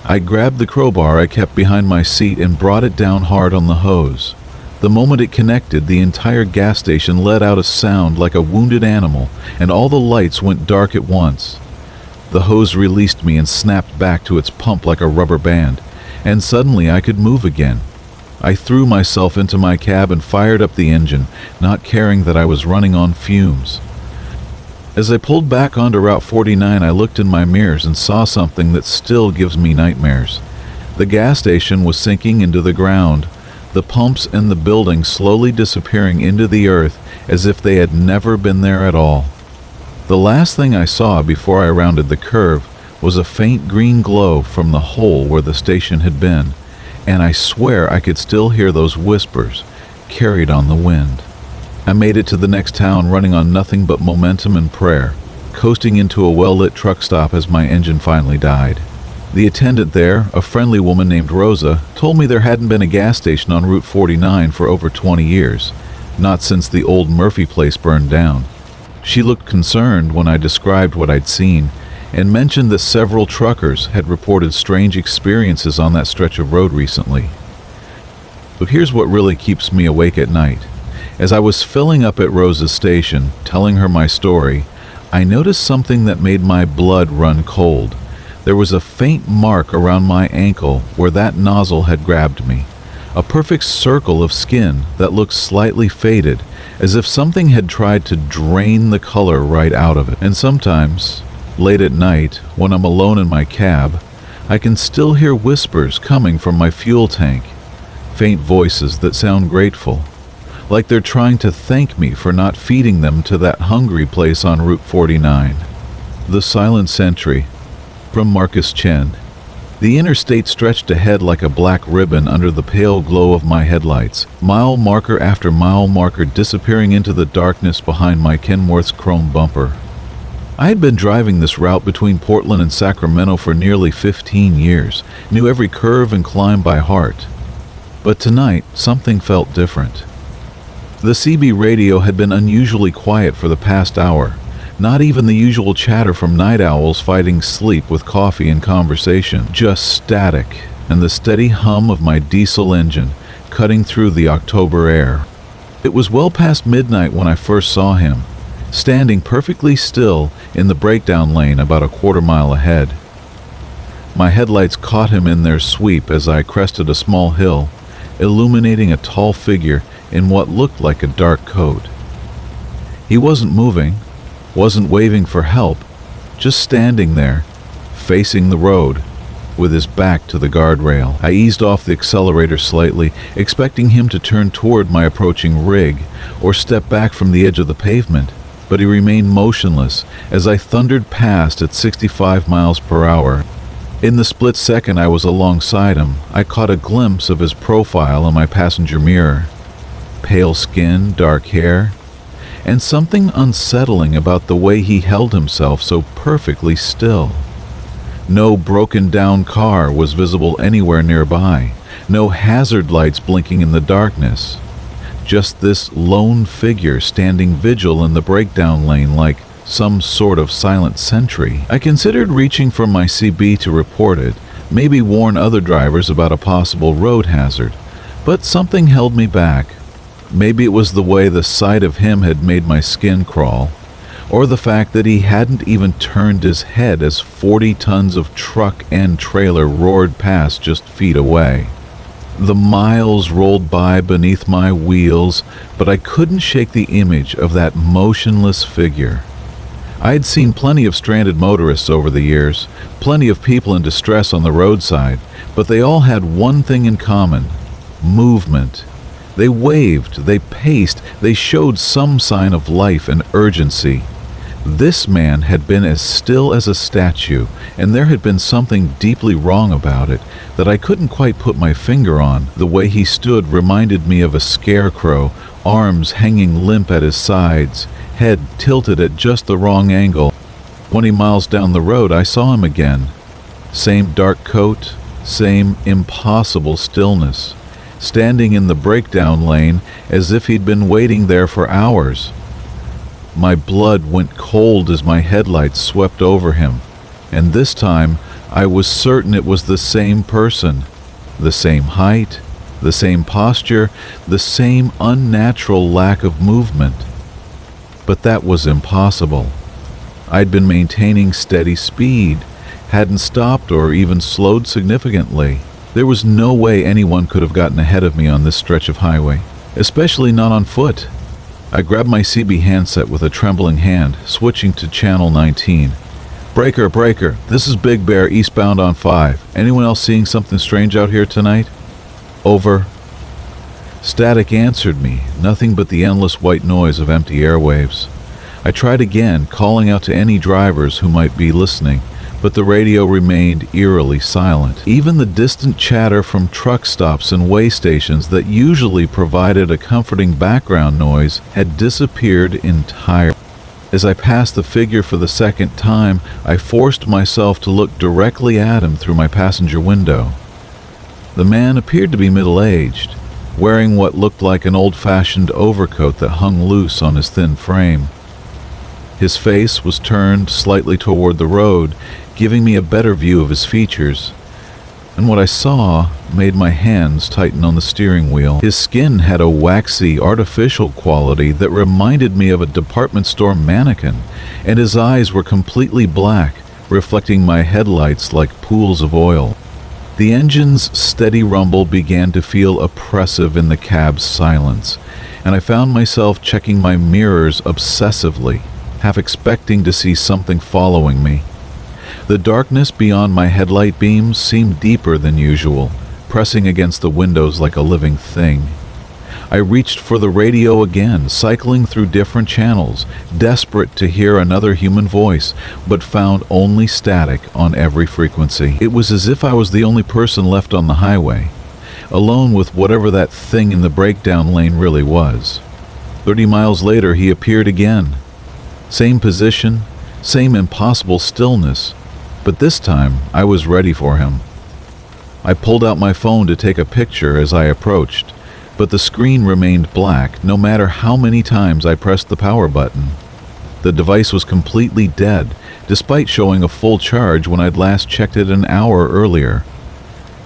I grabbed the crowbar I kept behind my seat and brought it down hard on the hose. The moment it connected, the entire gas station let out a sound like a wounded animal, and all the lights went dark at once. The hose released me and snapped back to its pump like a rubber band, and suddenly I could move again. I threw myself into my cab and fired up the engine, not caring that I was running on fumes. As I pulled back onto Route 49, I looked in my mirrors and saw something that still gives me nightmares. The gas station was sinking into the ground, the pumps and the building slowly disappearing into the earth as if they had never been there at all. The last thing I saw before I rounded the curve was a faint green glow from the hole where the station had been, and I swear I could still hear those whispers carried on the wind. I made it to the next town running on nothing but momentum and prayer, coasting into a well-lit truck stop as my engine finally died. The attendant there, a friendly woman named Rosa, told me there hadn't been a gas station on Route 49 for over 20 years, not since the old Murphy place burned down. She looked concerned when I described what I'd seen, and mentioned that several truckers had reported strange experiences on that stretch of road recently. But here's what really keeps me awake at night. As I was filling up at Rosa's station, telling her my story, I noticed something that made my blood run cold. There was a faint mark around my ankle where that nozzle had grabbed me. A perfect circle of skin that looked slightly faded, as if something had tried to drain the color right out of it. And sometimes, late at night, when I'm alone in my cab, I can still hear whispers coming from my fuel tank, faint voices that sound grateful, like they're trying to thank me for not feeding them to that hungry place on Route 49. The Silent Sentry, from Marcus Chen. The interstate stretched ahead like a black ribbon under the pale glow of my headlights, mile marker after mile marker disappearing into the darkness behind my Kenworth's chrome bumper. I had been driving this route between Portland and Sacramento for nearly 15 years, knew every curve and climb by heart. But tonight, something felt different. The CB radio had been unusually quiet for the past hour, not even the usual chatter from night owls fighting sleep with coffee and conversation, just static and the steady hum of my diesel engine cutting through the October air. It was well past midnight when I first saw him, standing perfectly still in the breakdown lane about a quarter-mile ahead. My headlights caught him in their sweep as I crested a small hill, illuminating a tall figure in what looked like a dark coat. He wasn't moving, wasn't waving for help, just standing there, facing the road, with his back to the guardrail. I eased off the accelerator slightly, expecting him to turn toward my approaching rig or step back from the edge of the pavement, but he remained motionless as I thundered past at 65 miles per hour. In the split second I was alongside him, I caught a glimpse of his profile on my passenger mirror. Pale skin, dark hair, and something unsettling about the way he held himself so perfectly still. No broken down car was visible anywhere nearby, no hazard lights blinking in the darkness. Just this lone figure standing vigil in the breakdown lane like some sort of silent sentry. I considered reaching for my CB to report it, maybe warn other drivers about a possible road hazard, but something held me back. Maybe it was the way the sight of him had made my skin crawl, or the fact that he hadn't even turned his head as 40 tons of truck and trailer roared past just feet away. The miles rolled by beneath my wheels, but I couldn't shake the image of that motionless figure. I had seen plenty of stranded motorists over the years, plenty of people in distress on the roadside, but they all had one thing in common: movement. They waved, they paced, they showed some sign of life and urgency. This man had been as still as a statue, and there had been something deeply wrong about it that I couldn't quite put my finger on. The way he stood reminded me of a scarecrow, arms hanging limp at his sides, head tilted at just the wrong angle. 20 miles down the road, I saw him again. Same dark coat, same impossible stillness, standing in the breakdown lane as if he'd been waiting there for hours. My blood went cold as my headlights swept over him, and this time I was certain it was the same person, the same height, The same posture, the same unnatural lack of movement. But that was impossible. I'd been maintaining steady speed, hadn't stopped or even slowed significantly. There was no way anyone could have gotten ahead of me on this stretch of highway, especially not on foot. I grabbed my CB handset with a trembling hand, switching to channel 19. Breaker, breaker, this is Big Bear eastbound on 5. Anyone else seeing something strange out here tonight? Over. Static answered me, nothing but the endless white noise of empty airwaves. I tried again, calling out to any drivers who might be listening, but the radio remained eerily silent. Even the distant chatter from truck stops and way stations that usually provided a comforting background noise had disappeared entirely. As I passed the figure for the second time, I forced myself to look directly at him through my passenger window. The man appeared to be middle-aged, wearing what looked like an old-fashioned overcoat that hung loose on his thin frame. His face was turned slightly toward the road, giving me a better view of his features, and what I saw made my hands tighten on the steering wheel. His skin had a waxy, artificial quality that reminded me of a department store mannequin, and his eyes were completely black, reflecting my headlights like pools of oil. The engine's steady rumble began to feel oppressive in the cab's silence, and I found myself checking my mirrors obsessively, half expecting to see something following me. The darkness beyond my headlight beams seemed deeper than usual, pressing against the windows like a living thing. I reached for the radio again, cycling through different channels, desperate to hear another human voice, but found only static on every frequency. It was as if I was the only person left on the highway, alone with whatever that thing in the breakdown lane really was. 30 miles later, he appeared again. Same position, same impossible stillness, but this time I was ready for him. I pulled out my phone to take a picture as I approached, but the screen remained black no matter how many times I pressed the power button. The device was completely dead, despite showing a full charge when I'd last checked it an hour earlier.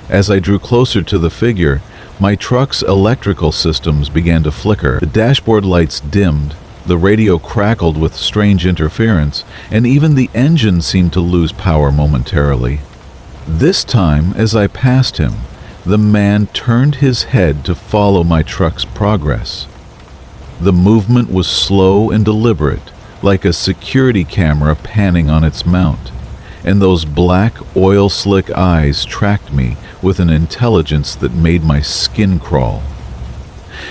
As I drew closer to the figure, my truck's electrical systems began to flicker. The dashboard lights dimmed, the radio crackled with strange interference, and even the engine seemed to lose power momentarily. This time, as I passed him, the man turned his head to follow my truck's progress. The movement was slow and deliberate, like a security camera panning on its mount, and those black, oil-slick eyes tracked me with an intelligence that made my skin crawl.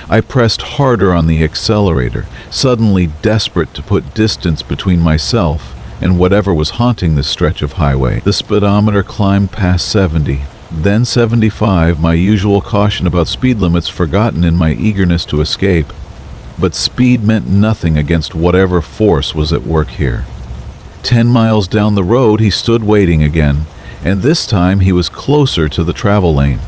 I pressed harder on the accelerator, suddenly desperate to put distance between myself and whatever was haunting this stretch of highway. The speedometer climbed past 70, then 75, my usual caution about speed limits forgotten in my eagerness to escape. But speed meant nothing against whatever force was at work here. 10 miles down the road, he stood waiting again, and this time he was closer to the travel lane.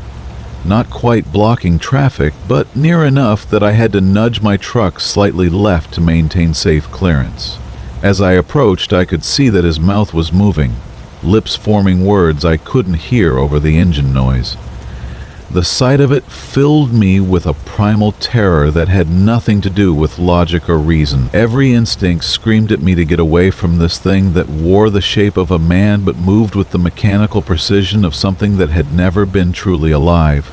Not quite blocking traffic, but near enough that I had to nudge my truck slightly left to maintain safe clearance. As I approached, I could see that his mouth was moving, lips forming words I couldn't hear over the engine noise. The sight of it filled me with a primal terror that had nothing to do with logic or reason. Every instinct screamed at me to get away from this thing that wore the shape of a man but moved with the mechanical precision of something that had never been truly alive.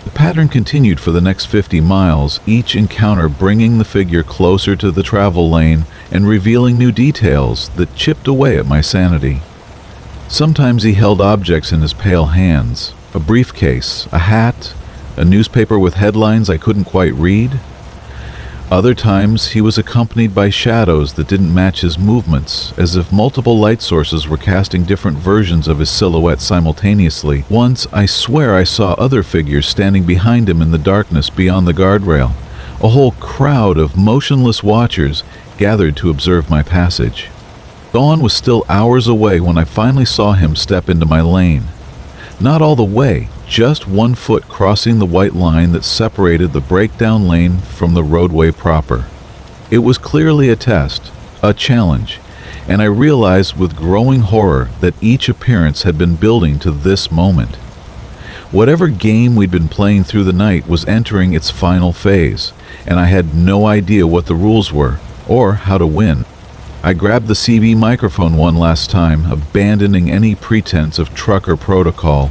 The pattern continued for the next 50 miles, each encounter bringing the figure closer to the travel lane and revealing new details that chipped away at my sanity. Sometimes he held objects in his pale hands, a briefcase, a hat, a newspaper with headlines I couldn't quite read. Other times he was accompanied by shadows that didn't match his movements, as if multiple light sources were casting different versions of his silhouette simultaneously. Once, I swear I saw other figures standing behind him in the darkness beyond the guardrail. A whole crowd of motionless watchers gathered to observe my passage. Dawn was still hours away when I finally saw him step into my lane. Not all the way, just 1 foot crossing the white line that separated the breakdown lane from the roadway proper. It was clearly a test, a challenge, and I realized with growing horror that each appearance had been building to this moment. Whatever game we'd been playing through the night was entering its final phase, and I had no idea what the rules were, or how to win. I grabbed the CB microphone one last time, abandoning any pretense of trucker protocol.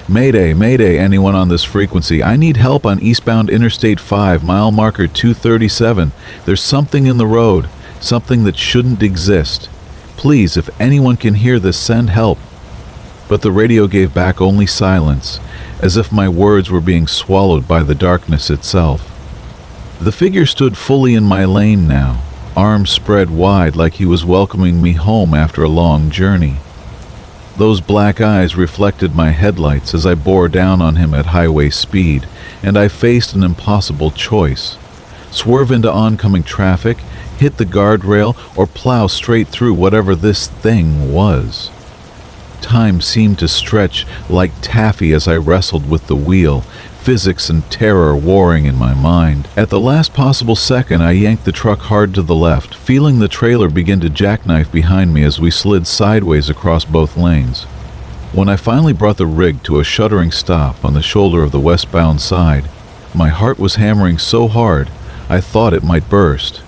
Mayday, mayday, anyone on this frequency. I need help on eastbound Interstate 5, mile marker 237. There's something in the road, something that shouldn't exist. Please, if anyone can hear this, send help. But the radio gave back only silence, as if my words were being swallowed by the darkness itself. The figure stood fully in my lane now, arms spread wide like he was welcoming me home after a long journey. Those black eyes reflected my headlights as I bore down on him at highway speed, and I faced an impossible choice. Swerve into oncoming traffic, hit the guardrail, or plow straight through whatever this thing was. Time seemed to stretch like taffy as I wrestled with the wheel, physics and terror warring in my mind. At the last possible second, I yanked the truck hard to the left, feeling the trailer begin to jackknife behind me as we slid sideways across both lanes. When I finally brought the rig to a shuddering stop on the shoulder of the westbound side, my heart was hammering so hard I thought it might burst.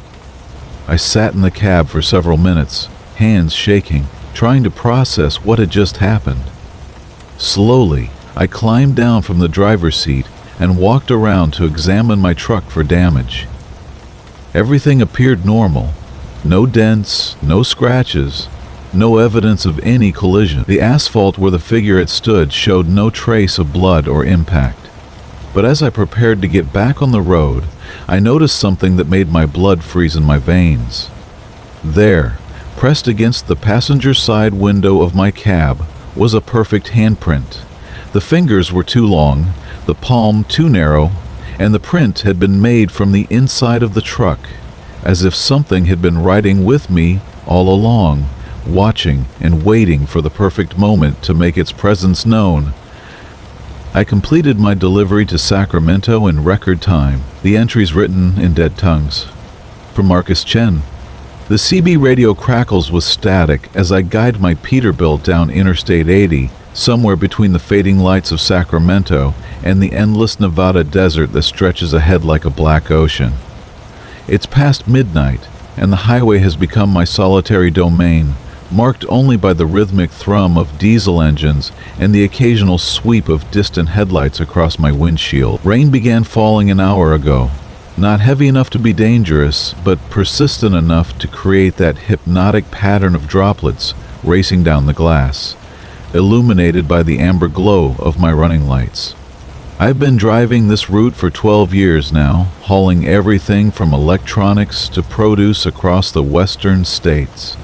I sat in the cab for several minutes, hands shaking, trying to process what had just happened. Slowly, I climbed down from the driver's seat and walked around to examine my truck for damage. Everything appeared normal. No dents, no scratches, no evidence of any collision. The asphalt where the figure had stood showed no trace of blood or impact. But as I prepared to get back on the road, I noticed something that made my blood freeze in my veins. There, pressed against the passenger side window of my cab, was a perfect handprint. The fingers were too long, the palm too narrow, and the print had been made from the inside of the truck, as if something had been riding with me all along, watching and waiting for the perfect moment to make its presence known. I completed my delivery to Sacramento in record time, the entries written in dead tongues. From Marcus Chen. The CB radio crackles with static as I guide my Peterbilt down Interstate 80, somewhere between the fading lights of Sacramento and the endless Nevada desert that stretches ahead like a black ocean. It's past midnight, and the highway has become my solitary domain, marked only by the rhythmic thrum of diesel engines and the occasional sweep of distant headlights across my windshield. Rain began falling an hour ago, not heavy enough to be dangerous, but persistent enough to create that hypnotic pattern of droplets racing down the glass, illuminated by the amber glow of my running lights. I've been driving this route for 12 years now, hauling everything from electronics to produce across the western states.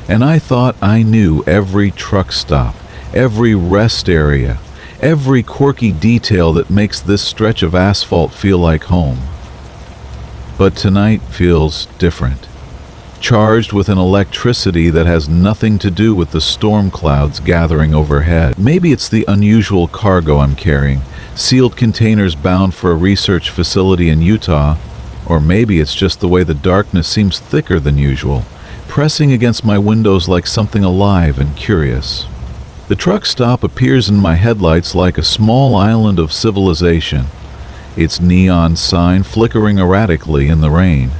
And I thought I knew every truck stop, every rest area, every quirky detail that makes this stretch of asphalt feel like home. But tonight feels different, charged with an electricity that has nothing to do with the storm clouds gathering overhead. Maybe it's the unusual cargo I'm carrying, sealed containers bound for a research facility in Utah, or maybe it's just the way the darkness seems thicker than usual, pressing against my windows like something alive and curious. The truck stop appears in my headlights like a small island of civilization, its neon sign flickering erratically in the rain.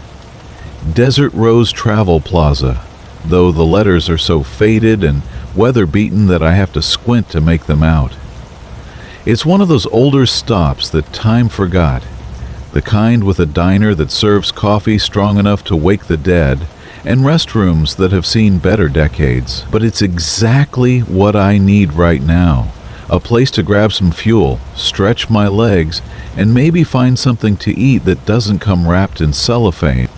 Desert Rose Travel Plaza, though the letters are so faded and weather-beaten that I have to squint to make them out. It's one of those older stops that time forgot, the kind with a diner that serves coffee strong enough to wake the dead, and restrooms that have seen better decades. But it's exactly what I need right now. A place to grab some fuel, stretch my legs, and maybe find something to eat that doesn't come wrapped in cellophane.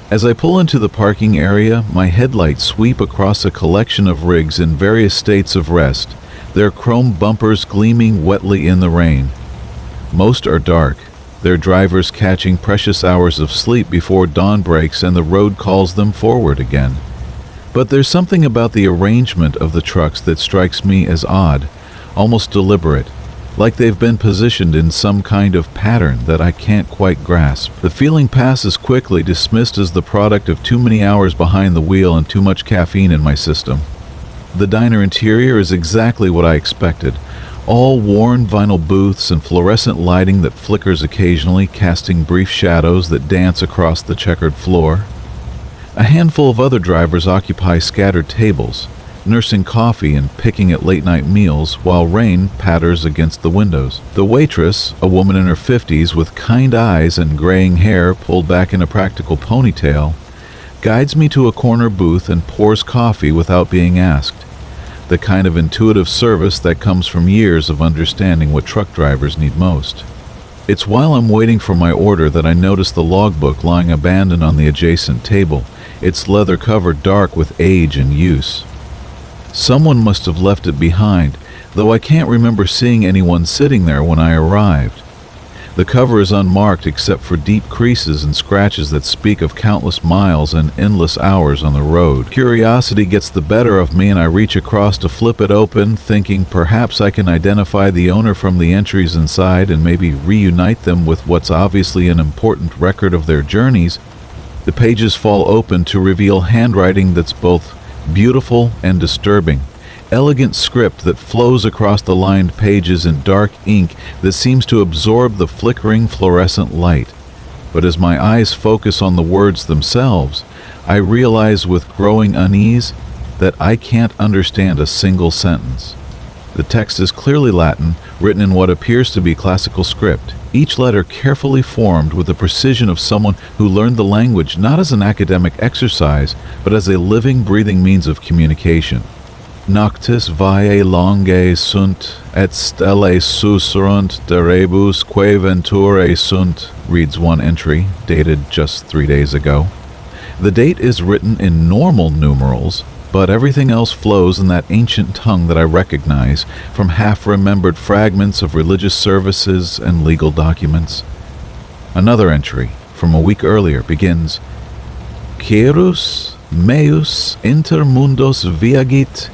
As I pull into the parking area, my headlights sweep across a collection of rigs in various states of rest, their chrome bumpers gleaming wetly in the rain. Most are dark, their drivers catching precious hours of sleep before dawn breaks and the road calls them forward again. But there's something about the arrangement of the trucks that strikes me as odd, almost deliberate, like they've been positioned in some kind of pattern that I can't quite grasp. The feeling passes quickly, dismissed as the product of too many hours behind the wheel and too much caffeine in my system. The diner interior is exactly what I expected. All worn vinyl booths and fluorescent lighting that flickers occasionally, casting brief shadows that dance across the checkered floor. A handful of other drivers occupy scattered tables, nursing coffee and picking at late-night meals while rain patters against the windows. The waitress, a woman in her 50s with kind eyes and graying hair pulled back in a practical ponytail, guides me to a corner booth and pours coffee without being asked. The kind of intuitive service that comes from years of understanding what truck drivers need most. It's while I'm waiting for my order that I notice the logbook lying abandoned on the adjacent table, its leather cover dark with age and use. Someone must have left it behind, though I can't remember seeing anyone sitting there when I arrived. The cover is unmarked except for deep creases and scratches that speak of countless miles and endless hours on the road. Curiosity gets the better of me and I reach across to flip it open, thinking perhaps I can identify the owner from the entries inside and maybe reunite them with what's obviously an important record of their journeys. The pages fall open to reveal handwriting that's both beautiful and disturbing. Elegant script that flows across the lined pages in dark ink that seems to absorb the flickering fluorescent light. But as my eyes focus on the words themselves, I realize with growing unease that I can't understand a single sentence. The text is clearly Latin, written in what appears to be classical script, each letter carefully formed with the precision of someone who learned the language not as an academic exercise, but as a living, breathing means of communication. Noctis vae longae sunt, et stellae susurrunt de rebus quae venturae sunt, reads one entry, dated just 3 days ago. The date is written in normal numerals, but everything else flows in that ancient tongue that I recognize from half-remembered fragments of religious services and legal documents. Another entry, from a week earlier, begins, Querus meus inter mundos viagit,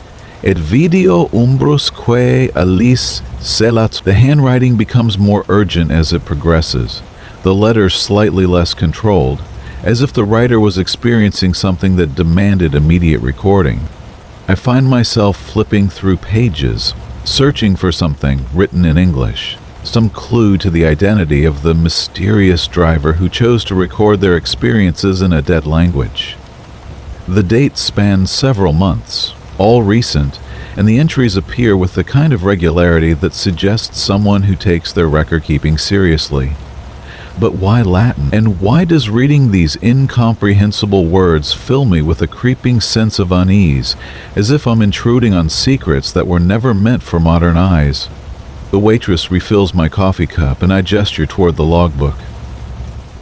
et video umbrus quae alis celat. The handwriting becomes more urgent as it progresses, the letters slightly less controlled, as if the writer was experiencing something that demanded immediate recording. I find myself flipping through pages, searching for something written in English, some clue to the identity of the mysterious driver who chose to record their experiences in a dead language. The dates span several months, all recent, and the entries appear with the kind of regularity that suggests someone who takes their record-keeping seriously. But why Latin? And why does reading these incomprehensible words fill me with a creeping sense of unease, as if I'm intruding on secrets that were never meant for modern eyes? The waitress refills my coffee cup, and I gesture toward the logbook.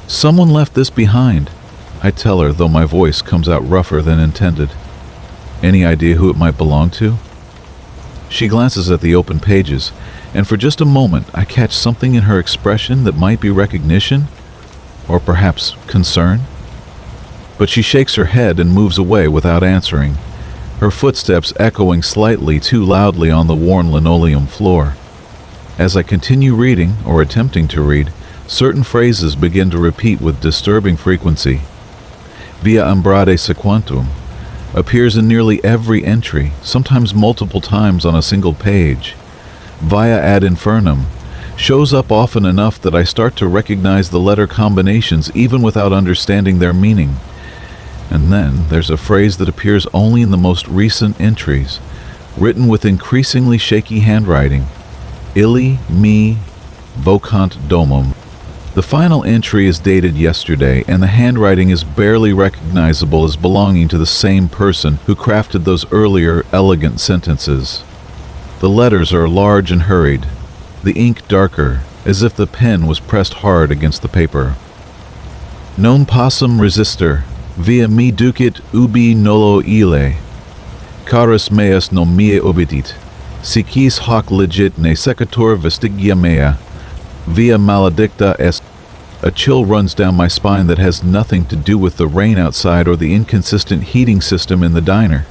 Someone left this behind, I tell her, though my voice comes out rougher than intended. Any idea who it might belong to? She glances at the open pages, and for just a moment I catch something in her expression that might be recognition, or perhaps concern. But she shakes her head and moves away without answering, her footsteps echoing slightly too loudly on the worn linoleum floor. As I continue reading, or attempting to read, certain phrases begin to repeat with disturbing frequency. Via umbrade sequentum appears in nearly every entry, sometimes multiple times on a single page. Via ad infernum shows up often enough that I start to recognize the letter combinations even without understanding their meaning. And then there's a phrase that appears only in the most recent entries, written with increasingly shaky handwriting. Illi me vocant domum. The final entry is dated yesterday, and the handwriting is barely recognizable as belonging to the same person who crafted those earlier elegant sentences. The letters are large and hurried, the ink darker, as if the pen was pressed hard against the paper. Non possum resistere, via me ducit ubi nolo ille. Carus meas non mie obitit, sicis hoc legit ne secatur vestigia mea. Via maledicta est. A chill runs down my spine that has nothing to do with the rain outside or the inconsistent heating system in the diner.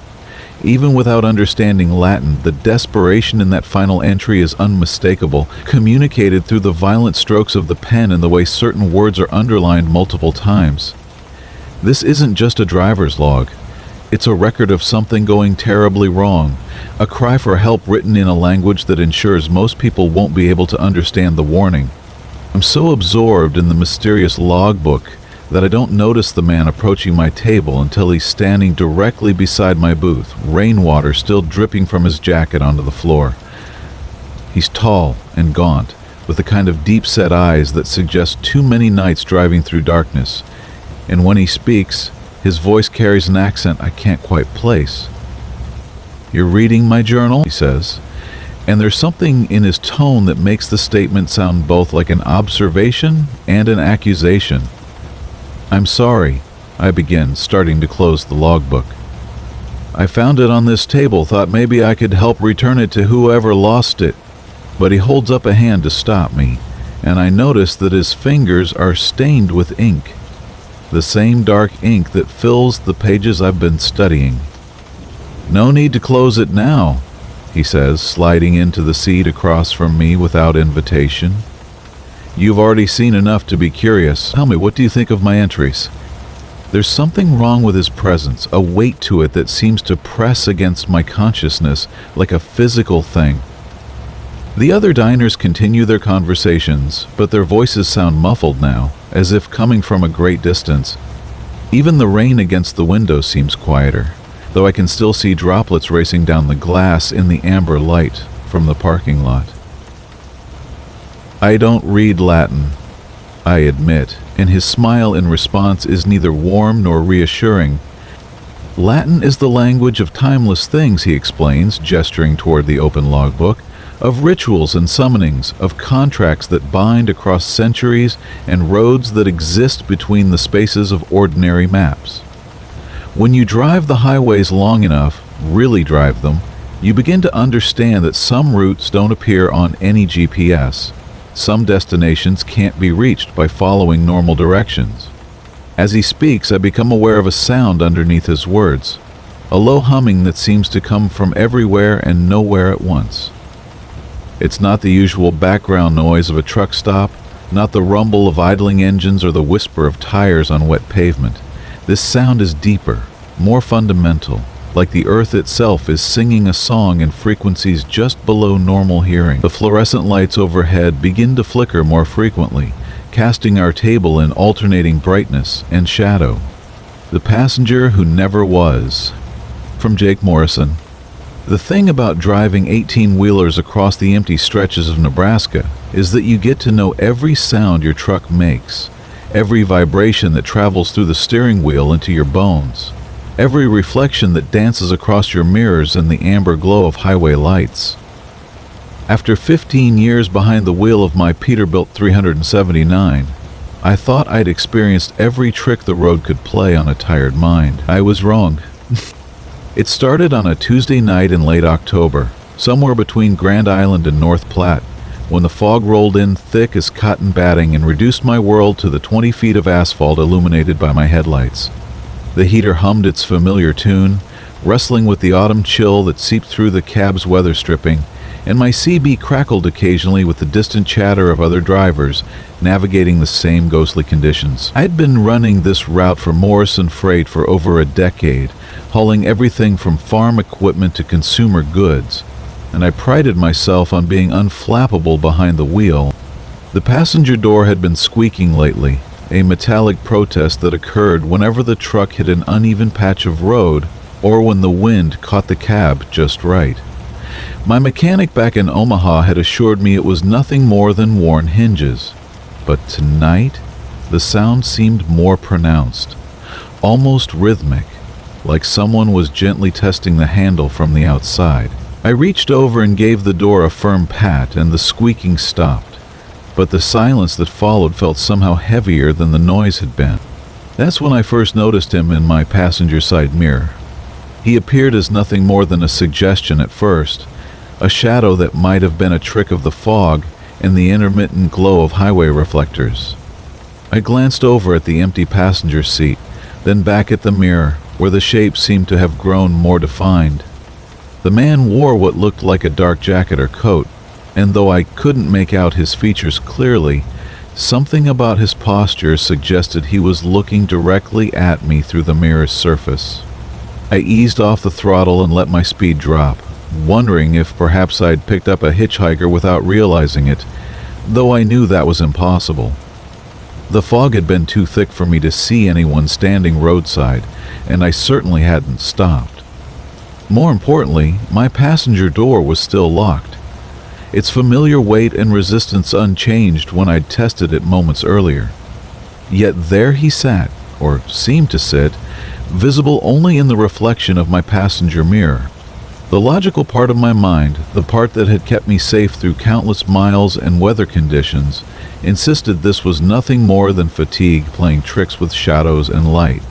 Even without understanding Latin, the desperation in that final entry is unmistakable, communicated through the violent strokes of the pen and the way certain words are underlined multiple times. This isn't just a driver's log. It's a record of something going terribly wrong, a cry for help written in a language that ensures most people won't be able to understand the warning. I'm so absorbed in the mysterious logbook that I don't notice the man approaching my table until he's standing directly beside my booth, rainwater still dripping from his jacket onto the floor. He's tall and gaunt, with the kind of deep-set eyes that suggest too many nights driving through darkness. And when he speaks, his voice carries an accent I can't quite place. "You're reading my journal?" he says, and there's something in his tone that makes the statement sound both like an observation and an accusation. "I'm sorry," I begin, starting to close the logbook. "I found it on this table, thought maybe I could help return it to whoever lost it." But he holds up a hand to stop me, and I notice that his fingers are stained with ink, the same dark ink that fills the pages I've been studying. "No need to close it now," he says, sliding into the seat across from me without invitation. "You've already seen enough to be curious. Tell me, what do you think of my entries?" There's something wrong with his presence, a weight to it that seems to press against my consciousness like a physical thing. The other diners continue their conversations, but their voices sound muffled now, as if coming from a great distance. Even the rain against the window seems quieter, though I can still see droplets racing down the glass in the amber light from the parking lot. "I don't read Latin," I admit, and his smile in response is neither warm nor reassuring. "Latin is the language of timeless things," he explains, gesturing toward the open logbook, "of rituals and summonings, of contracts that bind across centuries and roads that exist between the spaces of ordinary maps. When you drive the highways long enough, really drive them, you begin to understand that some routes don't appear on any GPS. Some destinations can't be reached by following normal directions." As he speaks, I become aware of a sound underneath his words, a low humming that seems to come from everywhere and nowhere at once. It's not the usual background noise of a truck stop, not the rumble of idling engines or the whisper of tires on wet pavement. This sound is deeper, more fundamental, like the earth itself is singing a song in frequencies just below normal hearing. The fluorescent lights overhead begin to flicker more frequently, casting our table in alternating brightness and shadow. "The Passenger Who Never Was," from Jake Morrison. The thing about driving 18-wheelers across the empty stretches of Nebraska is that you get to know every sound your truck makes, every vibration that travels through the steering wheel into your bones, every reflection that dances across your mirrors in the amber glow of highway lights. After 15 years behind the wheel of my Peterbilt 379, I thought I'd experienced every trick the road could play on a tired mind. I was wrong. It started on a Tuesday night in late October, somewhere between Grand Island and North Platte, when the fog rolled in thick as cotton batting and reduced my world to the 20 feet of asphalt illuminated by my headlights. The heater hummed its familiar tune, wrestling with the autumn chill that seeped through the cab's weather stripping, and my CB crackled occasionally with the distant chatter of other drivers navigating the same ghostly conditions. I'd been running this route for Morrison Freight for over a decade, hauling everything from farm equipment to consumer goods, and I prided myself on being unflappable behind the wheel. The passenger door had been squeaking lately, a metallic protest that occurred whenever the truck hit an uneven patch of road or when the wind caught the cab just right. My mechanic back in Omaha had assured me it was nothing more than worn hinges, but tonight the sound seemed more pronounced, almost rhythmic, like someone was gently testing the handle from the outside. I reached over and gave the door a firm pat, and the squeaking stopped, but the silence that followed felt somehow heavier than the noise had been. That's when I first noticed him in my passenger side mirror. He appeared as nothing more than a suggestion at first, a shadow that might have been a trick of the fog and the intermittent glow of highway reflectors. I glanced over at the empty passenger seat, then back at the mirror, where the shape seemed to have grown more defined. The man wore what looked like a dark jacket or coat, and though I couldn't make out his features clearly, something about his posture suggested he was looking directly at me through the mirror's surface. I eased off the throttle and let my speed drop, wondering if perhaps I'd picked up a hitchhiker without realizing it, though I knew that was impossible. The fog had been too thick for me to see anyone standing roadside, and I certainly hadn't stopped. More importantly, my passenger door was still locked, its familiar weight and resistance unchanged when I'd tested it moments earlier. Yet there he sat, or seemed to sit, visible only in the reflection of my passenger mirror. The logical part of my mind, the part that had kept me safe through countless miles and weather conditions, insisted this was nothing more than fatigue playing tricks with shadows and light.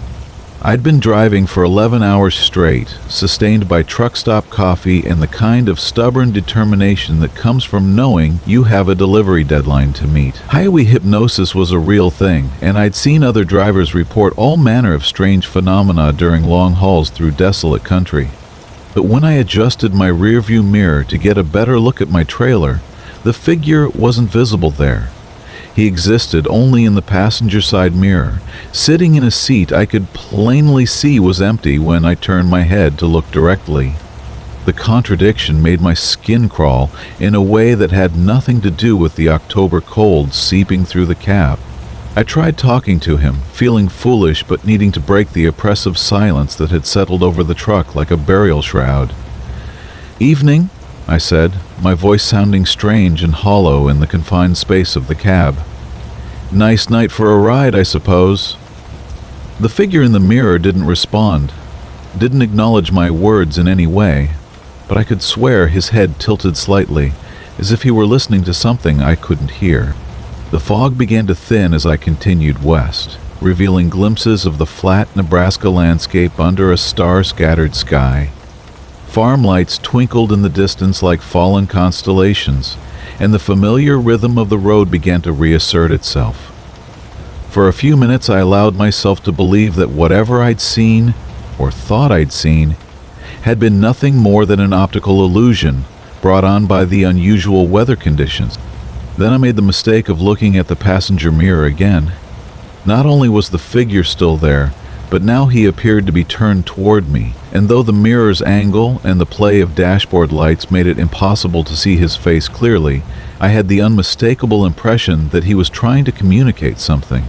I'd been driving for 11 hours straight, sustained by truck stop coffee and the kind of stubborn determination that comes from knowing you have a delivery deadline to meet. Highway hypnosis was a real thing, and I'd seen other drivers report all manner of strange phenomena during long hauls through desolate country. But when I adjusted my rearview mirror to get a better look at my trailer, the figure wasn't visible there. He existed only in the passenger side mirror, sitting in a seat I could plainly see was empty when I turned my head to look directly. The contradiction made my skin crawl in a way that had nothing to do with the October cold seeping through the cab. I tried talking to him, feeling foolish but needing to break the oppressive silence that had settled over the truck like a burial shroud. "Evening," I said, my voice sounding strange and hollow in the confined space of the cab. "Nice night for a ride, I suppose." The figure in the mirror didn't respond, didn't acknowledge my words in any way, but I could swear his head tilted slightly, as if he were listening to something I couldn't hear. The fog began to thin as I continued west, revealing glimpses of the flat Nebraska landscape under a star-scattered sky. Farm lights twinkled in the distance like fallen constellations, and the familiar rhythm of the road began to reassert itself. For a few minutes I allowed myself to believe that whatever I'd seen, or thought I'd seen, had been nothing more than an optical illusion brought on by the unusual weather conditions. Then I made the mistake of looking at the passenger mirror again. Not only was the figure still there, but now he appeared to be turned toward me, and though the mirror's angle and the play of dashboard lights made it impossible to see his face clearly, I had the unmistakable impression that he was trying to communicate something.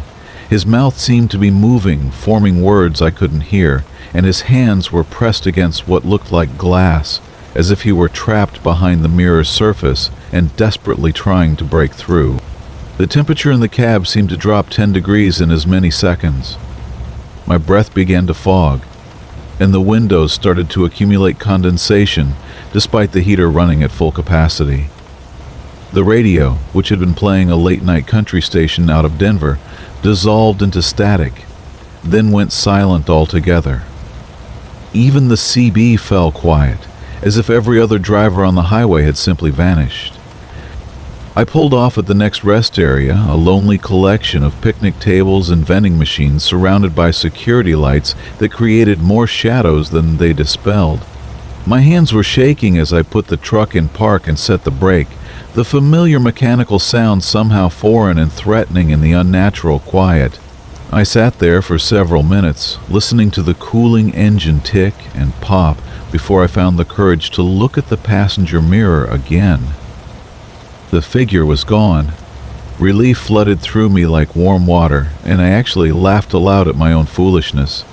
His mouth seemed to be moving, forming words I couldn't hear, and his hands were pressed against what looked like glass, as if he were trapped behind the mirror's surface and desperately trying to break through. The temperature in the cab seemed to drop 10 degrees in as many seconds. My breath began to fog, and the windows started to accumulate condensation despite the heater running at full capacity. The radio, which had been playing a late-night country station out of Denver, dissolved into static, then went silent altogether. Even the CB fell quiet, as if every other driver on the highway had simply vanished. I pulled off at the next rest area, a lonely collection of picnic tables and vending machines surrounded by security lights that created more shadows than they dispelled. My hands were shaking as I put the truck in park and set the brake, the familiar mechanical sound somehow foreign and threatening in the unnatural quiet. I sat there for several minutes, listening to the cooling engine tick and pop before I found the courage to look at the passenger mirror again. The figure was gone. Relief flooded through me like warm water, and I actually laughed aloud at my own foolishness.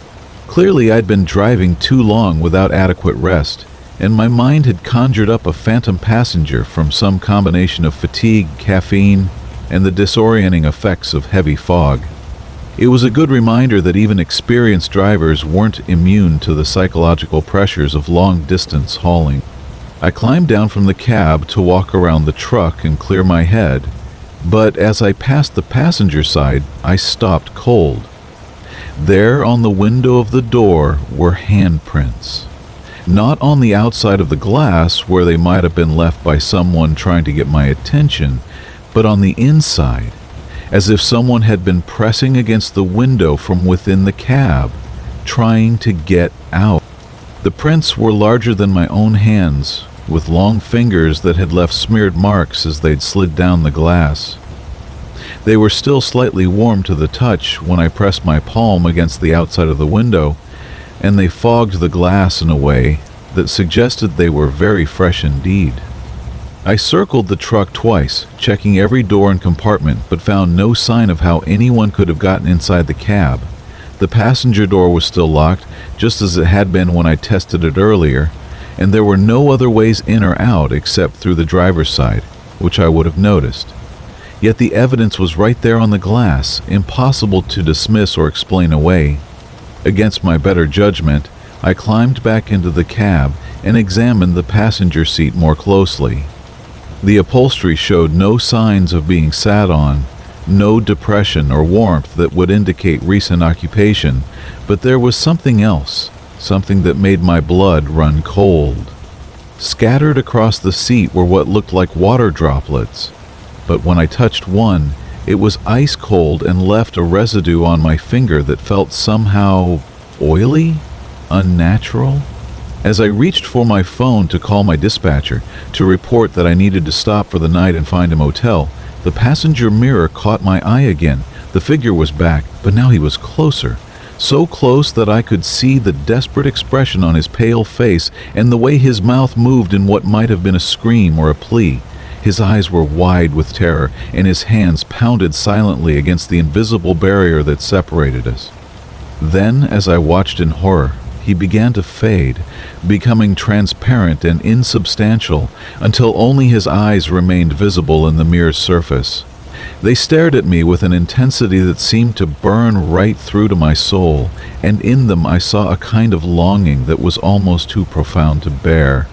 Clearly I'd been driving too long without adequate rest, and my mind had conjured up a phantom passenger from some combination of fatigue, caffeine, and the disorienting effects of heavy fog. It was a good reminder that even experienced drivers weren't immune to the psychological pressures of long-distance hauling. I climbed down from the cab to walk around the truck and clear my head, but as I passed the passenger side, I stopped cold. There on the window of the door were handprints. Not on the outside of the glass where they might have been left by someone trying to get my attention, but on the inside, as if someone had been pressing against the window from within the cab, trying to get out. The prints were larger than my own hands, with long fingers that had left smeared marks as they'd slid down the glass. They were still slightly warm to the touch when I pressed my palm against the outside of the window, and they fogged the glass in a way that suggested they were very fresh indeed. I circled the truck twice, checking every door and compartment, but found no sign of how anyone could have gotten inside the cab. The passenger door was still locked, just as it had been when I tested it earlier, and there were no other ways in or out except through the driver's side, which I would have noticed. Yet the evidence was right there on the glass, impossible to dismiss or explain away. Against my better judgment, I climbed back into the cab and examined the passenger seat more closely. The upholstery showed no signs of being sat on, no depression or warmth that would indicate recent occupation, but there was something else, something that made my blood run cold. Scattered across the seat were what looked like water droplets, but when I touched one, it was ice cold and left a residue on my finger that felt somehow oily, unnatural. As I reached for my phone to call my dispatcher to report that I needed to stop for the night and find a motel, the passenger mirror caught my eye again. The figure was back, but now he was closer. So close that I could see the desperate expression on his pale face and the way his mouth moved in what might have been a scream or a plea. His eyes were wide with terror, and his hands pounded silently against the invisible barrier that separated us. Then, as I watched in horror, he began to fade, becoming transparent and insubstantial until only his eyes remained visible in the mirror's surface. They stared at me with an intensity that seemed to burn right through to my soul, and in them I saw a kind of longing that was almost too profound to bear.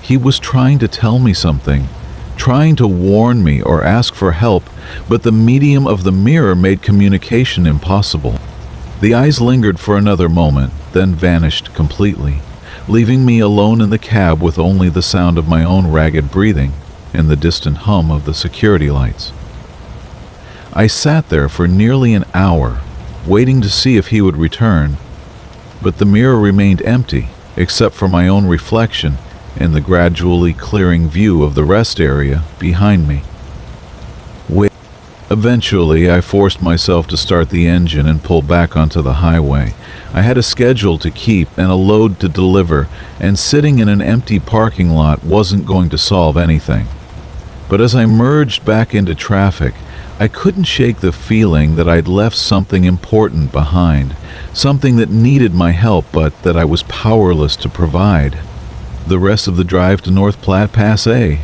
He was trying to tell me something, trying to warn me or ask for help, but the medium of the mirror made communication impossible. The eyes lingered for another moment, then vanished completely, leaving me alone in the cab with only the sound of my own ragged breathing and the distant hum of the security lights. I sat there for nearly an hour, waiting to see if he would return, but the mirror remained empty, except for my own reflection and the gradually clearing view of the rest area behind me. Eventually, I forced myself to start the engine and pull back onto the highway. I had a schedule to keep and a load to deliver, and sitting in an empty parking lot wasn't going to solve anything. But as I merged back into traffic, I couldn't shake the feeling that I'd left something important behind, something that needed my help but that I was powerless to provide. The rest of the drive to North Platte Passe.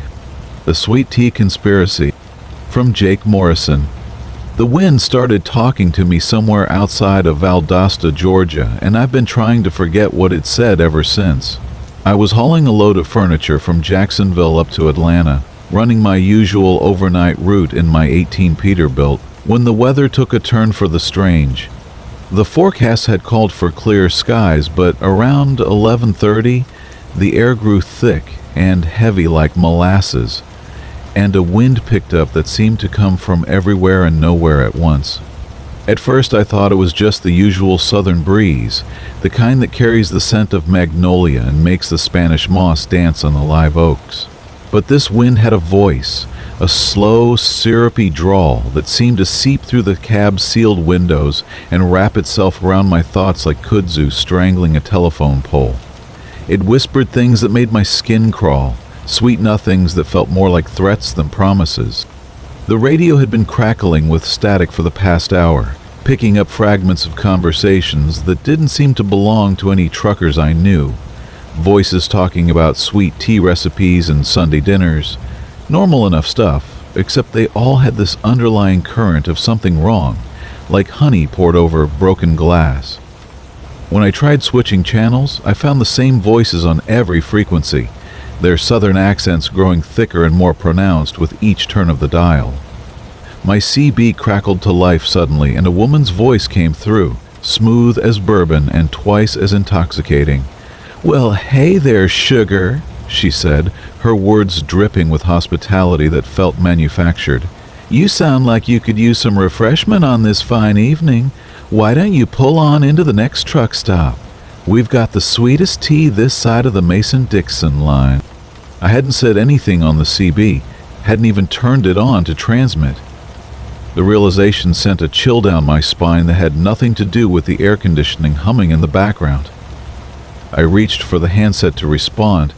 The Sweet Tea Conspiracy. From Jake Morrison. The wind started talking to me somewhere outside of Valdosta, Georgia, and I've been trying to forget what it said ever since. I was hauling a load of furniture from Jacksonville up to Atlanta, running my usual overnight route in my 18 Peterbilt, when the weather took a turn for the strange. The forecast had called for clear skies, but around 11:30, the air grew thick and heavy like molasses, and a wind picked up that seemed to come from everywhere and nowhere at once. At first I thought it was just the usual southern breeze, the kind that carries the scent of magnolia and makes the Spanish moss dance on the live oaks. But this wind had a voice, a slow, syrupy drawl that seemed to seep through the cab's sealed windows and wrap itself around my thoughts like kudzu strangling a telephone pole. It whispered things that made my skin crawl, sweet nothings that felt more like threats than promises. The radio had been crackling with static for the past hour, picking up fragments of conversations that didn't seem to belong to any truckers I knew. Voices talking about sweet tea recipes and Sunday dinners. Normal enough stuff, except they all had this underlying current of something wrong, like honey poured over broken glass. When I tried switching channels, I found the same voices on every frequency, their southern accents growing thicker and more pronounced with each turn of the dial. My CB crackled to life suddenly, and a woman's voice came through, smooth as bourbon and twice as intoxicating. "Well, hey there, sugar," she said, her words dripping with hospitality that felt manufactured. "You sound like you could use some refreshment on this fine evening. Why don't you pull on into the next truck stop? We've got the sweetest tea this side of the Mason-Dixon line." I hadn't said anything on the CB, hadn't even turned it on to transmit. The realization sent a chill down my spine that had nothing to do with the air conditioning humming in the background. I reached for the handset to respond,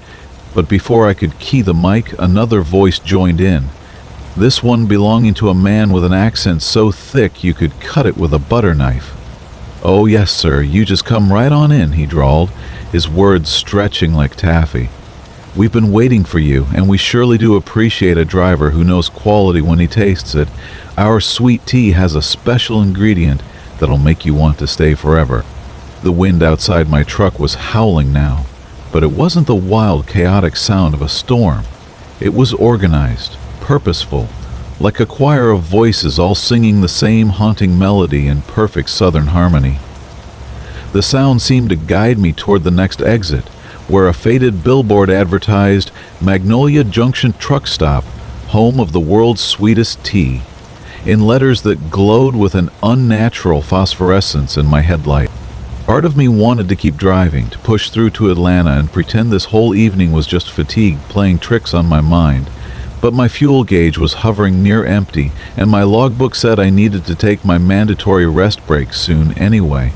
but before I could key the mic, another voice joined in. This one belonging to a man with an accent so thick you could cut it with a butter knife. "Oh yes, sir, you just come right on in," he drawled, his words stretching like taffy. "We've been waiting for you, and we surely do appreciate a driver who knows quality when he tastes it. Our sweet tea has a special ingredient that'll make you want to stay forever." The wind outside my truck was howling now, but it wasn't the wild, chaotic sound of a storm. It was organized, purposeful, like a choir of voices all singing the same haunting melody in perfect southern harmony. The sound seemed to guide me toward the next exit, where a faded billboard advertised Magnolia Junction Truck Stop, home of the world's sweetest tea, in letters that glowed with an unnatural phosphorescence in my headlight. Part of me wanted to keep driving, to push through to Atlanta and pretend this whole evening was just fatigue playing tricks on my mind, but my fuel gauge was hovering near empty, and my logbook said I needed to take my mandatory rest break soon anyway.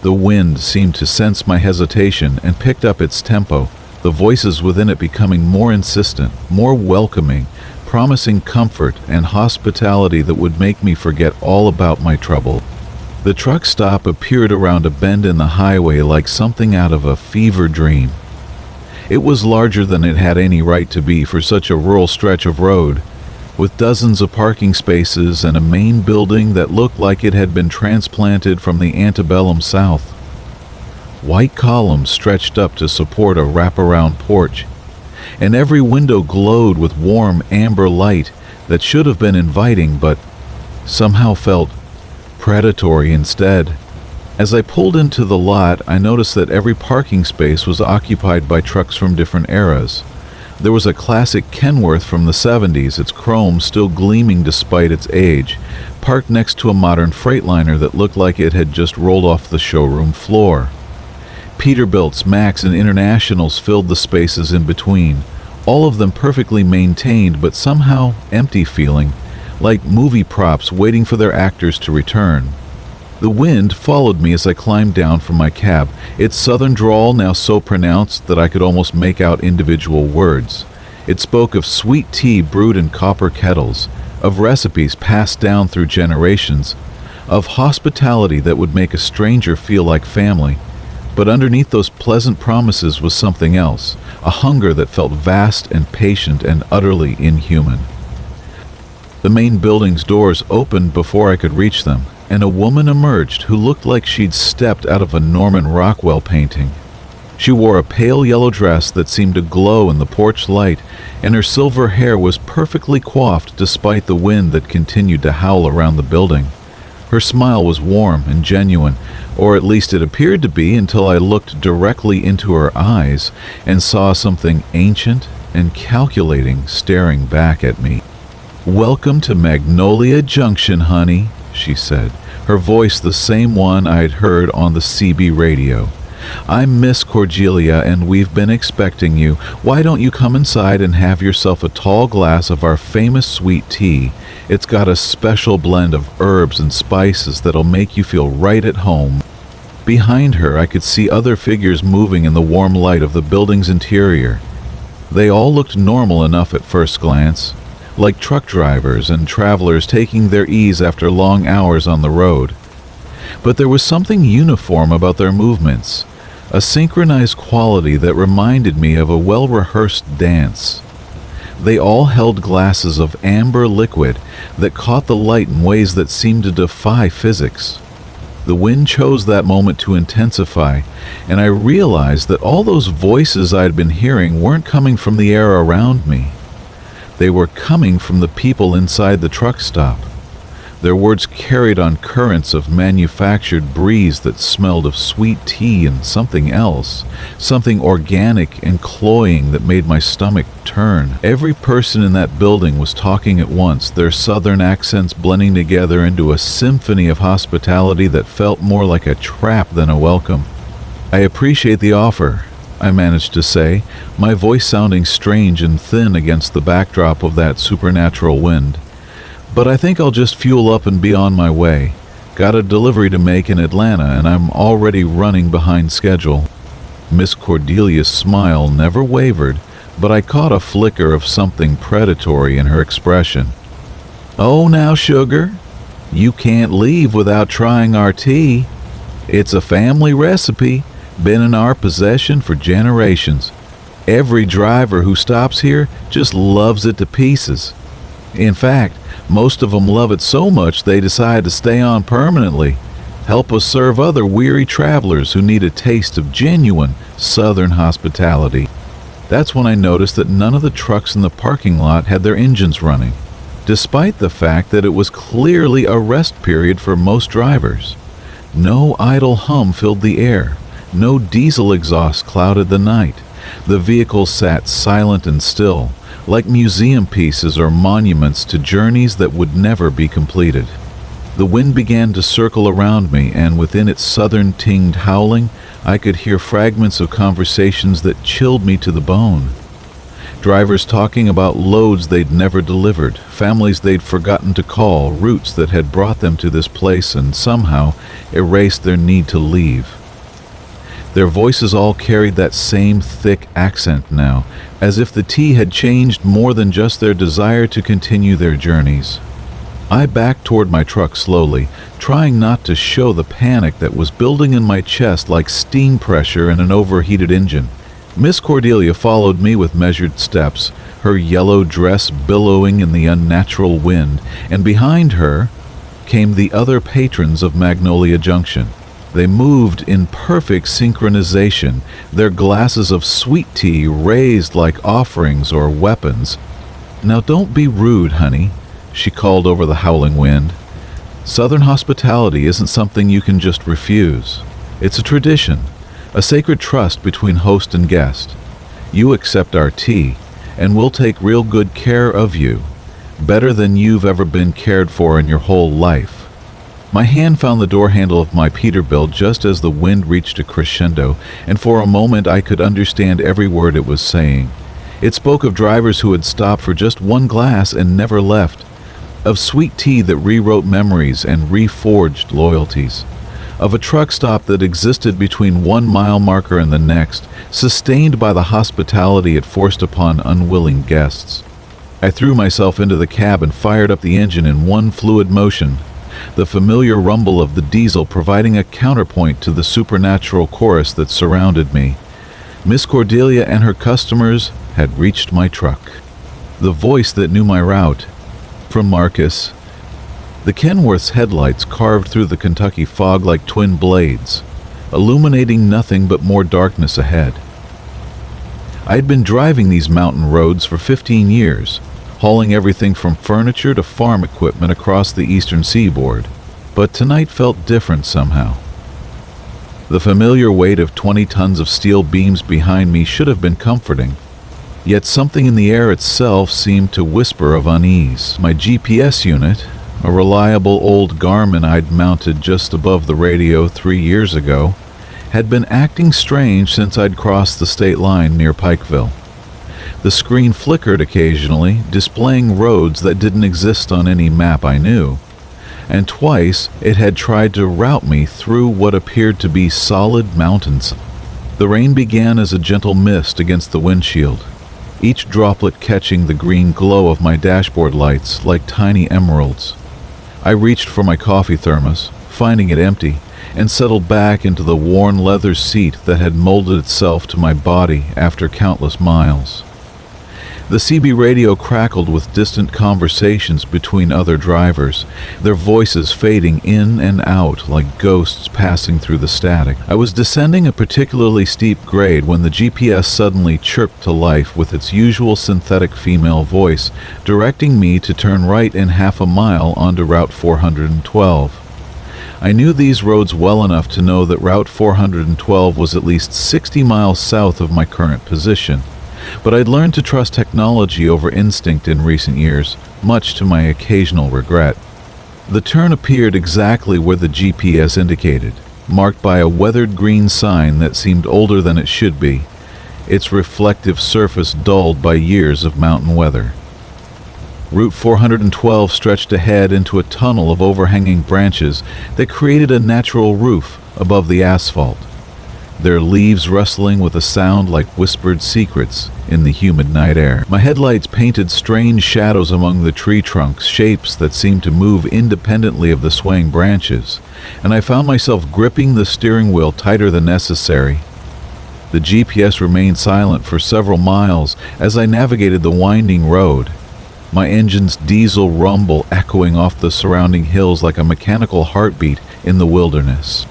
The wind seemed to sense my hesitation and picked up its tempo, the voices within it becoming more insistent, more welcoming, promising comfort and hospitality that would make me forget all about my trouble. The truck stop appeared around a bend in the highway like something out of a fever dream. It was larger than it had any right to be for such a rural stretch of road, with dozens of parking spaces and a main building that looked like it had been transplanted from the antebellum South. White columns stretched up to support a wraparound porch, and every window glowed with warm amber light that should have been inviting but somehow felt predatory instead. As I pulled into the lot, I noticed that every parking space was occupied by trucks from different eras. There was a classic Kenworth from the 70s, its chrome still gleaming despite its age, parked next to a modern Freightliner that looked like it had just rolled off the showroom floor. Peterbilts, Max, and Internationals filled the spaces in between, all of them perfectly maintained but somehow empty feeling, like movie props waiting for their actors to return. The wind followed me as I climbed down from my cab, its southern drawl now so pronounced that I could almost make out individual words. It spoke of sweet tea brewed in copper kettles, of recipes passed down through generations, of hospitality that would make a stranger feel like family. But underneath those pleasant promises was something else, a hunger that felt vast and patient and utterly inhuman. The main building's doors opened before I could reach them, and a woman emerged who looked like she'd stepped out of a Norman Rockwell painting. She wore a pale yellow dress that seemed to glow in the porch light, and her silver hair was perfectly coiffed despite the wind that continued to howl around the building. Her smile was warm and genuine, or at least it appeared to be until I looked directly into her eyes and saw something ancient and calculating staring back at me. "Welcome to Magnolia Junction, honey," she said, her voice the same one I'd heard on the CB radio. "I'm Miss Cordelia, and we've been expecting you. Why don't you come inside and have yourself a tall glass of our famous sweet tea? It's got a special blend of herbs and spices that'll make you feel right at home." Behind her, I could see other figures moving in the warm light of the building's interior. They all looked normal enough at first glance, like truck drivers and travelers taking their ease after long hours on the road. But there was something uniform about their movements, a synchronized quality that reminded me of a well-rehearsed dance. They all held glasses of amber liquid that caught the light in ways that seemed to defy physics. The wind chose that moment to intensify, and I realized that all those voices I'd been hearing weren't coming from the air around me. They were coming from the people inside the truck stop. Their words carried on currents of manufactured breeze that smelled of sweet tea and something else, something organic and cloying that made my stomach turn. Every person in that building was talking at once, their southern accents blending together into a symphony of hospitality that felt more like a trap than a welcome. "I appreciate the offer," I managed to say, my voice sounding strange and thin against the backdrop of that supernatural wind. "But I think I'll just fuel up and be on my way. Got a delivery to make in Atlanta, and I'm already running behind schedule." Miss Cordelia's smile never wavered, but I caught a flicker of something predatory in her expression. "Oh, now, sugar, you can't leave without trying our tea. It's a family recipe, been in our possession for generations. Every driver who stops here just loves it to pieces. In fact, most of them love it so much they decide to stay on permanently. Help us serve other weary travelers who need a taste of genuine Southern hospitality." That's when I noticed that none of the trucks in the parking lot had their engines running, despite the fact that it was clearly a rest period for most drivers. No idle hum filled the air. No diesel exhaust clouded the night. The vehicles sat silent and still, like museum pieces or monuments to journeys that would never be completed. The wind began to circle around me, and within its southern-tinged howling, I could hear fragments of conversations that chilled me to the bone. Drivers talking about loads they'd never delivered, families they'd forgotten to call, routes that had brought them to this place and somehow erased their need to leave. Their voices all carried that same thick accent now, as if the tea had changed more than just their desire to continue their journeys. I backed toward my truck slowly, trying not to show the panic that was building in my chest like steam pressure in an overheated engine. Miss Cordelia followed me with measured steps, her yellow dress billowing in the unnatural wind, and behind her came the other patrons of Magnolia Junction. They moved in perfect synchronization, their glasses of sweet tea raised like offerings or weapons. "Now don't be rude, honey," she called over the howling wind. "Southern hospitality isn't something you can just refuse. It's a tradition, a sacred trust between host and guest. You accept our tea, and we'll take real good care of you, better than you've ever been cared for in your whole life." My hand found the door handle of my Peterbilt just as the wind reached a crescendo, and for a moment I could understand every word it was saying. It spoke of drivers who had stopped for just one glass and never left, of sweet tea that rewrote memories and reforged loyalties, of a truck stop that existed between 1 mile marker and the next, sustained by the hospitality it forced upon unwilling guests. I threw myself into the cab and fired up the engine in one fluid motion, the familiar rumble of the diesel providing a counterpoint to the supernatural chorus that surrounded me. Miss Cordelia and her customers had reached my truck. The voice that knew my route. From Marcus. The Kenworth's headlights carved through the Kentucky fog like twin blades, illuminating nothing but more darkness ahead. I had been driving these mountain roads for 15 years, hauling everything from furniture to farm equipment across the eastern seaboard, but tonight felt different somehow. The familiar weight of 20 tons of steel beams behind me should have been comforting, yet something in the air itself seemed to whisper of unease. My GPS unit, a reliable old Garmin I'd mounted just above the radio 3 years ago, had been acting strange since I'd crossed the state line near Pikeville. The screen flickered occasionally, displaying roads that didn't exist on any map I knew, and twice it had tried to route me through what appeared to be solid mountains. The rain began as a gentle mist against the windshield, each droplet catching the green glow of my dashboard lights like tiny emeralds. I reached for my coffee thermos, finding it empty, and settled back into the worn leather seat that had molded itself to my body after countless miles. The CB radio crackled with distant conversations between other drivers, their voices fading in and out like ghosts passing through the static. I was descending a particularly steep grade when the GPS suddenly chirped to life with its usual synthetic female voice, directing me to turn right in half a mile onto Route 412. I knew these roads well enough to know that Route 412 was at least 60 miles south of my current position, but I'd learned to trust technology over instinct in recent years, much to my occasional regret. The turn appeared exactly where the GPS indicated, marked by a weathered green sign that seemed older than it should be, its reflective surface dulled by years of mountain weather. Route 412 stretched ahead into a tunnel of overhanging branches that created a natural roof above the asphalt. their leaves rustling with a sound like whispered secrets in the humid night air. My headlights painted strange shadows among the tree trunks, shapes that seemed to move independently of the swaying branches, and I found myself gripping the steering wheel tighter than necessary. The GPS remained silent for several miles as I navigated the winding road, my engine's diesel rumble echoing off the surrounding hills like a mechanical heartbeat in the wilderness.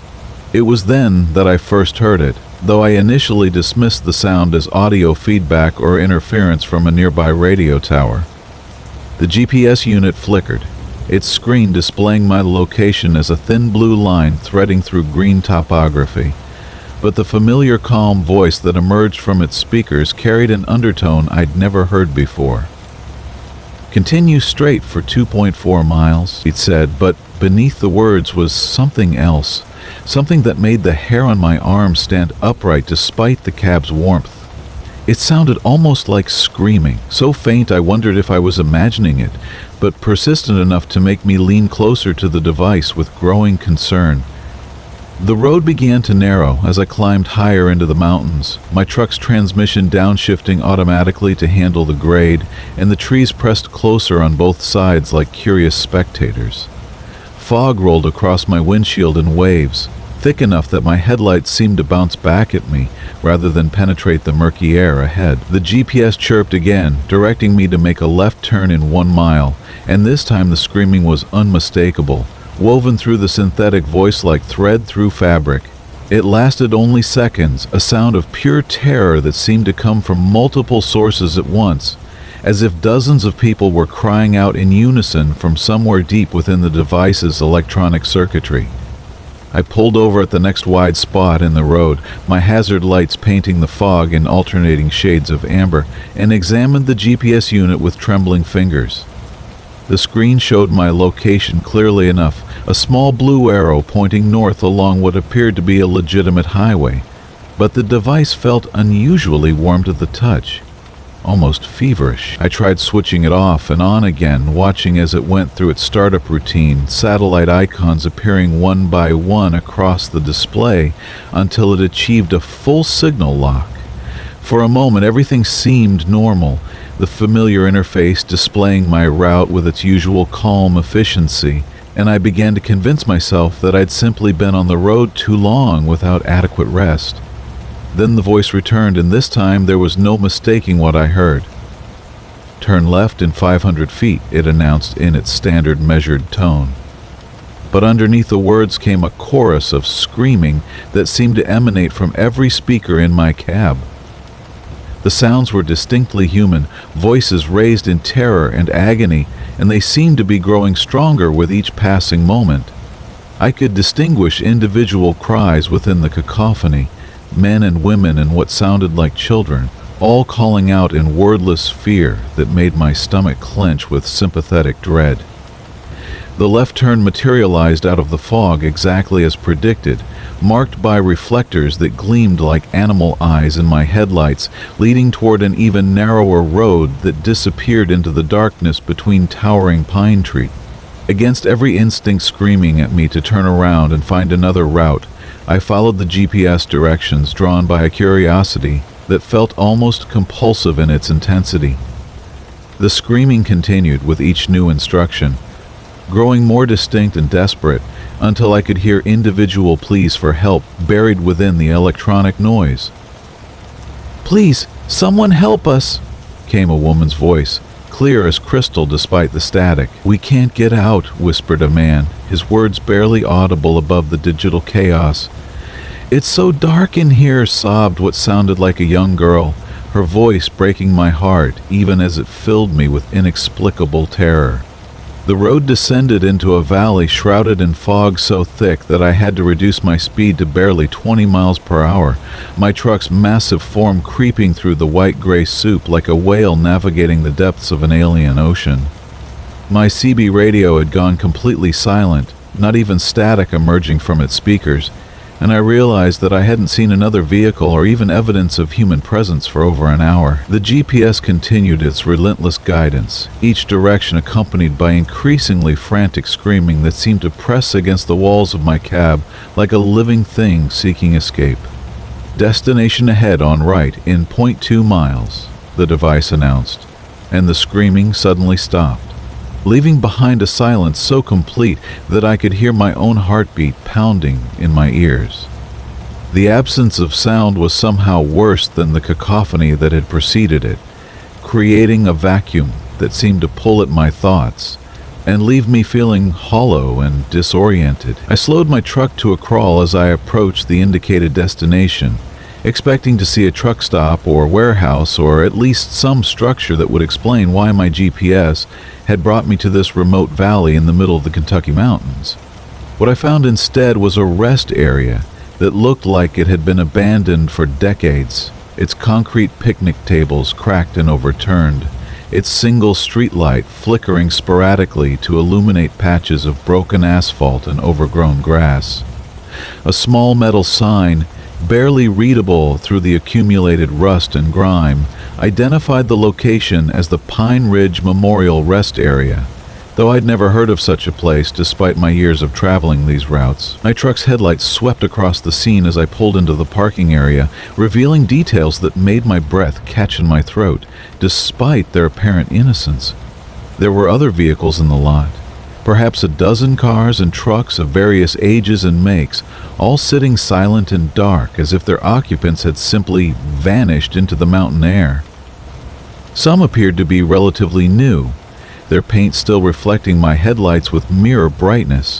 It was then that I first heard it, though I initially dismissed the sound as audio feedback or interference from a nearby radio tower. The GPS unit flickered, its screen displaying my location as a thin blue line threading through green topography. But the familiar calm voice that emerged from its speakers carried an undertone I'd never heard before. "Continue straight for 2.4 miles, it said, but beneath the words was something else, something that made the hair on my arm stand upright despite the cab's warmth. It sounded almost like screaming, so faint I wondered if I was imagining it, but persistent enough to make me lean closer to the device with growing concern. The road began to narrow as I climbed higher into the mountains, my truck's transmission downshifting automatically to handle the grade, and the trees pressed closer on both sides like curious spectators. Fog rolled across my windshield in waves, thick enough that my headlights seemed to bounce back at me rather than penetrate the murky air ahead. The GPS chirped again, directing me to make a left turn in 1 mile, and this time the screaming was unmistakable, woven through the synthetic voice like thread through fabric. It lasted only seconds, a sound of pure terror that seemed to come from multiple sources at once, as if dozens of people were crying out in unison from somewhere deep within the device's electronic circuitry. I pulled over at the next wide spot in the road, my hazard lights painting the fog in alternating shades of amber, and examined the GPS unit with trembling fingers. The screen showed my location clearly enough, a small blue arrow pointing north along what appeared to be a legitimate highway, but the device felt unusually warm to the touch, almost feverish. I tried switching it off and on again, watching as it went through its startup routine, satellite icons appearing one by one across the display until it achieved a full signal lock. For a moment, everything seemed normal, the familiar interface displaying my route with its usual calm efficiency, and I began to convince myself that I'd simply been on the road too long without adequate rest. Then the voice returned, and this time there was no mistaking what I heard. "Turn left in 500 feet, it announced in its standard measured tone. But underneath the words came a chorus of screaming that seemed to emanate from every speaker in my cab. The sounds were distinctly human, voices raised in terror and agony, and they seemed to be growing stronger with each passing moment. I could distinguish individual cries within the cacophony, men and women and what sounded like children, all calling out in wordless fear that made my stomach clench with sympathetic dread. The left turn materialized out of the fog exactly as predicted, marked by reflectors that gleamed like animal eyes in my headlights, leading toward an even narrower road that disappeared into the darkness between towering pine trees. Against every instinct screaming at me to turn around and find another route, I followed the GPS directions drawn by a curiosity that felt almost compulsive in its intensity. The screaming continued with each new instruction, growing more distinct and desperate until I could hear individual pleas for help buried within the electronic noise. "Please, someone help us," came a woman's voice, clear as crystal despite the static. "We can't get out," whispered a man, his words barely audible above the digital chaos. "It's so dark in here," sobbed what sounded like a young girl, her voice breaking my heart even as it filled me with inexplicable terror. The road descended into a valley shrouded in fog so thick that I had to reduce my speed to barely 20 miles per hour, my truck's massive form creeping through the white-gray soup like a whale navigating the depths of an alien ocean. My CB radio had gone completely silent, not even static emerging from its speakers, and I realized that I hadn't seen another vehicle or even evidence of human presence for over an hour. The GPS continued its relentless guidance, each direction accompanied by increasingly frantic screaming that seemed to press against the walls of my cab like a living thing seeking escape. "Destination ahead on right in .2 miles," the device announced, and the screaming suddenly stopped, leaving behind a silence so complete that I could hear my own heartbeat pounding in my ears. The absence of sound was somehow worse than the cacophony that had preceded it, creating a vacuum that seemed to pull at my thoughts and leave me feeling hollow and disoriented. I slowed my truck to a crawl as I approached the indicated destination, expecting to see a truck stop or warehouse or at least some structure that would explain why my GPS had brought me to this remote valley in the middle of the Kentucky mountains. What I found instead was a rest area that looked like it had been abandoned for decades, its concrete picnic tables cracked and overturned, its single streetlight flickering sporadically to illuminate patches of broken asphalt and overgrown grass. A small metal sign, barely readable through the accumulated rust and grime, identified the location as the Pine Ridge Memorial Rest Area, though I'd never heard of such a place despite my years of traveling these routes. My truck's headlights swept across the scene as I pulled into the parking area, revealing details that made my breath catch in my throat, despite their apparent innocence. There were other vehicles in the lot, perhaps a dozen cars and trucks of various ages and makes, all sitting silent and dark as if their occupants had simply vanished into the mountain air. Some appeared to be relatively new, their paint still reflecting my headlights with mirror brightness,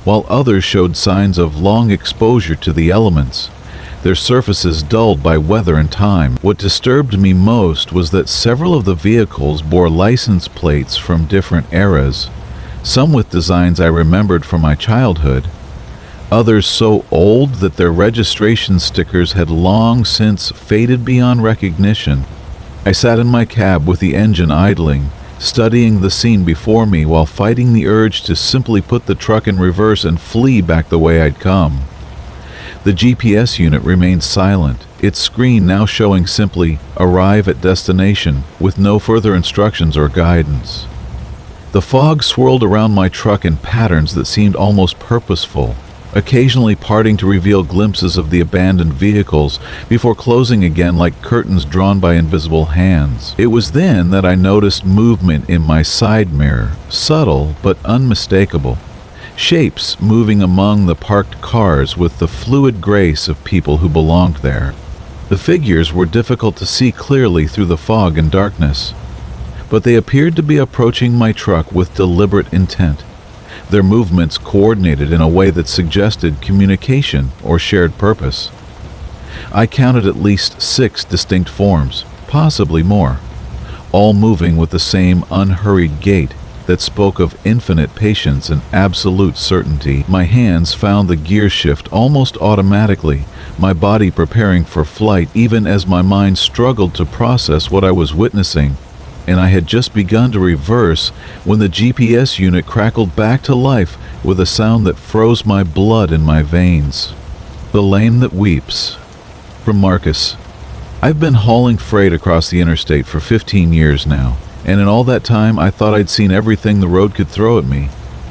while others showed signs of long exposure to the elements, their surfaces dulled by weather and time. What disturbed me most was that several of the vehicles bore license plates from different eras, some with designs I remembered from my childhood, others so old that their registration stickers had long since faded beyond recognition. I sat in my cab with the engine idling, studying the scene before me while fighting the urge to simply put the truck in reverse and flee back the way I'd come. The GPS unit remained silent, its screen now showing simply "Arrive at destination" with no further instructions or guidance. The fog swirled around my truck in patterns that seemed almost purposeful, occasionally parting to reveal glimpses of the abandoned vehicles before closing again like curtains drawn by invisible hands. It was then that I noticed movement in my side mirror, subtle but unmistakable. Shapes moving among the parked cars with the fluid grace of people who belonged there. The figures were difficult to see clearly through the fog and darkness, but they appeared to be approaching my truck with deliberate intent, their movements coordinated in a way that suggested communication or shared purpose. I counted at least 6 distinct forms, possibly more, all moving with the same unhurried gait that spoke of infinite patience and absolute certainty. My hands found the gear shift almost automatically, my body preparing for flight even as my mind struggled to process what I was witnessing, and I had just begun to reverse when the GPS unit crackled back to life with a sound that froze my blood in my veins. The Lame That Weeps. From Marcus. I've been hauling freight across the interstate for 15 years now, and in all that time I thought I'd seen everything the road could throw at me.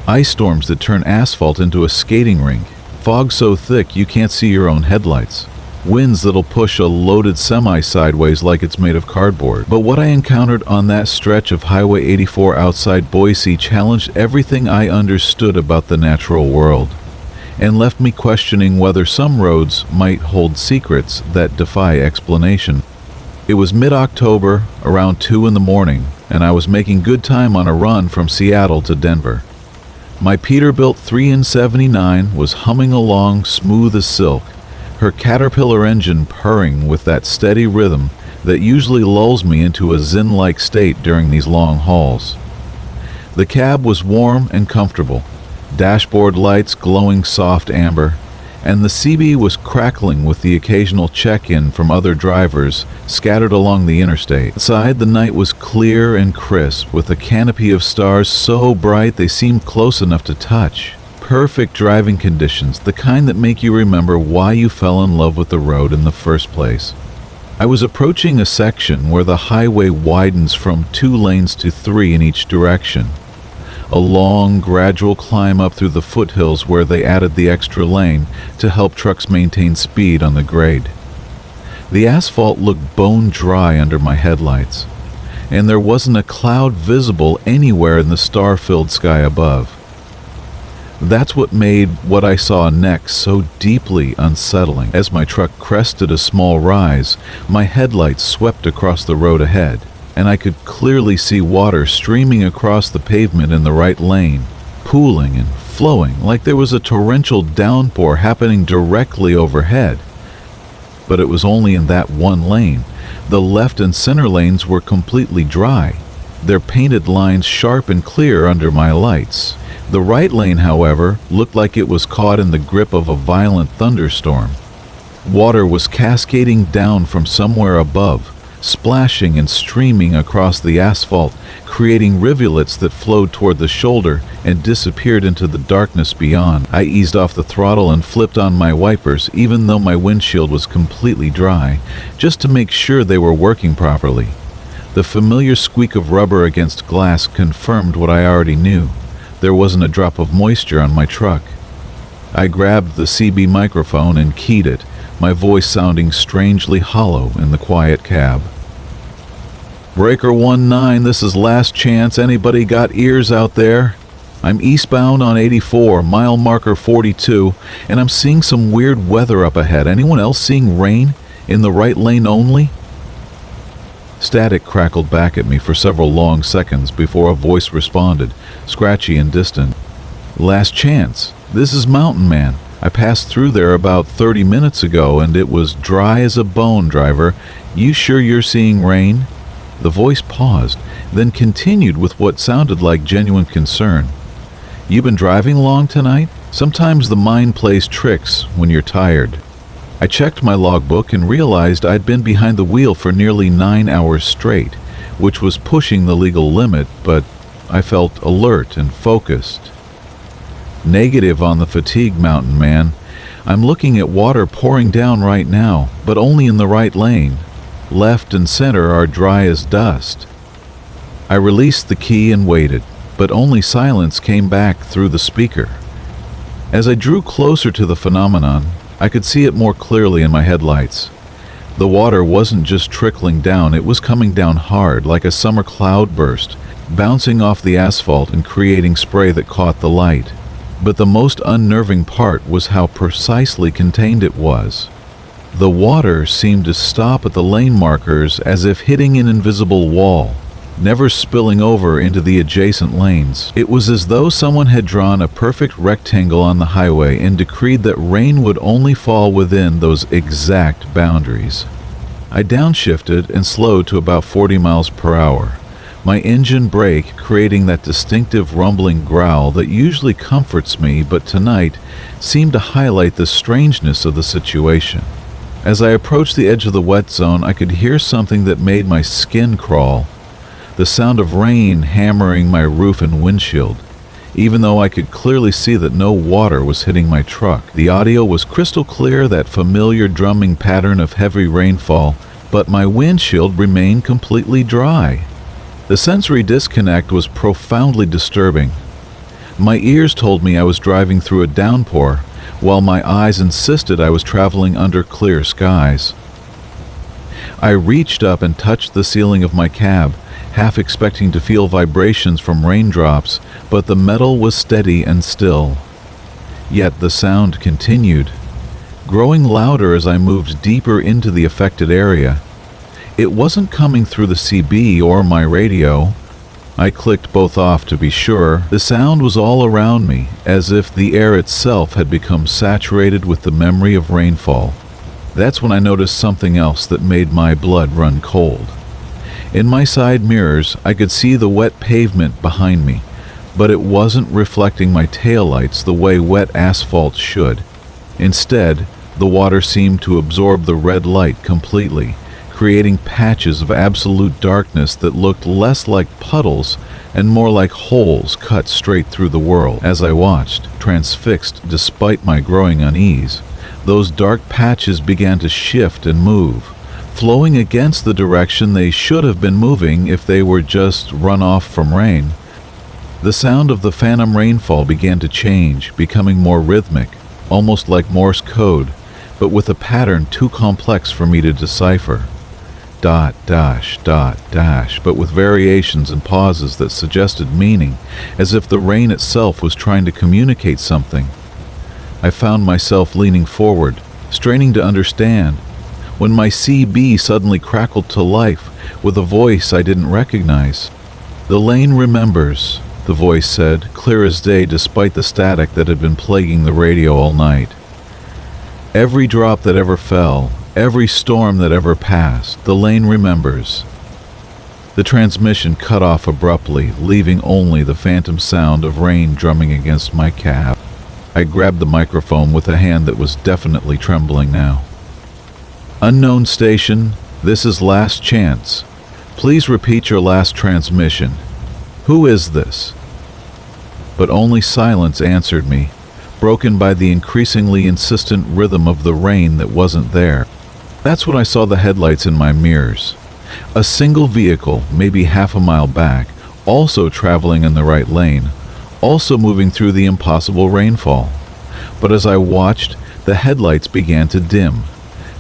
Ice storms that turn asphalt into a skating rink, fog so thick you can't see your own headlights, winds that'll push a loaded semi sideways like it's made of cardboard. But what I encountered on that stretch of Highway 84 outside Boise challenged everything I understood about the natural world, and left me questioning whether some roads might hold secrets that defy explanation. It was mid-October, around 2 in the morning, and I was making good time on a run from Seattle to Denver. My Peterbilt 3N79 was humming along smooth as silk, her Caterpillar engine purring with that steady rhythm that usually lulls me into a zen-like state during these long hauls. The cab was warm and comfortable, dashboard lights glowing soft amber, and the CB was crackling with the occasional check-in from other drivers scattered along the interstate. Outside, the night was clear and crisp, with a canopy of stars so bright they seemed close enough to touch. Perfect driving conditions, the kind that make you remember why you fell in love with the road in the first place. I was approaching a section where the highway widens from 2 lanes to 3 in each direction. A long, gradual climb up through the foothills where they added the extra lane to help trucks maintain speed on the grade. The asphalt looked bone dry under my headlights, and there wasn't a cloud visible anywhere in the star-filled sky above. That's what made what I saw next so deeply unsettling. As my truck crested a small rise, my headlights swept across the road ahead, and I could clearly see water streaming across the pavement in the right lane, pooling and flowing like there was a torrential downpour happening directly overhead. But it was only in that one lane. The left and center lanes were completely dry, their painted lines sharp and clear under my lights. The right lane, however, looked like it was caught in the grip of a violent thunderstorm. Water was cascading down from somewhere above, splashing and streaming across the asphalt, creating rivulets that flowed toward the shoulder and disappeared into the darkness beyond. I eased off the throttle and flipped on my wipers, even though my windshield was completely dry, just to make sure they were working properly. The familiar squeak of rubber against glass confirmed what I already knew. There wasn't a drop of moisture on my truck. I grabbed the CB microphone and keyed it, my voice sounding strangely hollow in the quiet cab. Breaker 19, this is Last Chance. Anybody got ears out there? I'm eastbound on 84, mile marker 42, and I'm seeing some weird weather up ahead. Anyone else seeing rain in the right lane only? Static crackled back at me for several long seconds before a voice responded, scratchy and distant. Last Chance, this is Mountain Man. I passed through there about 30 minutes ago and it was dry as a bone, driver. You sure you're seeing rain? The voice paused, then continued with what sounded like genuine concern. You been driving long tonight? Sometimes the mind plays tricks when you're tired. I checked my logbook and realized I'd been behind the wheel for nearly 9 hours straight, which was pushing the legal limit, but I felt alert and focused. Negative on the fatigue, Mountain Man. I'm looking at water pouring down right now, but only in the right lane. Left and center are dry as dust. I released the key and waited, but only silence came back through the speaker. As I drew closer to the phenomenon, I could see it more clearly in my headlights. The water wasn't just trickling down, it was coming down hard, like a summer cloudburst, bouncing off the asphalt and creating spray that caught the light. But the most unnerving part was how precisely contained it was. The water seemed to stop at the lane markers as if hitting an invisible wall, never spilling over into the adjacent lanes. It was as though someone had drawn a perfect rectangle on the highway and decreed that rain would only fall within those exact boundaries. I downshifted and slowed to about 40 miles per hour. My engine braked, creating that distinctive rumbling growl that usually comforts me, but tonight seemed to highlight the strangeness of the situation. As I approached the edge of the wet zone, I could hear something that made my skin crawl. The sound of rain hammering my roof and windshield. Even though I could clearly see that no water was hitting my truck, the audio was crystal clear, that familiar drumming pattern of heavy rainfall, but my windshield remained completely dry. The sensory disconnect was profoundly disturbing. My ears told me I was driving through a downpour, while my eyes insisted I was traveling under clear skies. I reached up and touched the ceiling of my cab, half expecting to feel vibrations from raindrops, but the metal was steady and still. Yet the sound continued, growing louder as I moved deeper into the affected area. It wasn't coming through the CB or my radio. I clicked both off to be sure. The sound was all around me, as if the air itself had become saturated with the memory of rainfall. That's when I noticed something else that made my blood run cold. In my side mirrors, I could see the wet pavement behind me, but it wasn't reflecting my taillights the way wet asphalt should. Instead, the water seemed to absorb the red light completely, creating patches of absolute darkness that looked less like puddles and more like holes cut straight through the world. As I watched, transfixed despite my growing unease, those dark patches began to shift and move, flowing against the direction they should have been moving if they were just run off from rain. The sound of the phantom rainfall began to change, becoming more rhythmic, almost like Morse code, but with a pattern too complex for me to decipher. Dot, dash, dot, dash, but with variations and pauses that suggested meaning, as if the rain itself was trying to communicate something. I found myself leaning forward, straining to understand, when my CB suddenly crackled to life with a voice I didn't recognize. "The lane remembers," the voice said, clear as day despite the static that had been plaguing the radio all night. "Every drop that ever fell, every storm that ever passed, the lane remembers." The transmission cut off abruptly, leaving only the phantom sound of rain drumming against my cab. I grabbed the microphone with a hand that was definitely trembling now. "Unknown station, this is Last Chance. Please repeat your last transmission. Who is this?" But only silence answered me, broken by the increasingly insistent rhythm of the rain that wasn't there. That's when I saw the headlights in my mirrors. A single vehicle, maybe half a mile back, also traveling in the right lane, also moving through the impossible rainfall. But as I watched, the headlights began to dim.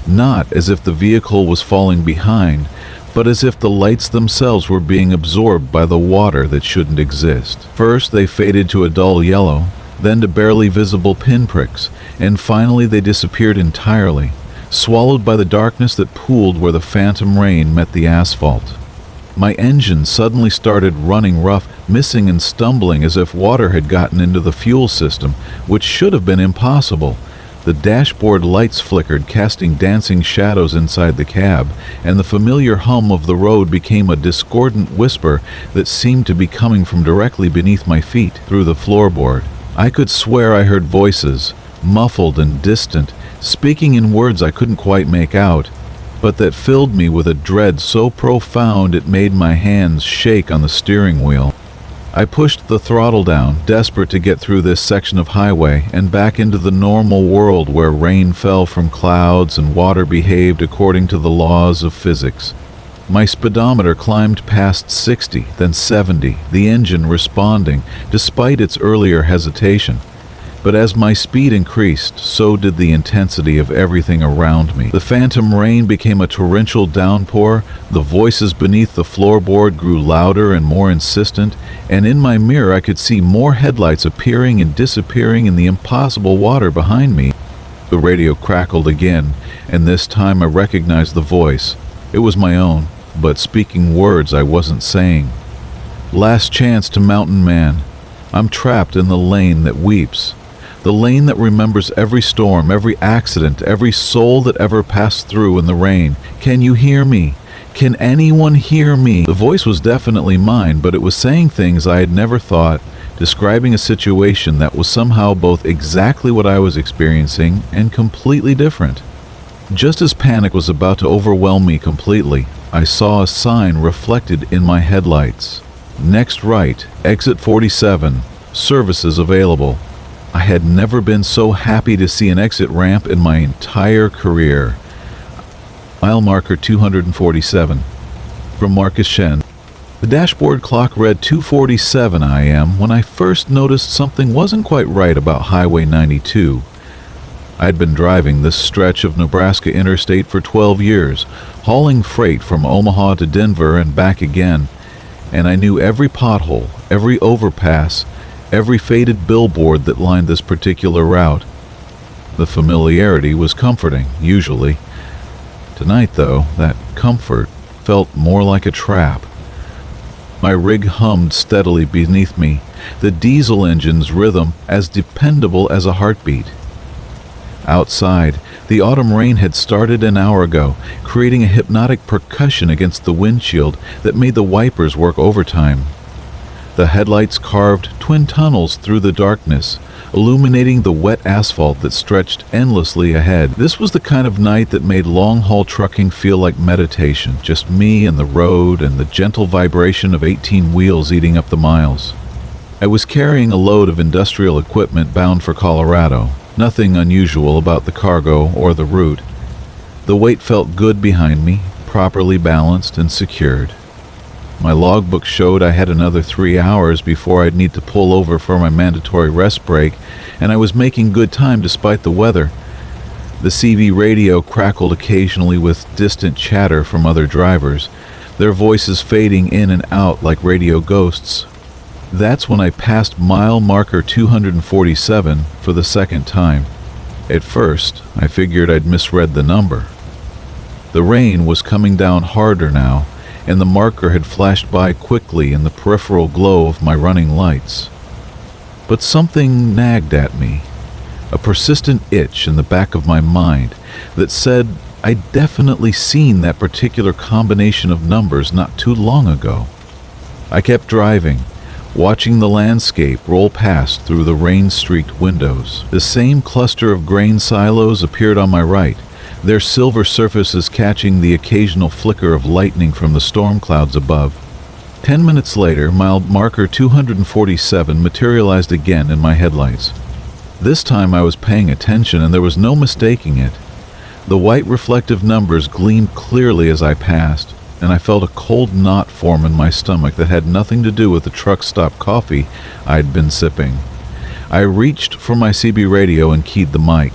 Not as if the vehicle was falling behind, but as if the lights themselves were being absorbed by the water that shouldn't exist. First they faded to a dull yellow, then to barely visible pinpricks, and finally they disappeared entirely, swallowed by the darkness that pooled where the phantom rain met the asphalt. My engine suddenly started running rough, missing and stumbling as if water had gotten into the fuel system, which should have been impossible. The dashboard lights flickered, casting dancing shadows inside the cab, and the familiar hum of the road became a discordant whisper that seemed to be coming from directly beneath my feet, through the floorboard. I could swear I heard voices, muffled and distant, speaking in words I couldn't quite make out, but that filled me with a dread so profound it made my hands shake on the steering wheel. I pushed the throttle down, desperate to get through this section of highway and back into the normal world where rain fell from clouds and water behaved according to the laws of physics. My speedometer climbed past 60, then 70, the engine responding, despite its earlier hesitation. But as my speed increased, so did the intensity of everything around me. The phantom rain became a torrential downpour, the voices beneath the floorboard grew louder and more insistent, and in my mirror I could see more headlights appearing and disappearing in the impossible water behind me. The radio crackled again, and this time I recognized the voice. It was my own, but speaking words I wasn't saying. "Last chance to Mountain Man. I'm trapped in the lane that weeps. The lane that remembers every storm, every accident, every soul that ever passed through in the rain. Can you hear me? Can anyone hear me?" The voice was definitely mine, but it was saying things I had never thought, describing a situation that was somehow both exactly what I was experiencing and completely different. Just as panic was about to overwhelm me completely, I saw a sign reflected in my headlights. "Next right, exit 47, services available." I had never been so happy to see an exit ramp in my entire career. Mile marker 247. From Marcus Shen. The dashboard clock read 2:47 a.m. when I first noticed something wasn't quite right about Highway 92. I'd been driving this stretch of Nebraska interstate for 12 years, hauling freight from Omaha to Denver and back again, and I knew every pothole, every overpass, every faded billboard that lined this particular route. The familiarity was comforting, usually. Tonight, though, that comfort felt more like a trap. My rig hummed steadily beneath me, the diesel engine's rhythm as dependable as a heartbeat. Outside, the autumn rain had started an hour ago, creating a hypnotic percussion against the windshield that made the wipers work overtime. The headlights carved twin tunnels through the darkness, illuminating the wet asphalt that stretched endlessly ahead. This was the kind of night that made long-haul trucking feel like meditation, just me and the road and the gentle vibration of 18 wheels eating up the miles. I was carrying a load of industrial equipment bound for Colorado. Nothing unusual about the cargo or the route. The weight felt good behind me, properly balanced and secured. My logbook showed I had another 3 hours before I'd need to pull over for my mandatory rest break, and I was making good time despite the weather. The CB radio crackled occasionally with distant chatter from other drivers, their voices fading in and out like radio ghosts. That's when I passed mile marker 247 for the second time. At first, I figured I'd misread the number. The rain was coming down harder now, and the marker had flashed by quickly in the peripheral glow of my running lights. But something nagged at me, a persistent itch in the back of my mind that said I'd definitely seen that particular combination of numbers not too long ago. I kept driving, watching the landscape roll past through the rain-streaked windows. The same cluster of grain silos appeared on my right, their silver surfaces catching the occasional flicker of lightning from the storm clouds above. 10 minutes later, mile marker 247 materialized again in my headlights. This time I was paying attention, and there was no mistaking it. The white reflective numbers gleamed clearly as I passed, and I felt a cold knot form in my stomach that had nothing to do with the truck stop coffee I'd been sipping. I reached for my CB radio and keyed the mic.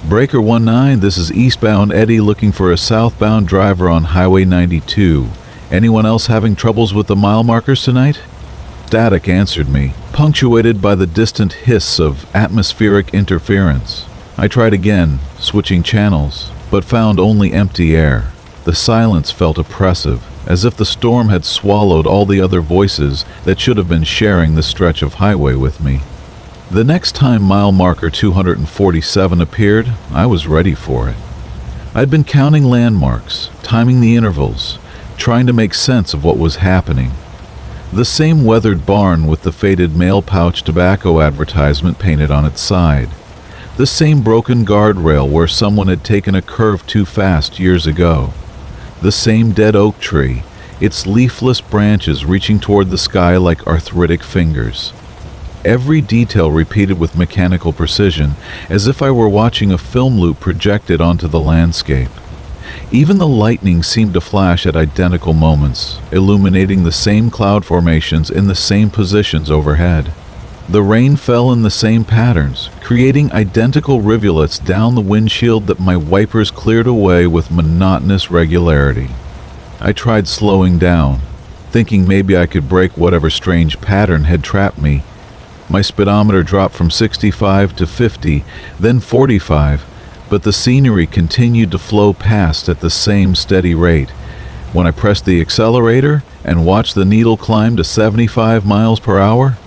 Breaker 19, this is eastbound Eddie looking for a southbound driver on Highway 92. Anyone else having troubles with the mile markers tonight? Static answered me, punctuated by the distant hiss of atmospheric interference. I tried again, switching channels, but found only empty air. The silence felt oppressive, as if the storm had swallowed all the other voices that should have been sharing the stretch of highway with me. The next time mile marker 247 appeared, I was ready for it. I'd been counting landmarks, timing the intervals, trying to make sense of what was happening. The same weathered barn with the faded mail pouch tobacco advertisement painted on its side. The same broken guardrail where someone had taken a curve too fast years ago. The same dead oak tree, its leafless branches reaching toward the sky like arthritic fingers. Every detail repeated with mechanical precision, as if I were watching a film loop projected onto the landscape. Even the lightning seemed to flash at identical moments, illuminating the same cloud formations in the same positions overhead. The rain fell in the same patterns, creating identical rivulets down the windshield that my wipers cleared away with monotonous regularity. I tried slowing down, thinking maybe I could break whatever strange pattern had trapped me. My speedometer dropped from 65 to 50, then 45, but the scenery continued to flow past at the same steady rate. When I pressed the accelerator and watched the needle climb to 75 miles per hour,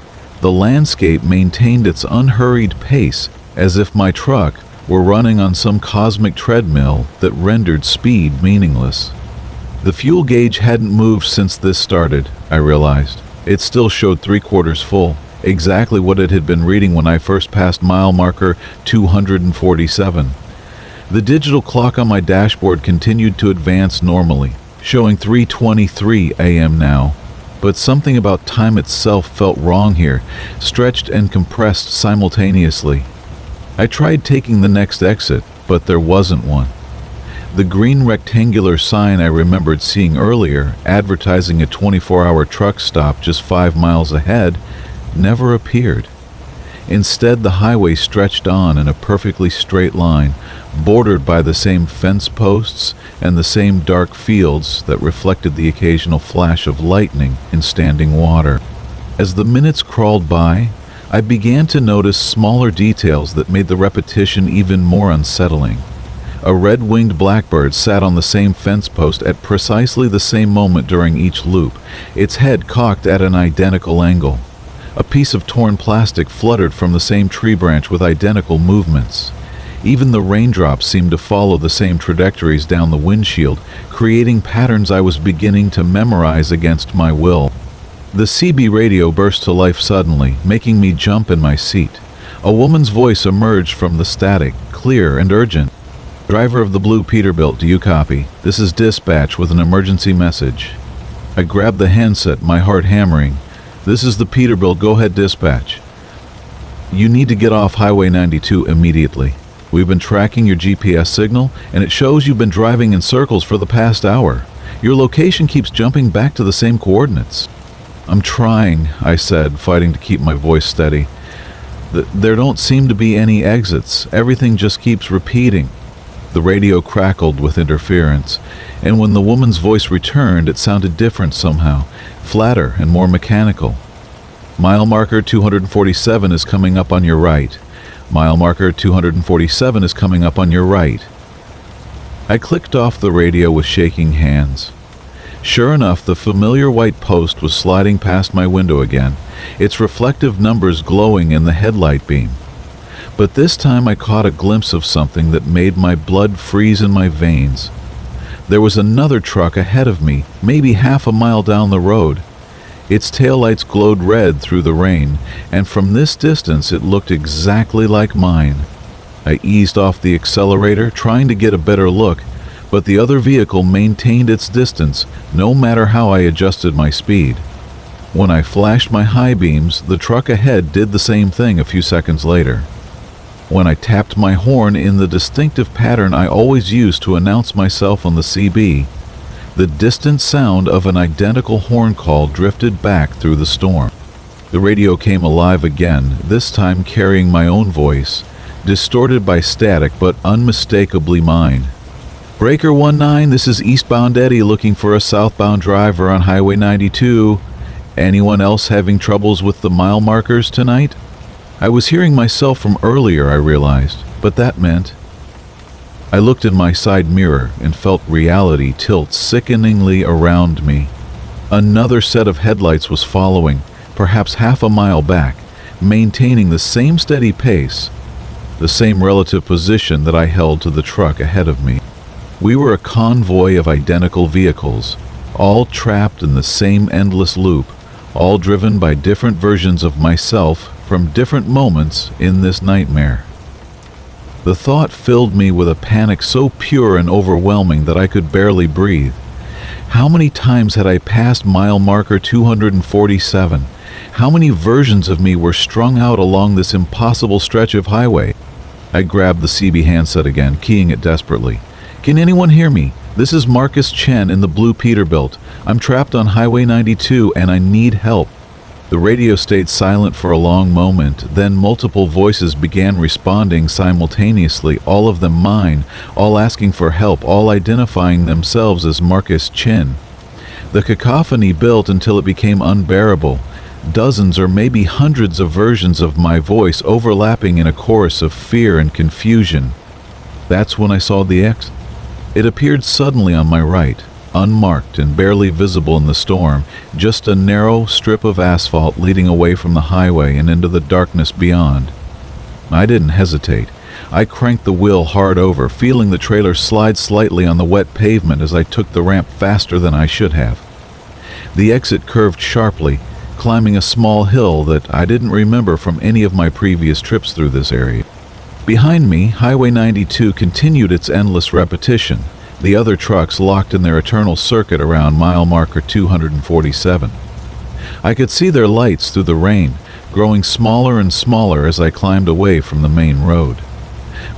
the landscape maintained its unhurried pace as if my truck were running on some cosmic treadmill that rendered speed meaningless. The fuel gauge hadn't moved since this started, I realized. It still showed 3/4 full, exactly what it had been reading when I first passed mile marker 247. The digital clock on my dashboard continued to advance normally, showing 3:23 a.m. now. But something about time itself felt wrong here, stretched and compressed simultaneously. I tried taking the next exit, but there wasn't one. The green rectangular sign I remembered seeing earlier, advertising a 24-hour truck stop just 5 miles ahead, never appeared. Instead, the highway stretched on in a perfectly straight line, bordered by the same fence posts and the same dark fields that reflected the occasional flash of lightning in standing water. As the minutes crawled by, I began to notice smaller details that made the repetition even more unsettling. A red-winged blackbird sat on the same fence post at precisely the same moment during each loop, its head cocked at an identical angle. A piece of torn plastic fluttered from the same tree branch with identical movements. Even the raindrops seemed to follow the same trajectories down the windshield, creating patterns I was beginning to memorize against my will. The CB radio burst to life suddenly, making me jump in my seat. A woman's voice emerged from the static, clear and urgent. "Driver of the blue Peterbilt, do you copy? This is dispatch with an emergency message." I grabbed the handset, my heart hammering. "This is the Peterbilt, go ahead dispatch. You need to get off Highway 92 immediately. We've been tracking your GPS signal, and it shows you've been driving in circles for the past hour. Your location keeps jumping back to the same coordinates." "I'm trying," I said, fighting to keep my voice steady. There don't seem to be any exits. Everything just keeps repeating." The radio crackled with interference, and when the woman's voice returned, it sounded different somehow, flatter and more mechanical. "Mile marker 247 is coming up on your right. Mile marker 247 is coming up on your right." I clicked off the radio with shaking hands. Sure enough, the familiar white post was sliding past my window again, its reflective numbers glowing in the headlight beam. But this time I caught a glimpse of something that made my blood freeze in my veins. There was another truck ahead of me, maybe half a mile down the road. Its taillights glowed red through the rain, and from this distance it looked exactly like mine. I eased off the accelerator, trying to get a better look, but the other vehicle maintained its distance, no matter how I adjusted my speed. When I flashed my high beams, the truck ahead did the same thing a few seconds later. When I tapped my horn in the distinctive pattern I always use to announce myself on the CB, the distant sound of an identical horn call drifted back through the storm. The radio came alive again, this time carrying my own voice, distorted by static but unmistakably mine. "Breaker 19, this is eastbound Eddie looking for a southbound driver on Highway 92. Anyone else having troubles with the mile markers tonight?" I was hearing myself from earlier, I realized, but that meant... I looked in my side mirror and felt reality tilt sickeningly around me. Another set of headlights was following, perhaps half a mile back, maintaining the same steady pace, the same relative position that I held to the truck ahead of me. We were a convoy of identical vehicles, all trapped in the same endless loop, all driven by different versions of myself from different moments in this nightmare. The thought filled me with a panic so pure and overwhelming that I could barely breathe. How many times had I passed mile marker 247? How many versions of me were strung out along this impossible stretch of highway? I grabbed the CB handset again, keying it desperately. "Can anyone hear me? This is Marcus Chen in the blue Peterbilt. I'm trapped on Highway 92 and I need help." The radio stayed silent for a long moment, then multiple voices began responding simultaneously, all of them mine, all asking for help, all identifying themselves as Marcus Chen. The cacophony built until it became unbearable. Dozens or maybe hundreds of versions of my voice overlapping in a chorus of fear and confusion. That's when I saw the X. It appeared suddenly on my right, unmarked and barely visible in the storm, just a narrow strip of asphalt leading away from the highway and into the darkness beyond. I didn't hesitate. I cranked the wheel hard over, feeling the trailer slide slightly on the wet pavement as I took the ramp faster than I should have. The exit curved sharply, climbing a small hill that I didn't remember from any of my previous trips through this area. Behind me, Highway 92 continued its endless repetition, the other trucks locked in their eternal circuit around mile marker 247. I could see their lights through the rain, growing smaller and smaller as I climbed away from the main road.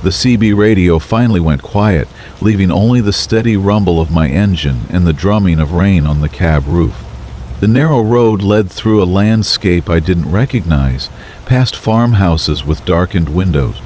The CB radio finally went quiet, leaving only the steady rumble of my engine and the drumming of rain on the cab roof. The narrow road led through a landscape I didn't recognize, past farmhouses with darkened windows.